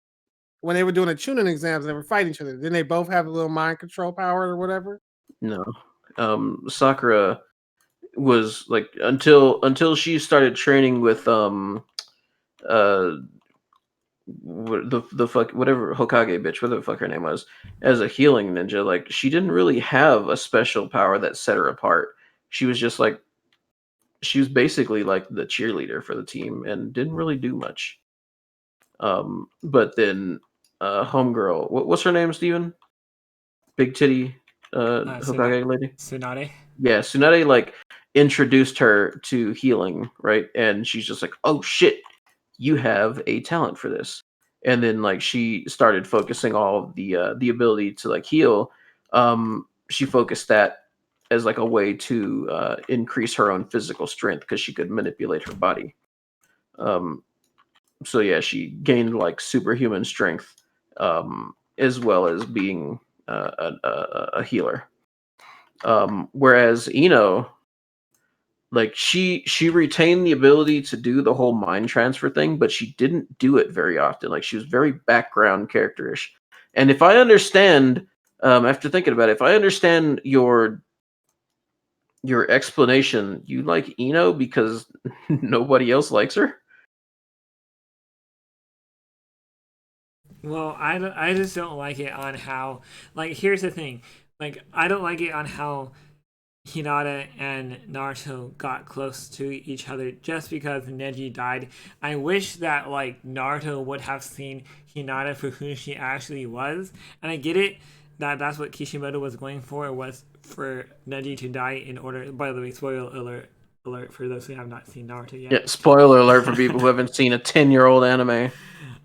when they were doing the tuning exams, they were fighting each other. Didn't they both have a little mind control power or whatever? No. Sakura was like until she started training with uh the fuck whatever Hokage bitch, whatever the fuck her name was, as a healing ninja, like she didn't really have a special power that set her apart. She was just like she was basically like the cheerleader for the team and didn't really do much. But then homegirl, what's her name, Steven? Big titty Hokage lady. Tsunade. Yeah, Tsunade like introduced her to healing, right? And she's just like, "Oh shit, you have a talent for this." And then like she started focusing all of the ability to like heal. She focused that as like a way to increase her own physical strength because she could manipulate her body. Um, so yeah, she gained like superhuman strength, as well as being a healer. Whereas Ino, like she retained the ability to do the whole mind transfer thing, but she didn't do it very often. Like she was very background characterish. And if I understand, after thinking about it, if I understand your explanation, you like Ino because nobody else likes her. Well, I just don't like it on how, like, here's the thing. Like, I don't like it on how Hinata and Naruto got close to each other just because Neji died. I wish that, like, Naruto would have seen Hinata for who she actually was. And I get it that that's what Kishimoto was going for, was for Neji to die in order. By the way, spoiler alert for those who have not seen Naruto yet. Yeah, spoiler alert for people who haven't seen a 10-year-old anime.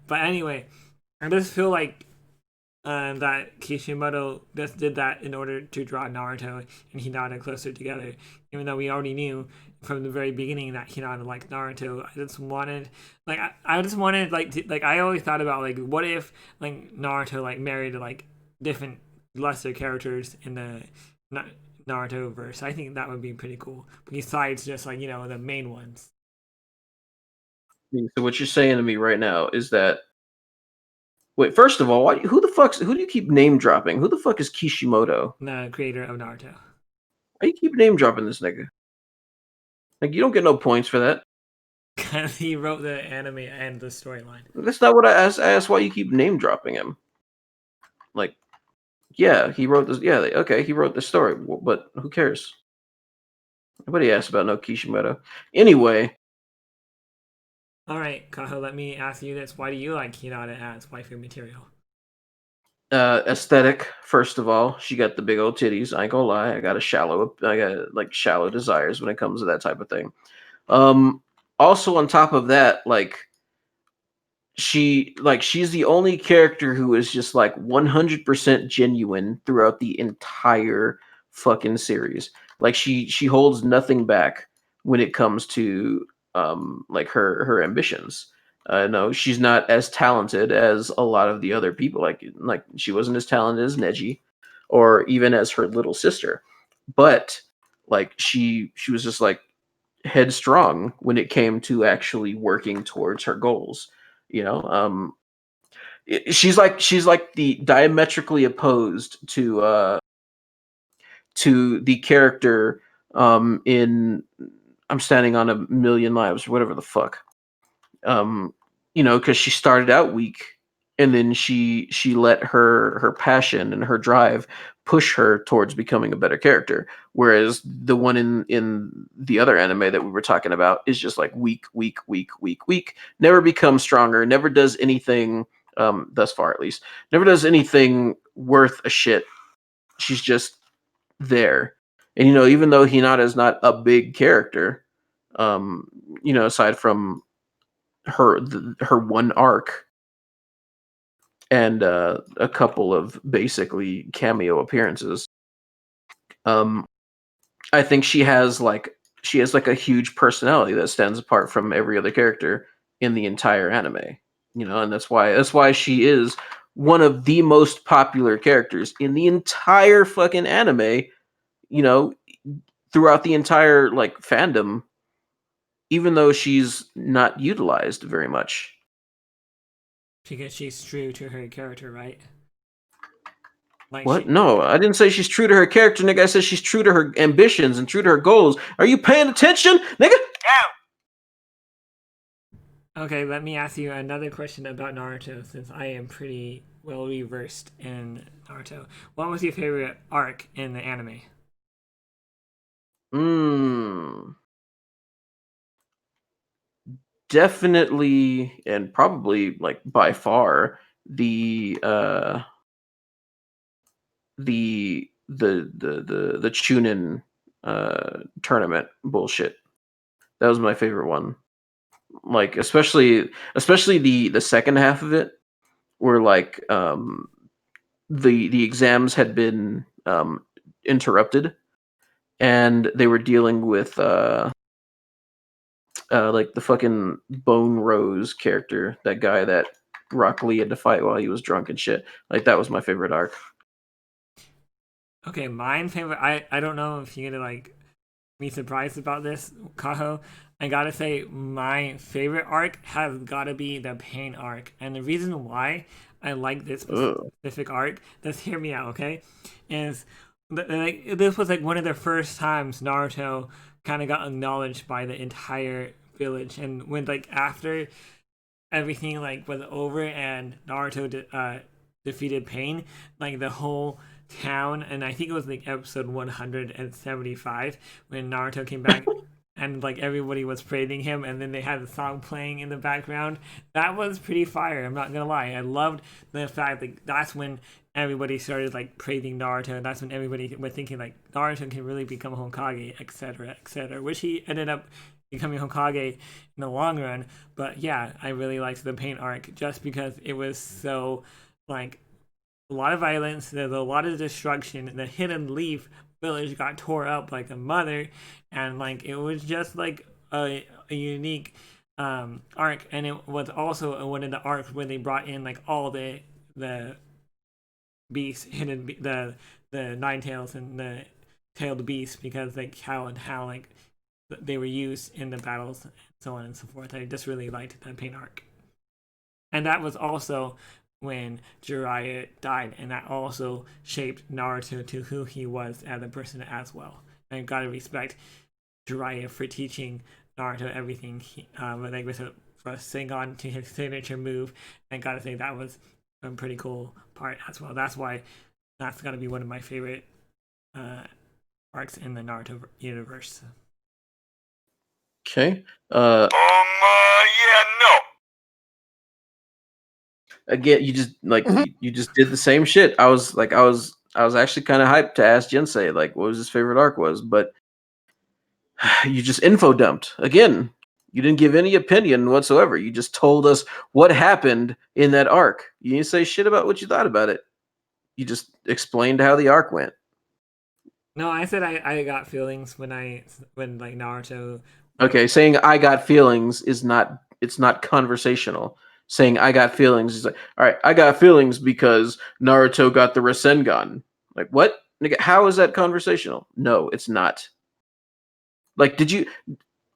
But anyway, I just feel like that Kishimoto just did that in order to draw Naruto and Hinata closer together. Even though we already knew from the very beginning that Hinata liked Naruto, I just wanted, like, I just wanted, like, like I always thought about, like, what if, like, Naruto, like, married, like, different lesser characters in the Naruto verse. I think that would be pretty cool. Besides just, like, you know, the main ones. So what you're saying to me right now is that wait, first of all, who do you keep name dropping? Who the fuck is Kishimoto? The creator of Naruto. Why you keep name dropping this nigga? Like you don't get no points for that. Because he wrote the anime and the storyline. That's not what I asked. I asked why you keep name dropping him. Like, yeah, he wrote this. Yeah, okay, he wrote the story, but who cares? Nobody asked about no Kishimoto. Anyway, All right, Kaho, let me ask you this. Why do you like Hinata as waifu material? aesthetic. First of all, she got the big old titties. I ain't gonna lie. I got like shallow desires when it comes to that type of thing. Also on top of that, like she's the only character who is just like 100% genuine throughout the entire fucking series. Like she holds nothing back when it comes to like her ambitions. No, she's not as talented as a lot of the other people. Like she wasn't as talented as Neji or even as her little sister. But like she was just like headstrong when it came to actually working towards her goals. You know, she's like the diametrically opposed to the character in I'm Standing on a Million Lives or whatever the fuck. You know, because she started out weak and then she let her passion and her drive push her towards becoming a better character. Whereas the one in the other anime that we were talking about is just like weak, weak, weak, weak, weak. Never becomes stronger. Never does anything. Thus far, at least, never does anything worth a shit. She's just there. And even though Hinata's not a big character, um, aside from her one arc and a couple of basically cameo appearances, I think she has like a huge personality that stands apart from every other character in the entire anime. And that's why she is one of the most popular characters in the entire fucking anime. You know, throughout the entire like fandom, even though she's not utilized very much. Because she's true to her character, right? Like What? No, I didn't say she's true to her character, nigga. I said she's true to her ambitions and true to her goals. Are you paying attention, nigga? Okay, let me ask you another question about Naruto, since I am pretty well reversed in Naruto. What was your favorite arc in the anime? Definitely, and probably like by far the Chunin tournament bullshit. That was my favorite one. Like especially the second half of it, where like the exams had been interrupted, and they were dealing with like the fucking Bone Rose character, that guy that Rock Lee had to fight while he was drunk and shit. Like that was my favorite arc. Okay, mine favorite. I don't know if you're gonna like be surprised about this, Kaho. I gotta say, my favorite arc has gotta be the Pain arc, and the reason why I like this specific arc, just hear me out, okay? Is like this was like one of the first times Naruto kind of got acknowledged by the entire village, and when like after everything like was over and Naruto defeated Pain, like the whole town, and I think it was like episode 175 when Naruto came back and like everybody was praising him, and then they had the song playing in the background. That was pretty fire, I'm not gonna lie. I loved the fact that that's when everybody started like praising Naruto, and that's when everybody was thinking like Naruto can really become Hokage, etc., etc., which he ended up becoming Hokage in the long run. But yeah, I really liked the Pain arc just because it was so like a lot of violence, there's a lot of destruction. The Hidden Leaf village got tore up like a mother, and like it was just like a unique arc. And it was also one of the arcs where they brought in like all the beasts, the nine tails and the tailed beasts, because like how like they were used in the battles and so on and so forth. I just really liked that Pain arc, and that was also when Jiraiya died, and that also shaped Naruto to who he was as a person as well. I gotta respect Jiraiya for teaching Naruto everything. Like with a Sengon to his signature move, and gotta say that was a pretty cool part as well. That's why that's gotta be one of my favorite arcs in the Naruto universe. Okay. Yeah, no. Again, you just like you just did the same shit. I was actually kind of hyped to ask Jinsei like what was his favorite arc was, but you just info dumped again. You didn't give any opinion whatsoever. You just told us what happened in that arc. You didn't say shit about what you thought about it. You just explained how the arc went. No, I said I got feelings when like Naruto. Okay, saying I got feelings is not, it's not conversational. Saying I got feelings is like, all right, I got feelings because Naruto got the Rasengan. Like what? Nigga, how is that conversational? No, it's not. Like, did you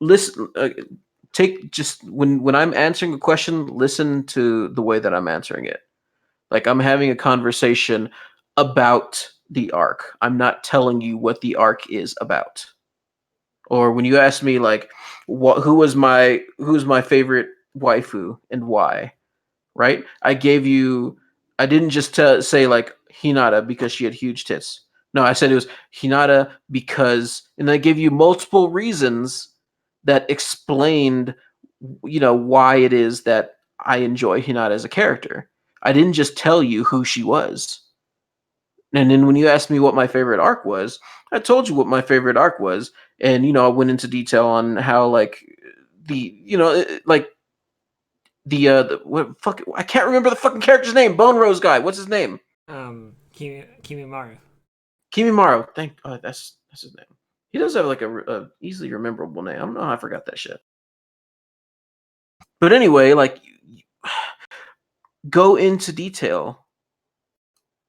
listen? Take just when I'm answering a question, listen to the way that I'm answering it. Like I'm having a conversation about the arc. I'm not telling you what the arc is about. Or when you ask me like who's my favorite waifu and why, right? I didn't just say like Hinata because she had huge tits. No, I said it was Hinata because, and I gave you multiple reasons that explained, why it is that I enjoy Hinata as a character. I didn't just tell you who she was. And then when you asked me what my favorite arc was, I told you what my favorite arc was, and I went into detail on how like like the what fuck, I can't remember the fucking character's name. Bone Rose guy. What's his name? Kimimaru. Kimimaru. That's his name. He does have like a easily rememberable name. I don't know how I forgot that shit. But anyway, like go into detail.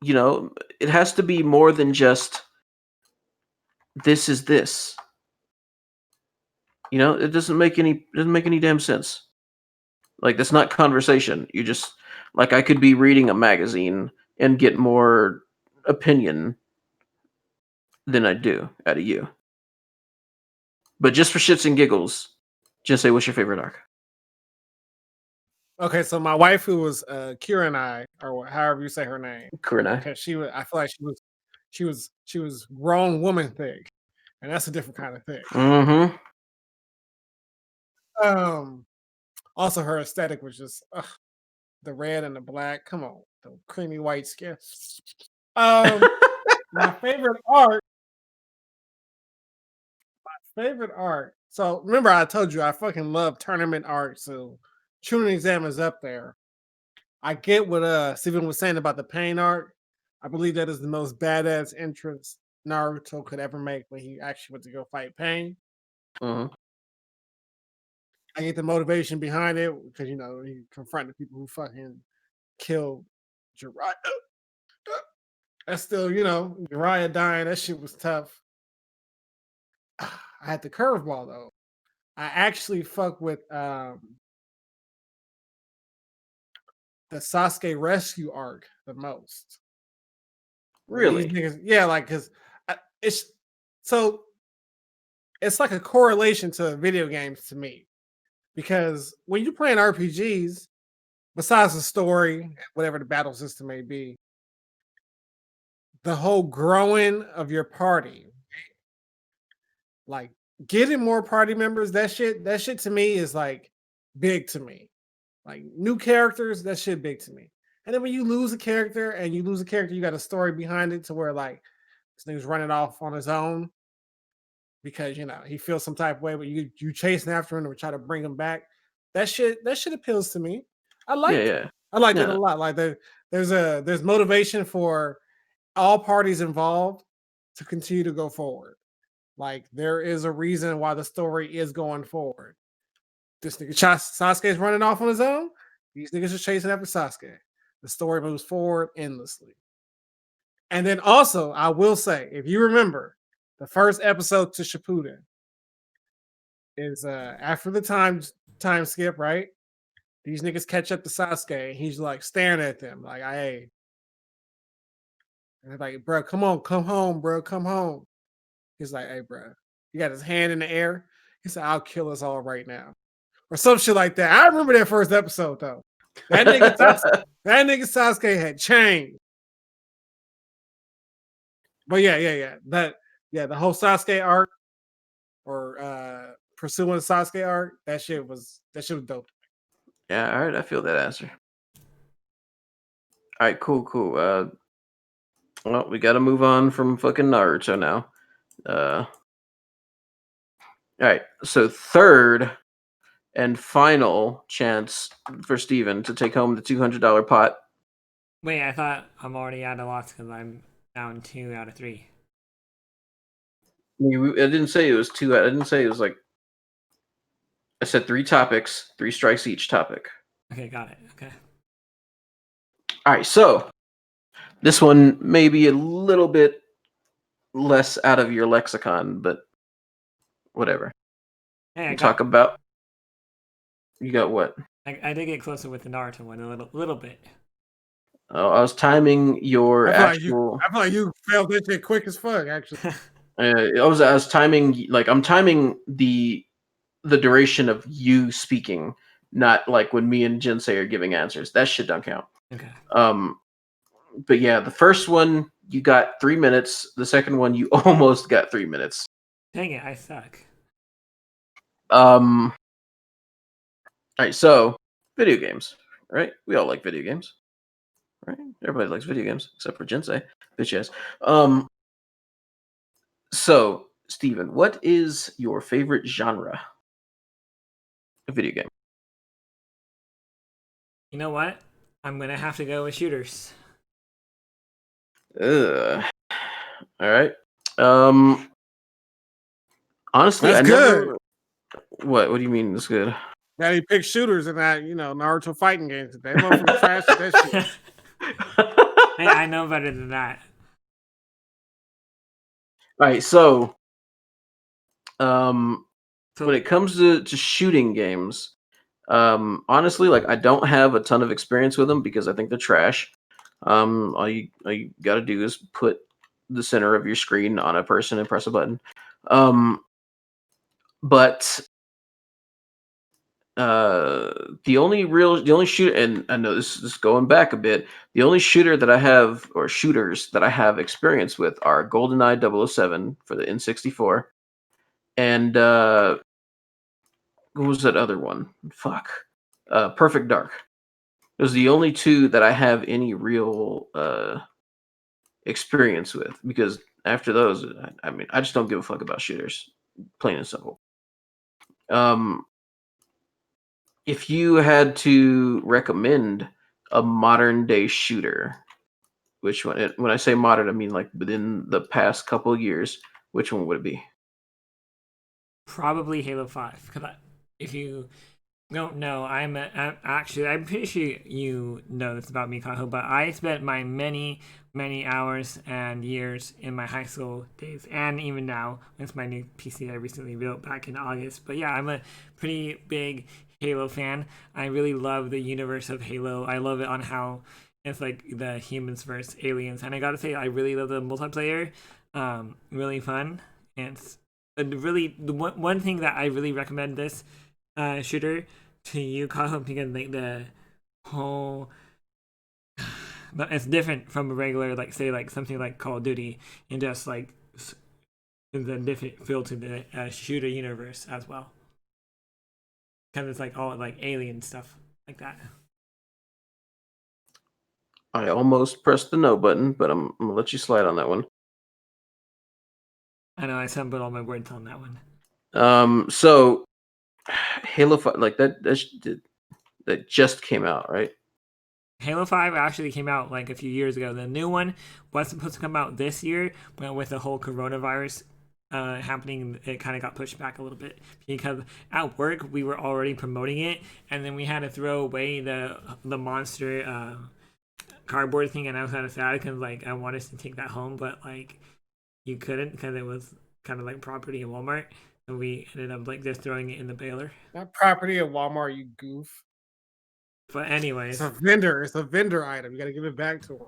It has to be more than just this is this. It doesn't make any damn sense. Like that's not conversation. You just like I could be reading a magazine and get more opinion than I do out of you. But just for shits and giggles, just say what's your favorite arc? Okay, so my wife, who was Kiranai, or however you say her name, Kurenai. because I feel like she was grown woman thick, and that's a different kind of thick. Mm-hmm. Also, her aesthetic was just the red and the black. Come on, the creamy white skin. My favorite art. So remember, I told you I fucking love tournament art. So Chunin Exam is up there. I get what Steven was saying about the pain art. I believe that is the most badass entrance Naruto could ever make when he actually went to go fight Pain. Mm-hmm. I get the motivation behind it because he confronted the people who fucking killed Jiraiya. That's still, Jiraiya dying. That shit was tough. I had the curveball though. I actually fuck with the Sasuke rescue arc the most. Really? Niggas, yeah, like because it's like a correlation to video games to me, because when you're playing RPGs, besides the story, whatever the battle system may be, the whole growing of your party, like getting more party members, that shit to me is like big to me. Like new characters, that shit big to me. And then when you lose a character you got a story behind it to where like this nigga's running off on his own because he feels some type of way, but you chasing after him or try to bring him back. That shit appeals to me. I like it. Yeah. I like it Yeah. a lot. Like there's motivation for all parties involved to continue to go forward. Like there is a reason why the story is going forward. This nigga Sasuke's running off on his own. These niggas are chasing after Sasuke. The story moves forward endlessly. And then also, I will say, if you remember, the first episode to Shippuden is after the time skip, right? These niggas catch up to Sasuke, and he's like staring at them, like, "Hey," and they're like, "Bro, come on, come home, bro, come home." He's like, "Hey, bro," he got his hand in the air. He said, "I'll kill us all right now," or some shit like that. I remember that first episode though. That nigga Sasuke had changed. But yeah. The whole Sasuke arc or pursuing the Sasuke arc, that shit was dope. Yeah, all right, I feel that answer. All right, cool. Well, we got to move on from fucking Naruto now. All right, so third and final chance for Steven to take home the $200 pot. Wait, I thought I'm already at a loss because I'm down 2 out of 3. I didn't say it was 2. I didn't say it was like. I said 3 topics, 3 strikes each topic. Okay, got it. Okay. All right, so this one may be a little bit less out of your lexicon, but whatever. Hey, Talk about. You got what? I did get closer with the Naruto one a little bit. Oh, I was timing your actual. I feel like you failed this shit quick as fuck. Actually, I was timing, like I'm timing the duration of you speaking not like when me and Jinsei are giving answers. That shit don't count. Okay. But yeah, the first one you got 3 minutes. The second one you almost got 3 minutes. Dang it, I suck. All right, so video games, right? We all like video games, right? Everybody likes video games except for Jinsei, bitch ass. So Steven, what is your favorite genre of video game? You know what? I'm gonna have to go with shooters. Ugh. All right. Honestly, That's I good. never. What do you mean? That's good. That he picked shooters in that, Naruto fighting games. They motherfucking trash at that shit. Hey, I know better than that. All right, so So when it comes to shooting games, honestly, like I don't have a ton of experience with them because I think they're trash. All you got to do is put the center of your screen on a person and press a button. But the only shooter, and I know this is going back a bit, the only shooter that I have, or shooters that I have experience with, are GoldenEye 007 for the N64 and what was that other one? Fuck. Perfect Dark. Those are the only two that I have any real experience with, because after those, I mean, I just don't give a fuck about shooters, plain and simple. If you had to recommend a modern day shooter, which one? When I say modern, I mean like within the past couple of years. Which one would it be? probably Halo 5. Because if you don't know, I'm pretty sure you know this about me, Kaho, but I spent my many hours and years in my high school days, and even now, with my new PC I recently built back in August. But yeah, I'm a pretty big Halo fan. I really love the universe of Halo. I love it on how it's like the humans versus aliens, and I gotta say, I really love the multiplayer. Really fun. And it's really the one thing that I really recommend this shooter to you, Kaho, because like the whole it's different from a regular, like say like something like Call of Duty, and just like the different feel to the shooter universe as well, because it's like all like alien stuff like that. I almost pressed the no button, but I'm gonna let you slide on that one. I know I stumbled all my words on that one. So Halo 5, like that just came out, right? Halo 5 actually came out like a few years ago. The new one was supposed to come out this year, but with the whole coronavirus happening, it kind of got pushed back a little bit because at work we were already promoting it, and then we had to throw away the monster cardboard thing, and I was kind of sad because like I wanted to take that home, but like you couldn't because it was kind of like property of Walmart, so we ended up like just throwing it in the baler. That property of Walmart, you goof. But anyways, It's a vendor. It's a vendor item. You got to give it back to them.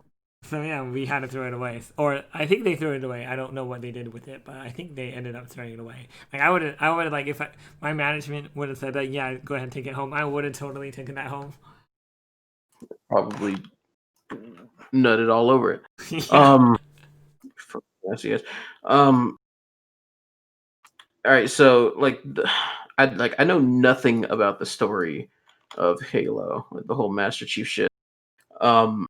so yeah, we had to throw it away, or I think they threw it away. I don't know what they did with it, but I think they ended up throwing it away. Like I would like if my management would have said that, yeah, go ahead and take it home. I would have totally taken that home. Probably nutted all over it. Yeah. Yes. All right, so like I know nothing about the story of Halo, like the whole Master Chief shit. I'm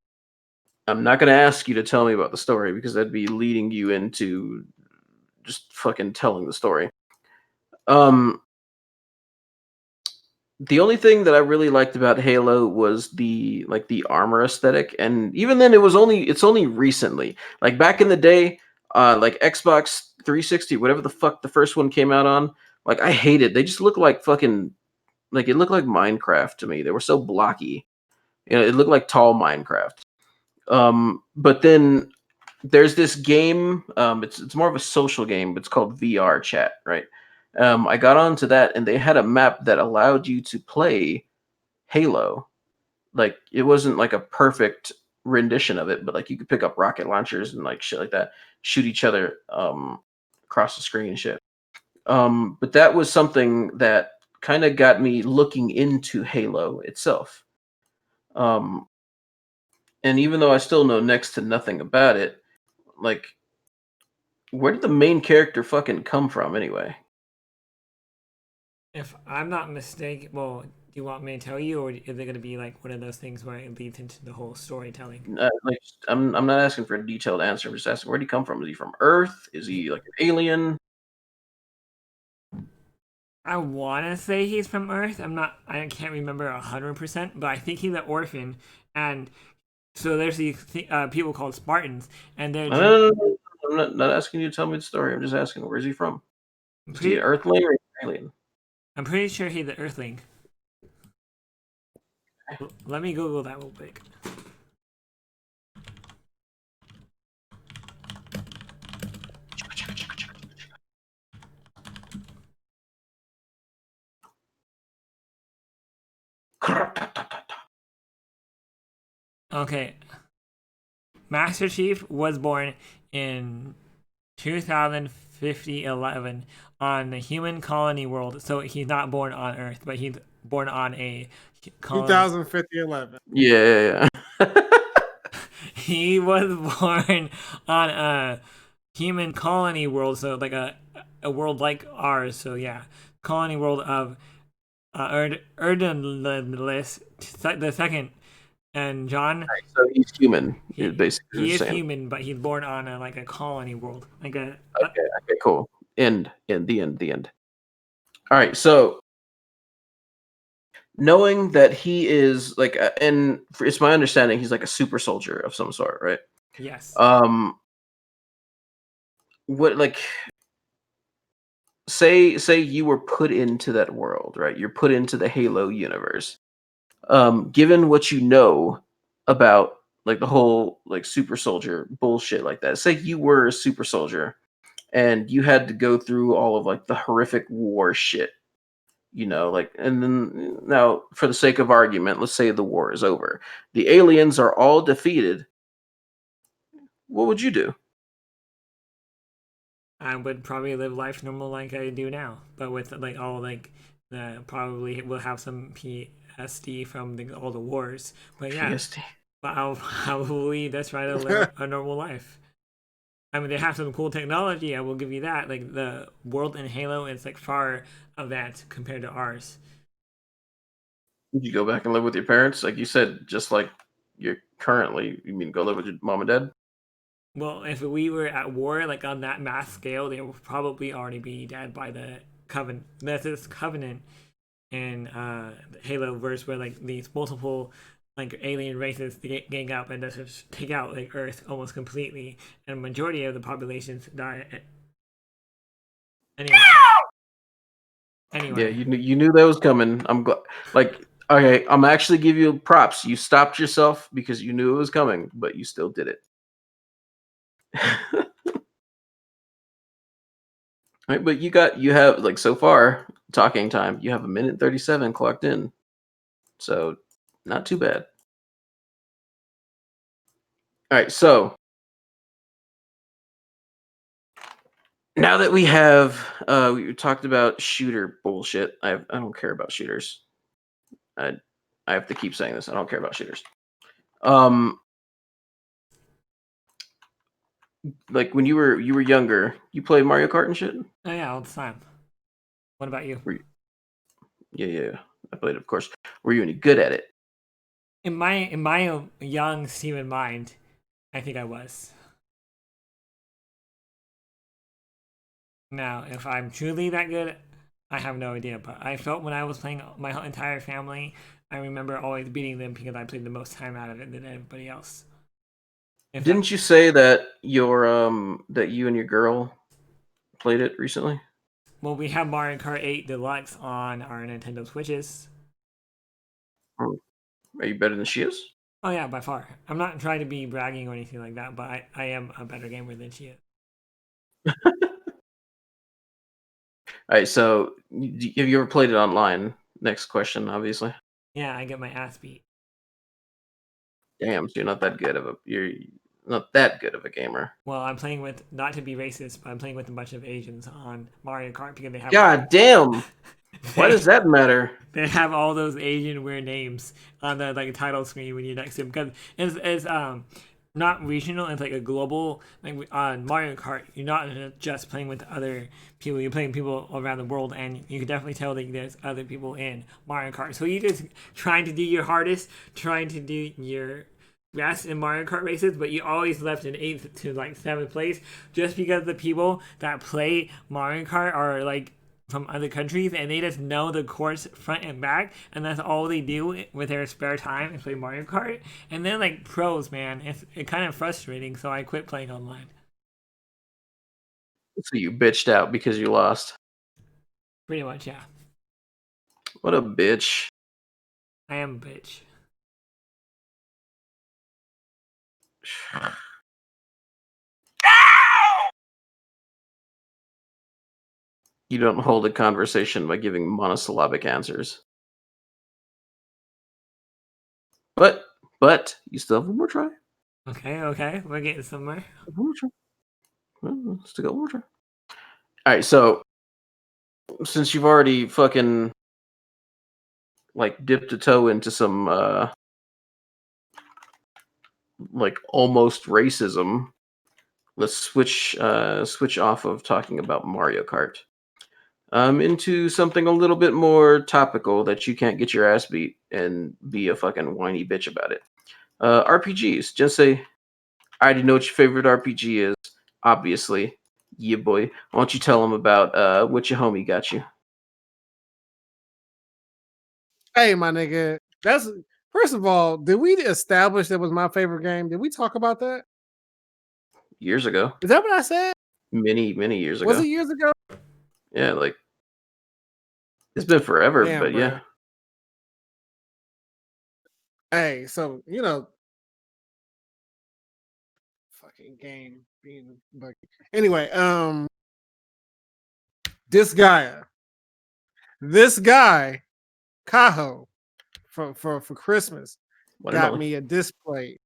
not gonna ask you to tell me about the story because that'd be leading you into just fucking telling the story. The only thing that I really liked about Halo was the armor aesthetic, and even then it's only recently. Like back in the day, like Xbox 360, whatever the fuck the first one came out on, like I hated. They just looked like fucking like it looked like Minecraft to me. They were so blocky. You know, it looked like tall Minecraft. But then there's this game. It's more of a social game. But it's called VR Chat, right? I got onto that, and they had a map that allowed you to play Halo. Like it wasn't like a perfect rendition of it, but like you could pick up rocket launchers and like shit like that, shoot each other across the screen and shit. But that was something that kind of got me looking into Halo itself. And even though I still know next to nothing about it, like, where did the main character fucking come from anyway? If I'm not mistaken, well, do you want me to tell you, or is it going to be like one of those things where it leads into the whole storytelling? Like, I'm not asking for a detailed answer. I'm just asking, where did he come from? Is he from Earth? Is he like an alien? I want to say he's from Earth. I can't remember 100%, but I think he's an orphan. And so there's these people called Spartans, and they're. No, I'm not asking you to tell me the story. I'm just asking, where's he from? Is he an Earthling or an alien? I'm pretty sure he's an Earthling. Let me Google that real quick. Okay. Master Chief was born in 2011 on the human colony world. So he's not born on Earth, but he's born on a colony. 2050, 11. Yeah. He was born on a human colony world, so like a world like ours. So yeah, colony world of Erdenless the second, and John. So he's human. Basically, He is saying. human, but he's born on like a colony world, like a. Okay, cool. End. The end. All right, so knowing that he is like, and it's my understanding he's like a super soldier of some sort, right? Yes. What, like, say you were put into that world, right? You're put into the Halo universe. Given what you know about like the whole like super soldier bullshit like that, say you were a super soldier and you had to go through all of like the horrific war shit, like, and then now for the sake of argument, let's say the war is over, the aliens are all defeated. What would you do? I would probably live life normal like I do now, but with like all like probably will have some PSD from all the wars. But yeah, PSD. but I'll probably just try to live a normal life. I mean, they have some cool technology. I will give you that. Like the world in Halo is like far advanced compared to ours. Would you go back and live with your parents, like you said, just like you're currently? You mean go live with your mom and dad? Well, if we were at war, like on that mass scale, they would probably already be dead by the Covenant. That's this Covenant in Halo verse where like these multiple like alien races gang up and just take out like Earth almost completely, and majority of the populations die. Anyway. Yeah, you knew that was coming. I'm glad. Like, okay, I'm actually give you props. You stopped yourself because you knew it was coming, but you still did it. Right, but you have like, so far talking time, you have 1:37 clocked in, so not too bad. All right, so now that we talked about shooter bullshit. I don't care about shooters. I have to keep saying this. I don't care about shooters. Like when you were younger, you played Mario Kart and shit? Oh yeah, all the time. What about you? Yeah. I played it, of course. Were you any good at it? In my young Steven mind, I think I was. Now, if I'm truly that good, I have no idea. But I felt when I was playing my entire family, I remember always beating them because I played the most time out of it than everybody else. Didn't you say that that you and your girl played it recently? Well, we have Mario Kart 8 Deluxe on our Nintendo Switches. Are you better than she is? Oh yeah, by far. I'm not trying to be bragging or anything like that, but I am a better gamer than she is. All right, so have you ever played it online? Next question, obviously. Yeah, I get my ass beat. Damn, so you're not that good of a gamer. Well, I'm playing with, not to be racist, but I'm playing with a bunch of Asians on Mario Kart because they have. God damn! Why does that matter? They have all those Asian weird names on the like title screen when you're next to them because it's not regional. It's like a global. Like on Mario Kart, you're not just playing with other people. You're playing people around the world, and you can definitely tell that there's other people in Mario Kart. So you're just trying to do your hardest, trying to do your best in Mario Kart races, but you always left in 8th to like 7th place just because the people that play Mario Kart are like from other countries and they just know the course front and back, and that's all they do with their spare time is play Mario Kart. And then like pros, man, it's kind of frustrating, so I quit playing online. So you bitched out because you lost. Pretty much, yeah. What a bitch. I am a bitch. You don't hold a conversation by giving monosyllabic answers. But you still have one more try. Okay, we're getting somewhere. One more try. Well, still got one more try. All right, so since you've already fucking like dipped a toe into some like almost racism, let's switch off of talking about Mario Kart into something a little bit more topical that you can't get your ass beat and be a fucking whiny bitch about it. RPGs. Jinsei, I already know what your favorite RPG is. Obviously, yeah, boy. Why don't you tell them about what your homie got you? Hey, my nigga. That's first of all, did we establish that was my favorite game? Did we talk about that? Years ago, Is that what I said? many years ago. Was it years ago? Yeah, like it's been forever, Damn, but bro. yeah. Hey, so fucking game being buggy. Anyway, this guy, Kaho, for Christmas, got Watermelon. me a display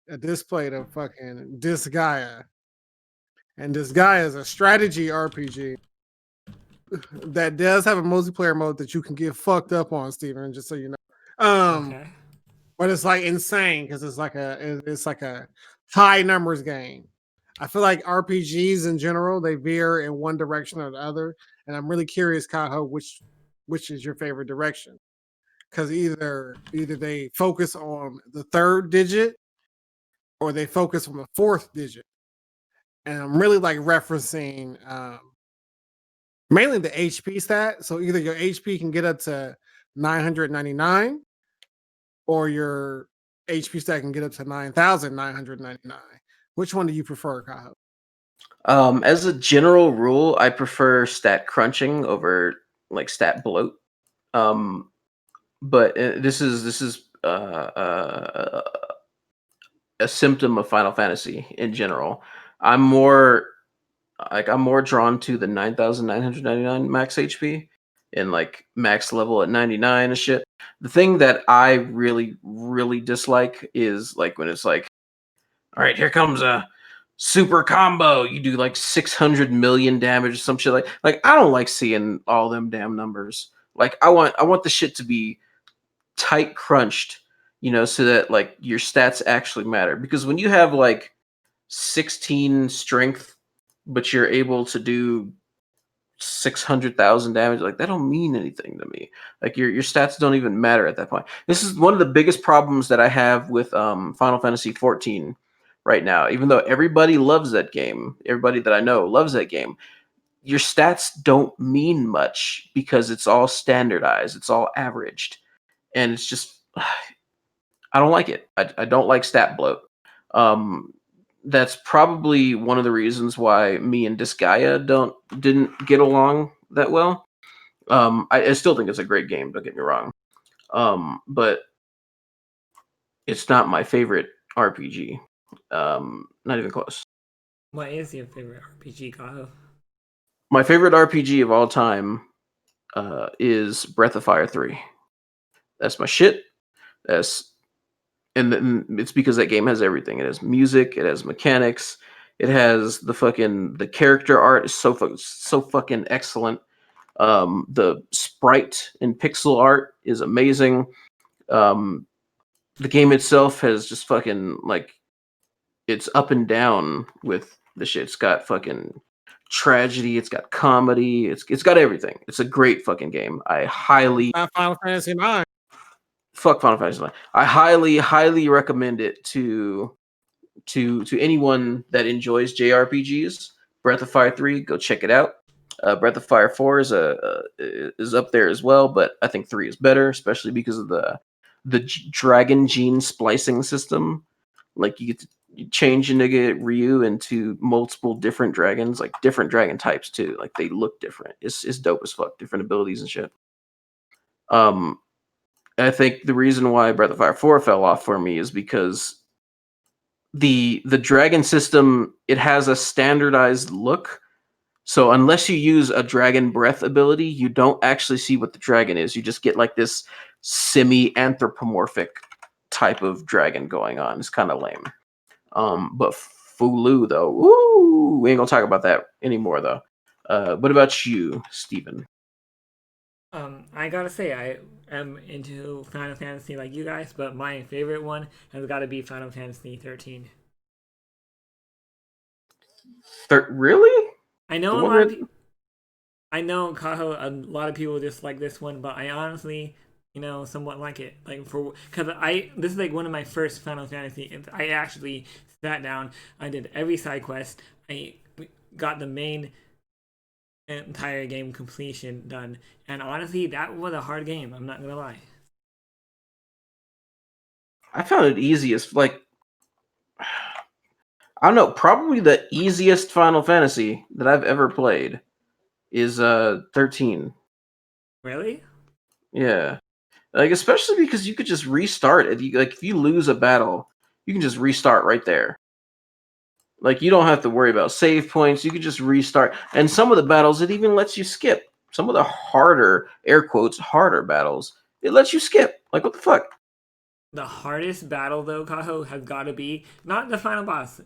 of fucking Disgaea. And Disgaea is a strategy RPG that does have a multiplayer mode that you can get fucked up on, Steven, just so you know. Okay. But it's like insane because it's like a high numbers game. I feel like RPGs in general, they veer in one direction or the other. And I'm really curious, Kaho, which is your favorite direction? Because either they focus on the third digit or they focus on the fourth digit. And I'm really like referencing mainly the HP stat. So either your HP can get up to 999 or your HP stat can get up to 9,999. Which one do you prefer, Kaho? As a general rule, I prefer stat crunching over like stat bloat. But this is a symptom of Final Fantasy in general. I'm more drawn to the 9,999 max HP and like max level at 99 and shit. The thing that I really dislike is like when it's like, all right, here comes a super combo. You do like 600 million damage or some shit like I don't like seeing all them damn numbers. Like I want the shit to be tight crunched, so that like your stats actually matter. Because when you have like 16 strength, but you're able to do 600,000 damage, like that don't mean anything to me. Like your stats don't even matter at that point. This is one of the biggest problems that I have with Final Fantasy 14 right now. Even though everybody loves that game, everybody that I know loves that game, your stats don't mean much because it's all standardized, it's all averaged, and it's just I don't like it. I don't like stat bloat. That's probably one of the reasons why me and Disgaea didn't get along that well. I still think it's a great game. Don't get me wrong. But it's not my favorite RPG. Not even close. What is your favorite RPG, Kaho? My favorite RPG of all time is Breath of Fire 3. That's my shit. And it's because that game has everything. It has music, it has mechanics, it has the character art is so fucking excellent. The sprite and pixel art is amazing. The game itself has just fucking like it's up and down with the shit. It's got fucking tragedy. It's got comedy. It's got everything. It's a great fucking game. I highly Not Final Fantasy 9. fuck Final Fantasy IX. I highly recommend it to anyone that enjoys JRPGs. Breath of Fire 3, go check it out. Breath of Fire 4 is up there as well, but I think 3 is better, especially because of the dragon gene splicing system. Like you get to change a nigga Ryu into multiple different dragons, like different dragon types too. Like they look different. It's dope as fuck. Different abilities and shit. I think the reason why Breath of Fire 4 fell off for me is because the dragon system, it has a standardized look. So unless you use a dragon breath ability, you don't actually see what the dragon is. You just get like this semi-anthropomorphic type of dragon going on. It's kind of lame. But Fulu though, woo, we ain't gonna talk about that anymore though. What about you, Steven? I gotta say, I am into Final Fantasy like you guys, but my favorite one has got to be Final Fantasy 13. Really? I know The a one lot of that- people. I know Kaho. A lot of people dislike this one, but I honestly, somewhat like it. Like because this is like one of my first Final Fantasy. I actually sat down. I did every side quest. I got the main entire game completion done, and honestly, that was a hard game. I'm not gonna lie. I found it easiest. Like I don't know, probably the easiest Final Fantasy that I've ever played is 13. Really? Yeah. Like especially because you could just restart it. If you lose a battle, you can just restart right there. Like you don't have to worry about save points. You can just restart. And some of the battles it even lets you skip. Some of the harder, air quotes, harder battles, it lets you skip. Like what the fuck? The hardest battle though, Kaho, has got to be not the final boss.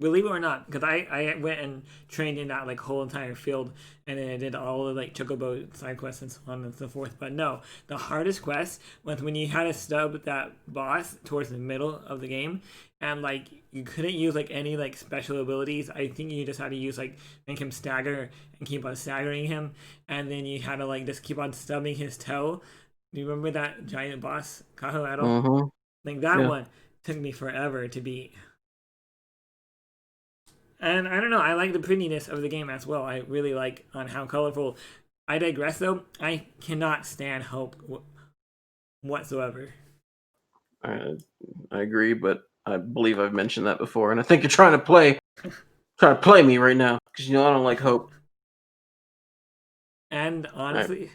Believe it or not, because I went and trained in that like whole entire field, and then I did all the like chocobo side quests and so on and so forth. But no, the hardest quest was when you had to stub that boss towards the middle of the game, and like you couldn't use like any like special abilities. I think you just had to use like make him stagger and keep on staggering him, and then you had to like just keep on stubbing his toe. Do you remember that giant boss, Kaho, at all? Mm-hmm. Like that Yeah. one took me forever to beat. And I don't know, I like the prettiness of the game as well. I really like on how colorful. I digress though. I cannot stand Hope whatsoever. I agree, but I believe I've mentioned that before, and I think you're trying to play me right now because I don't like Hope. And honestly,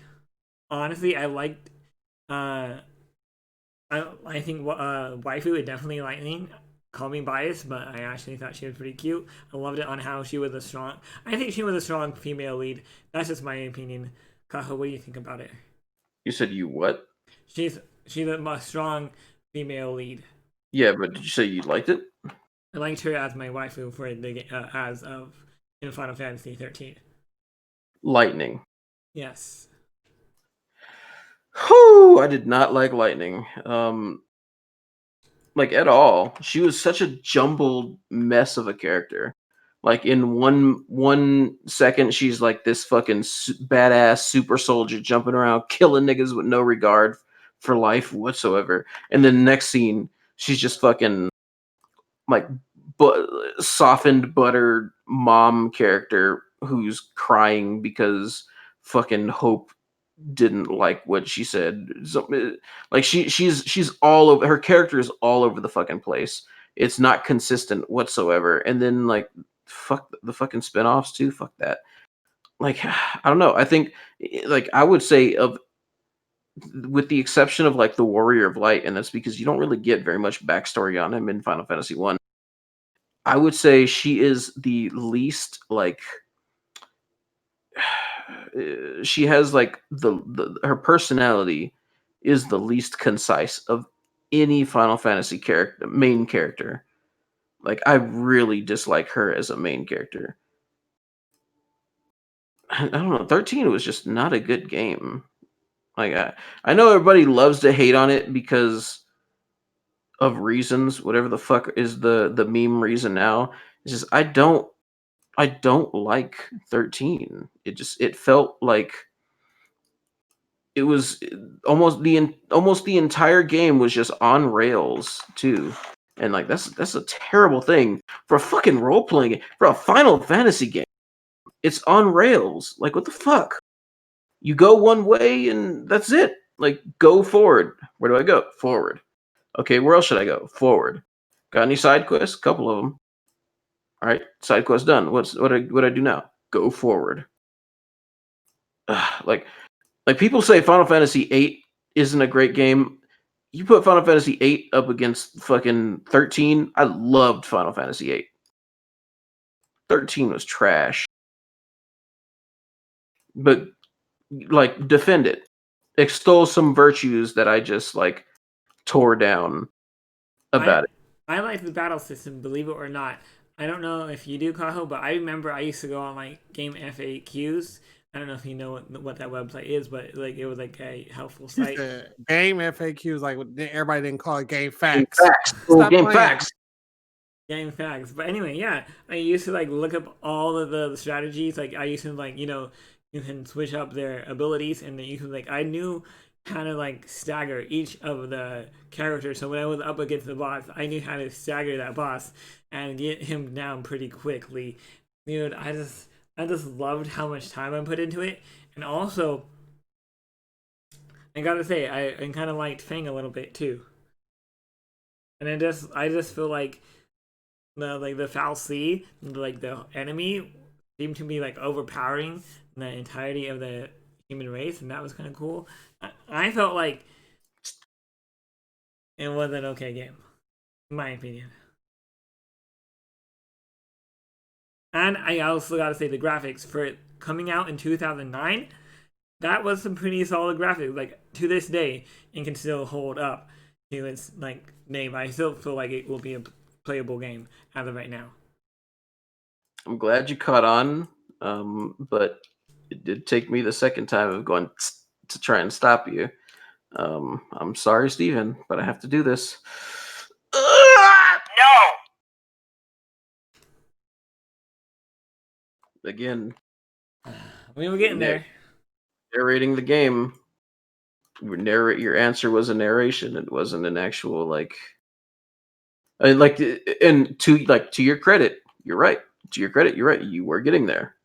I liked. I think waifu is definitely lightning. Call me biased, but I actually thought she was pretty cute. I loved it on how she was a strong. I think she was a strong female lead. That's just my opinion. Kaho, what do you think about it? You said you what? She's a strong female lead. Yeah, but did you say you liked it? I liked her as my waifu for the as of in Final Fantasy 13. Lightning. Yes. Whew, I did not like Lightning. Like at all. She was such a jumbled mess of a character. Like in one second, she's like this fucking badass super soldier jumping around, killing niggas with no regard for life whatsoever. And then next scene, she's just fucking like softened buttered mom character who's crying because fucking Hope didn't like what she said. Like she's all over. Her character is all over the fucking place. It's not consistent whatsoever. And then like fuck the fucking spinoffs too. Fuck that. Like I don't know. I think like I would say of with the exception of like the Warrior of Light, and that's because you don't really get very much backstory on him in Final Fantasy 1. I would say she is the least like she has like the her personality is the least concise of any Final Fantasy main character. Like I really dislike her as a main character. I don't know. 13 was just not a good game. Like I know everybody loves to hate on it because of reasons, whatever the fuck is the meme reason now. It's just I don't like 13. It felt like it was almost the entire game was just on rails too. And like that's a terrible thing for a fucking role playing for a Final Fantasy game. It's on rails. Like what the fuck? You go one way and that's it. Like go forward. Where do I go? Forward. Okay, where else should I go? Forward. Got any side quests? Couple of them. All right, side quest done. What I do now? Go forward. Like people say Final Fantasy VIII isn't a great game. You put Final Fantasy VIII up against fucking 13. I loved Final Fantasy VIII. 13 was trash. But like defend it. Extol some virtues that I just like tore down about it. I like the battle system, believe it or not. I don't know if you do, Kaho, but I remember I used to go on like game FAQs. I don't know if you know what that website is, but like it was like a helpful site. Game FAQs, like everybody didn't call it game Game facts. facts. Game facts. Game facts. But anyway, yeah, I used to like look up all of the strategies. Like I used to like you can switch up their abilities, and then you can like I knew how to like stagger each of the characters. So when I was up against the boss, I knew how to stagger that boss and get him down pretty quickly. Dude, I just loved how much time I put into it, and also I gotta say I kind of liked Fang a little bit too. And I just feel like the Foul Sea, like the enemy, seemed to be like overpowering the entirety of the human race, and that was kind of cool. I felt like it was an okay game, in my opinion. And I also gotta say the graphics for it coming out in 2009, that was some pretty solid graphics. Like to this day, it can still hold up to its like name. I still feel like it will be a playable game as of right now. I'm glad you caught on, but it did take me the second time of going to try and stop you. I'm sorry, Steven, but I have to do this. No! Again, We were getting there. narrating the game. Your answer was a narration. It wasn't an actual like. And to your credit, you're right. To your credit, you're right. You were getting there.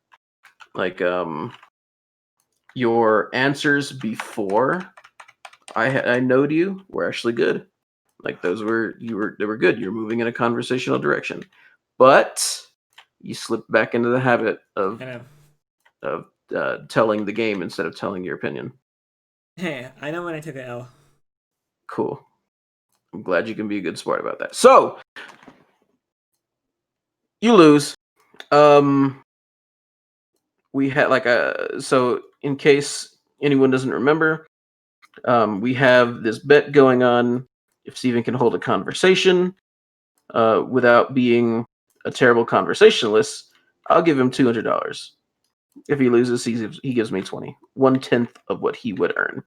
Like your answers before I knowed you were actually good. Like they were good. You're moving in a conversational direction, but you slipped back into the habit of telling the game instead of telling your opinion. Hey, I know when I took an L. Cool. I'm glad you can be a good sport about that. So you lose. We had so in case anyone doesn't remember, we have this bet going on. If Steven can hold a conversation without being a terrible conversationalist, I'll give him $200. If he loses, he gives me 20, 1/10 of what he would earn.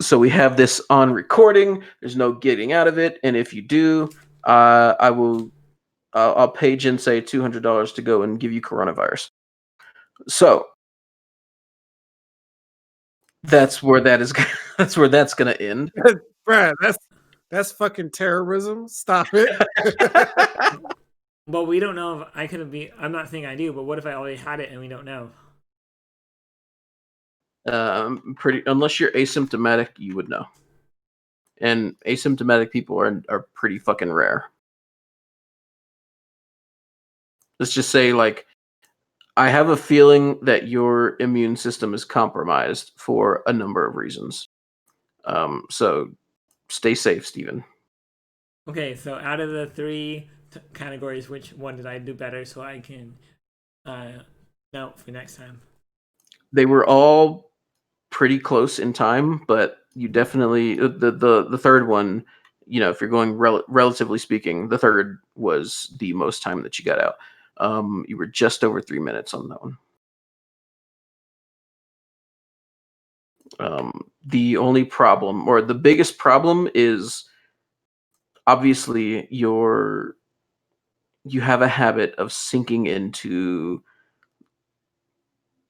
So we have this on recording. There's no getting out of it, and if you do, I'll pay Jinsei $200 to go and give you coronavirus. So that's where that's gonna end. Bruh, that's fucking terrorism. Stop it. But we don't know if I could be. I'm not saying I do, but what if I already had it and we don't know? Unless you're asymptomatic, you would know. And asymptomatic people are pretty fucking rare. Let's just say, like, I have a feeling that your immune system is compromised for a number of reasons. So stay safe, Steven. Okay, so out of the three categories, which one did I do better so I can note for next time? They were all pretty close in time, but you definitely the third one, if you're going relatively speaking, the third was the most time that you got out. You were just over 3 minutes on that one. The only problem, or the biggest problem, is obviously you have a habit of sinking into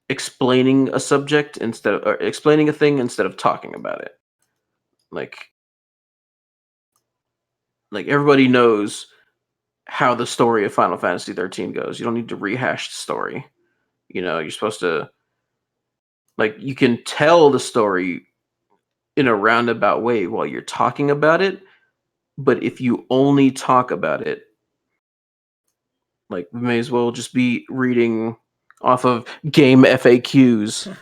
explaining a subject or explaining a thing instead of talking about it. Like everybody knows how the story of Final Fantasy 13 goes. You don't need to rehash the story. You're supposed to, you can tell the story in a roundabout way while you're talking about it, but if you only talk about it, we may as well just be reading off of game FAQs.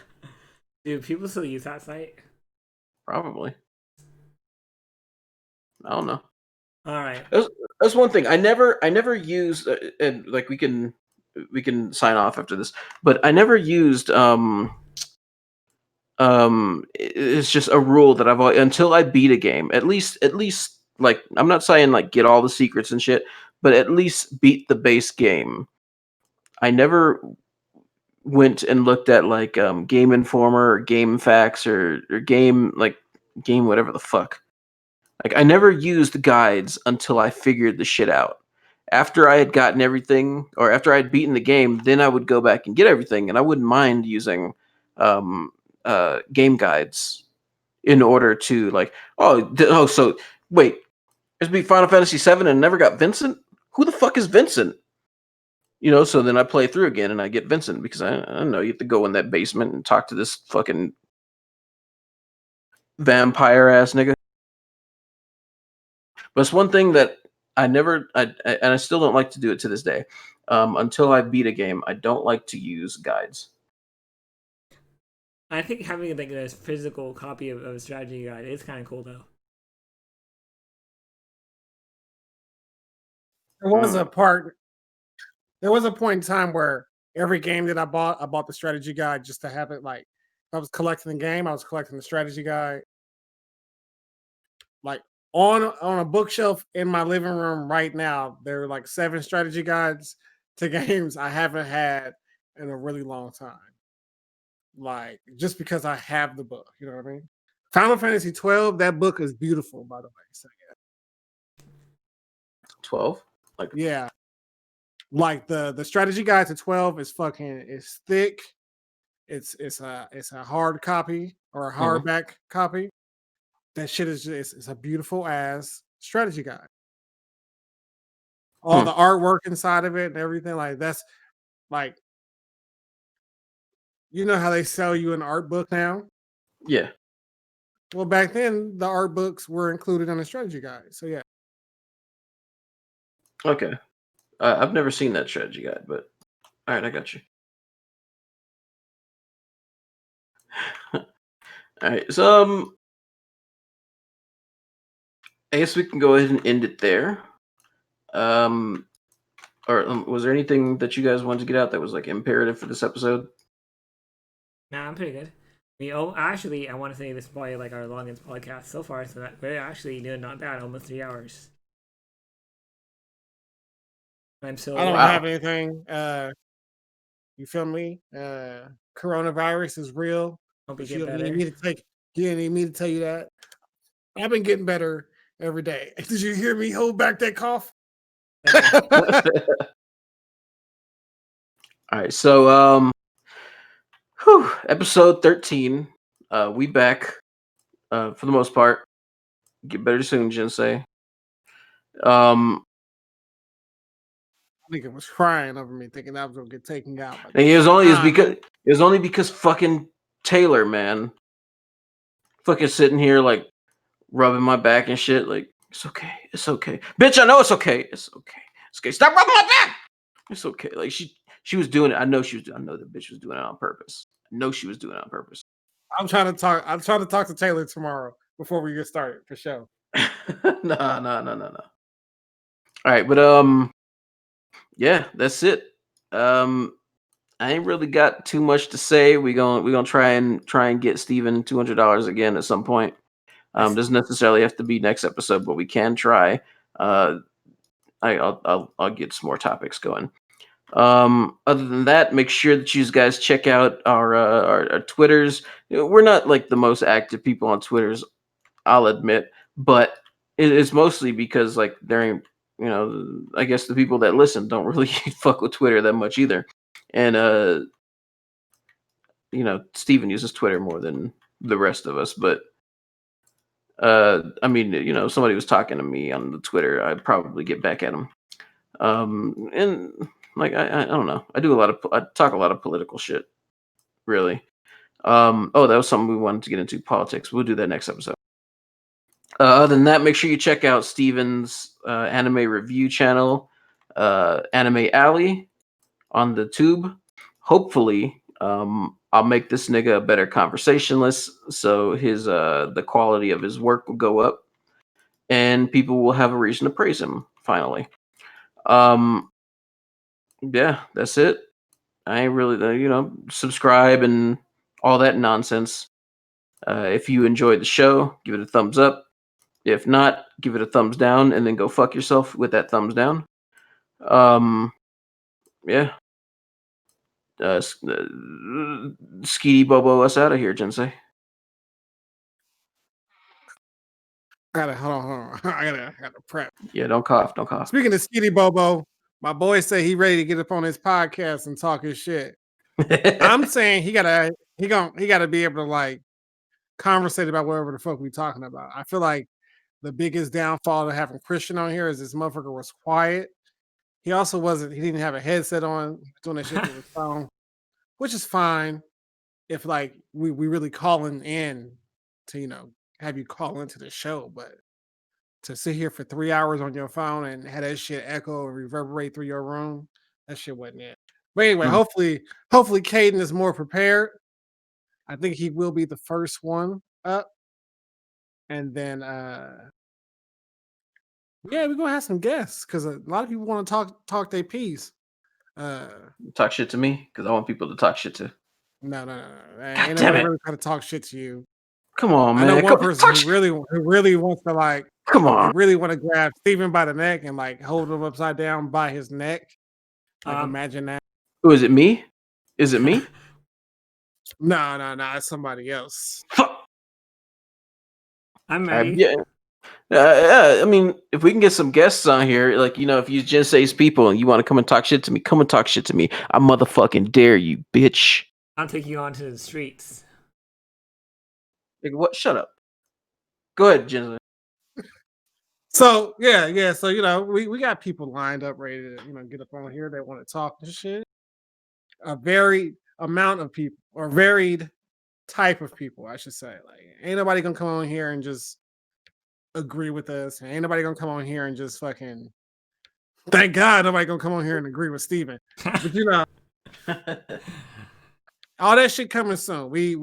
Do people still use that site? Probably. I don't know. All right. That's one thing. I never used, and we can sign off after this, but I never used it's just a rule that I've until I beat a game, at least I'm not saying get all the secrets and shit, but at least beat the base game. I never went and looked at Game Informer or Game Facts or game whatever the fuck. I never used guides until I figured the shit out. After I had gotten everything, or after I had beaten the game, then I would go back and get everything, and I wouldn't mind using game guides in order to so wait, there's beat Final Fantasy 7 and never got Vincent? Who the fuck is Vincent? So then I play through again and I get Vincent because I don't know, you have to go in that basement and talk to this fucking vampire ass nigga. But it's one thing that and I still don't like to do it to this day. Until I beat a game, I don't like to use guides. I think having a physical copy of a strategy guide is kind of cool, though. There was a point in time where every game that I bought the strategy guide just to have it. Like, if I was collecting the game, I was collecting the strategy guide. Like on a bookshelf in my living room right now, there are 7 strategy guides to games I haven't had in a really long time. Just because I have the book, you know what I mean? Final Fantasy 12, that book is beautiful, by the way. So yeah. 12? Yeah. The strategy guide to 12 is it's thick. It's a hard copy or a hardback copy. That shit is just it's a beautiful ass strategy guide. All the artwork inside of it and everything, that's you know how they sell you an art book now? Yeah. Well, back then the art books were included on the strategy guide. So yeah. Okay. I've never seen that strategy guide, but all right, I got you. All right, so I guess we can go ahead and end it there. Or was there anything that you guys wanted to get out that was imperative for this episode? Nah, I'm pretty good. Actually, I want to say this is probably our longest podcast so far, so that we're actually doing not bad, almost 3 hours. I don't have anything. You feel me? Coronavirus is real. Hope you You get don't better. need me to tell you that. I've been getting better every day. Did you hear me hold back that cough? All right, so episode 13. We back for the most part. Get better soon, Jinsei. I think it was crying over me, thinking I was gonna get taken out. It was only because fucking Taylor, man, fucking sitting here rubbing my back and shit. It's okay, bitch. I know it's okay. It's okay. Stop rubbing my back. It's okay. She was doing it. I know the bitch was doing it on purpose. I know she was doing it on purpose. I'm trying to talk to Taylor tomorrow before we get started for sure. No. All right, but yeah, that's it. I ain't really got too much to say. We gonna try and get Steven $200 again at some point. Doesn't necessarily have to be next episode, but we can try. I'll get some more topics going. Other than that, make sure that you guys check out our Twitters. We're not like the most active people on Twitters, I'll admit, but it's mostly because like there ain't, I guess the people that listen don't really fuck with Twitter that much either. And Steven uses Twitter more than the rest of us, but I mean, if somebody was talking to me on the Twitter, I'd probably get back at them. And like I don't know, I talk a lot of political shit, really. Oh, that was something we wanted to get into, politics. We'll do that next episode. Other than that, make sure you check out Steven's anime review channel, Anime Alley, on the tube. Hopefully, I'll make this nigga a better conversationalist, so his the quality of his work will go up, and people will have a reason to praise him finally. Yeah, that's it. I ain't really, subscribe and all that nonsense. If you enjoyed the show, give it a thumbs up. If not, give it a thumbs down, and then go fuck yourself with that thumbs down. Yeah. Skeety Bobo us out of here, Jinsei. Hold on. I gotta prep. Yeah, don't cough. Speaking of Skeety Bobo, my boy said he ready to get up on his podcast and talk his shit. I'm saying he gotta be able to like conversate about whatever the fuck we talking about. I feel like the biggest downfall to having Christian on here is this motherfucker was quiet. He didn't have a headset on, doing that shit with his phone, which is fine if like we really calling in to have you call into the show, but to sit here for 3 hours on your phone and have that shit echo and reverberate through your room, that shit wasn't it. But anyway, hopefully Caden is more prepared. I think he will be the first one up. And then we're gonna have some guests because a lot of people want to talk their piece. Talk shit to me because I want people to talk shit to. No. damn Ain't nobody it. really trying to talk shit to you. Come on, man. I know one person who really wants to like. Come on. Really want to grab Steven by the neck and like hold him upside down by his neck. Like imagine that. Who is it? Me? Is it me? No, it's somebody else. Fuck. I'm ready. Yeah. I mean, if we can get some guests on here, like, if you Jinsei's people and you want to come and talk shit to me, come and talk shit to me. I motherfucking dare you, bitch. I'll take you onto the streets. Like, what? Shut up. Go ahead, Jinsei. So yeah. So we got people lined up ready to get up on here that want to talk this shit. A varied amount of people, or varied type of people, I should say. Like, ain't nobody gonna come on here and just agree with us. Ain't nobody gonna come on here and just fucking. Thank God nobody gonna come on here and agree with Steven. But all that shit coming soon. We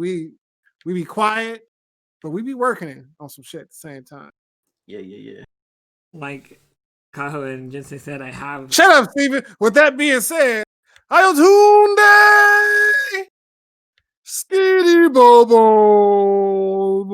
be quiet, but we be working on some shit at the same time. Yeah. Like Kaho and Jinsei said, I have. Shut up, Steven. With that being said, Ayotunde Skitty Bobo.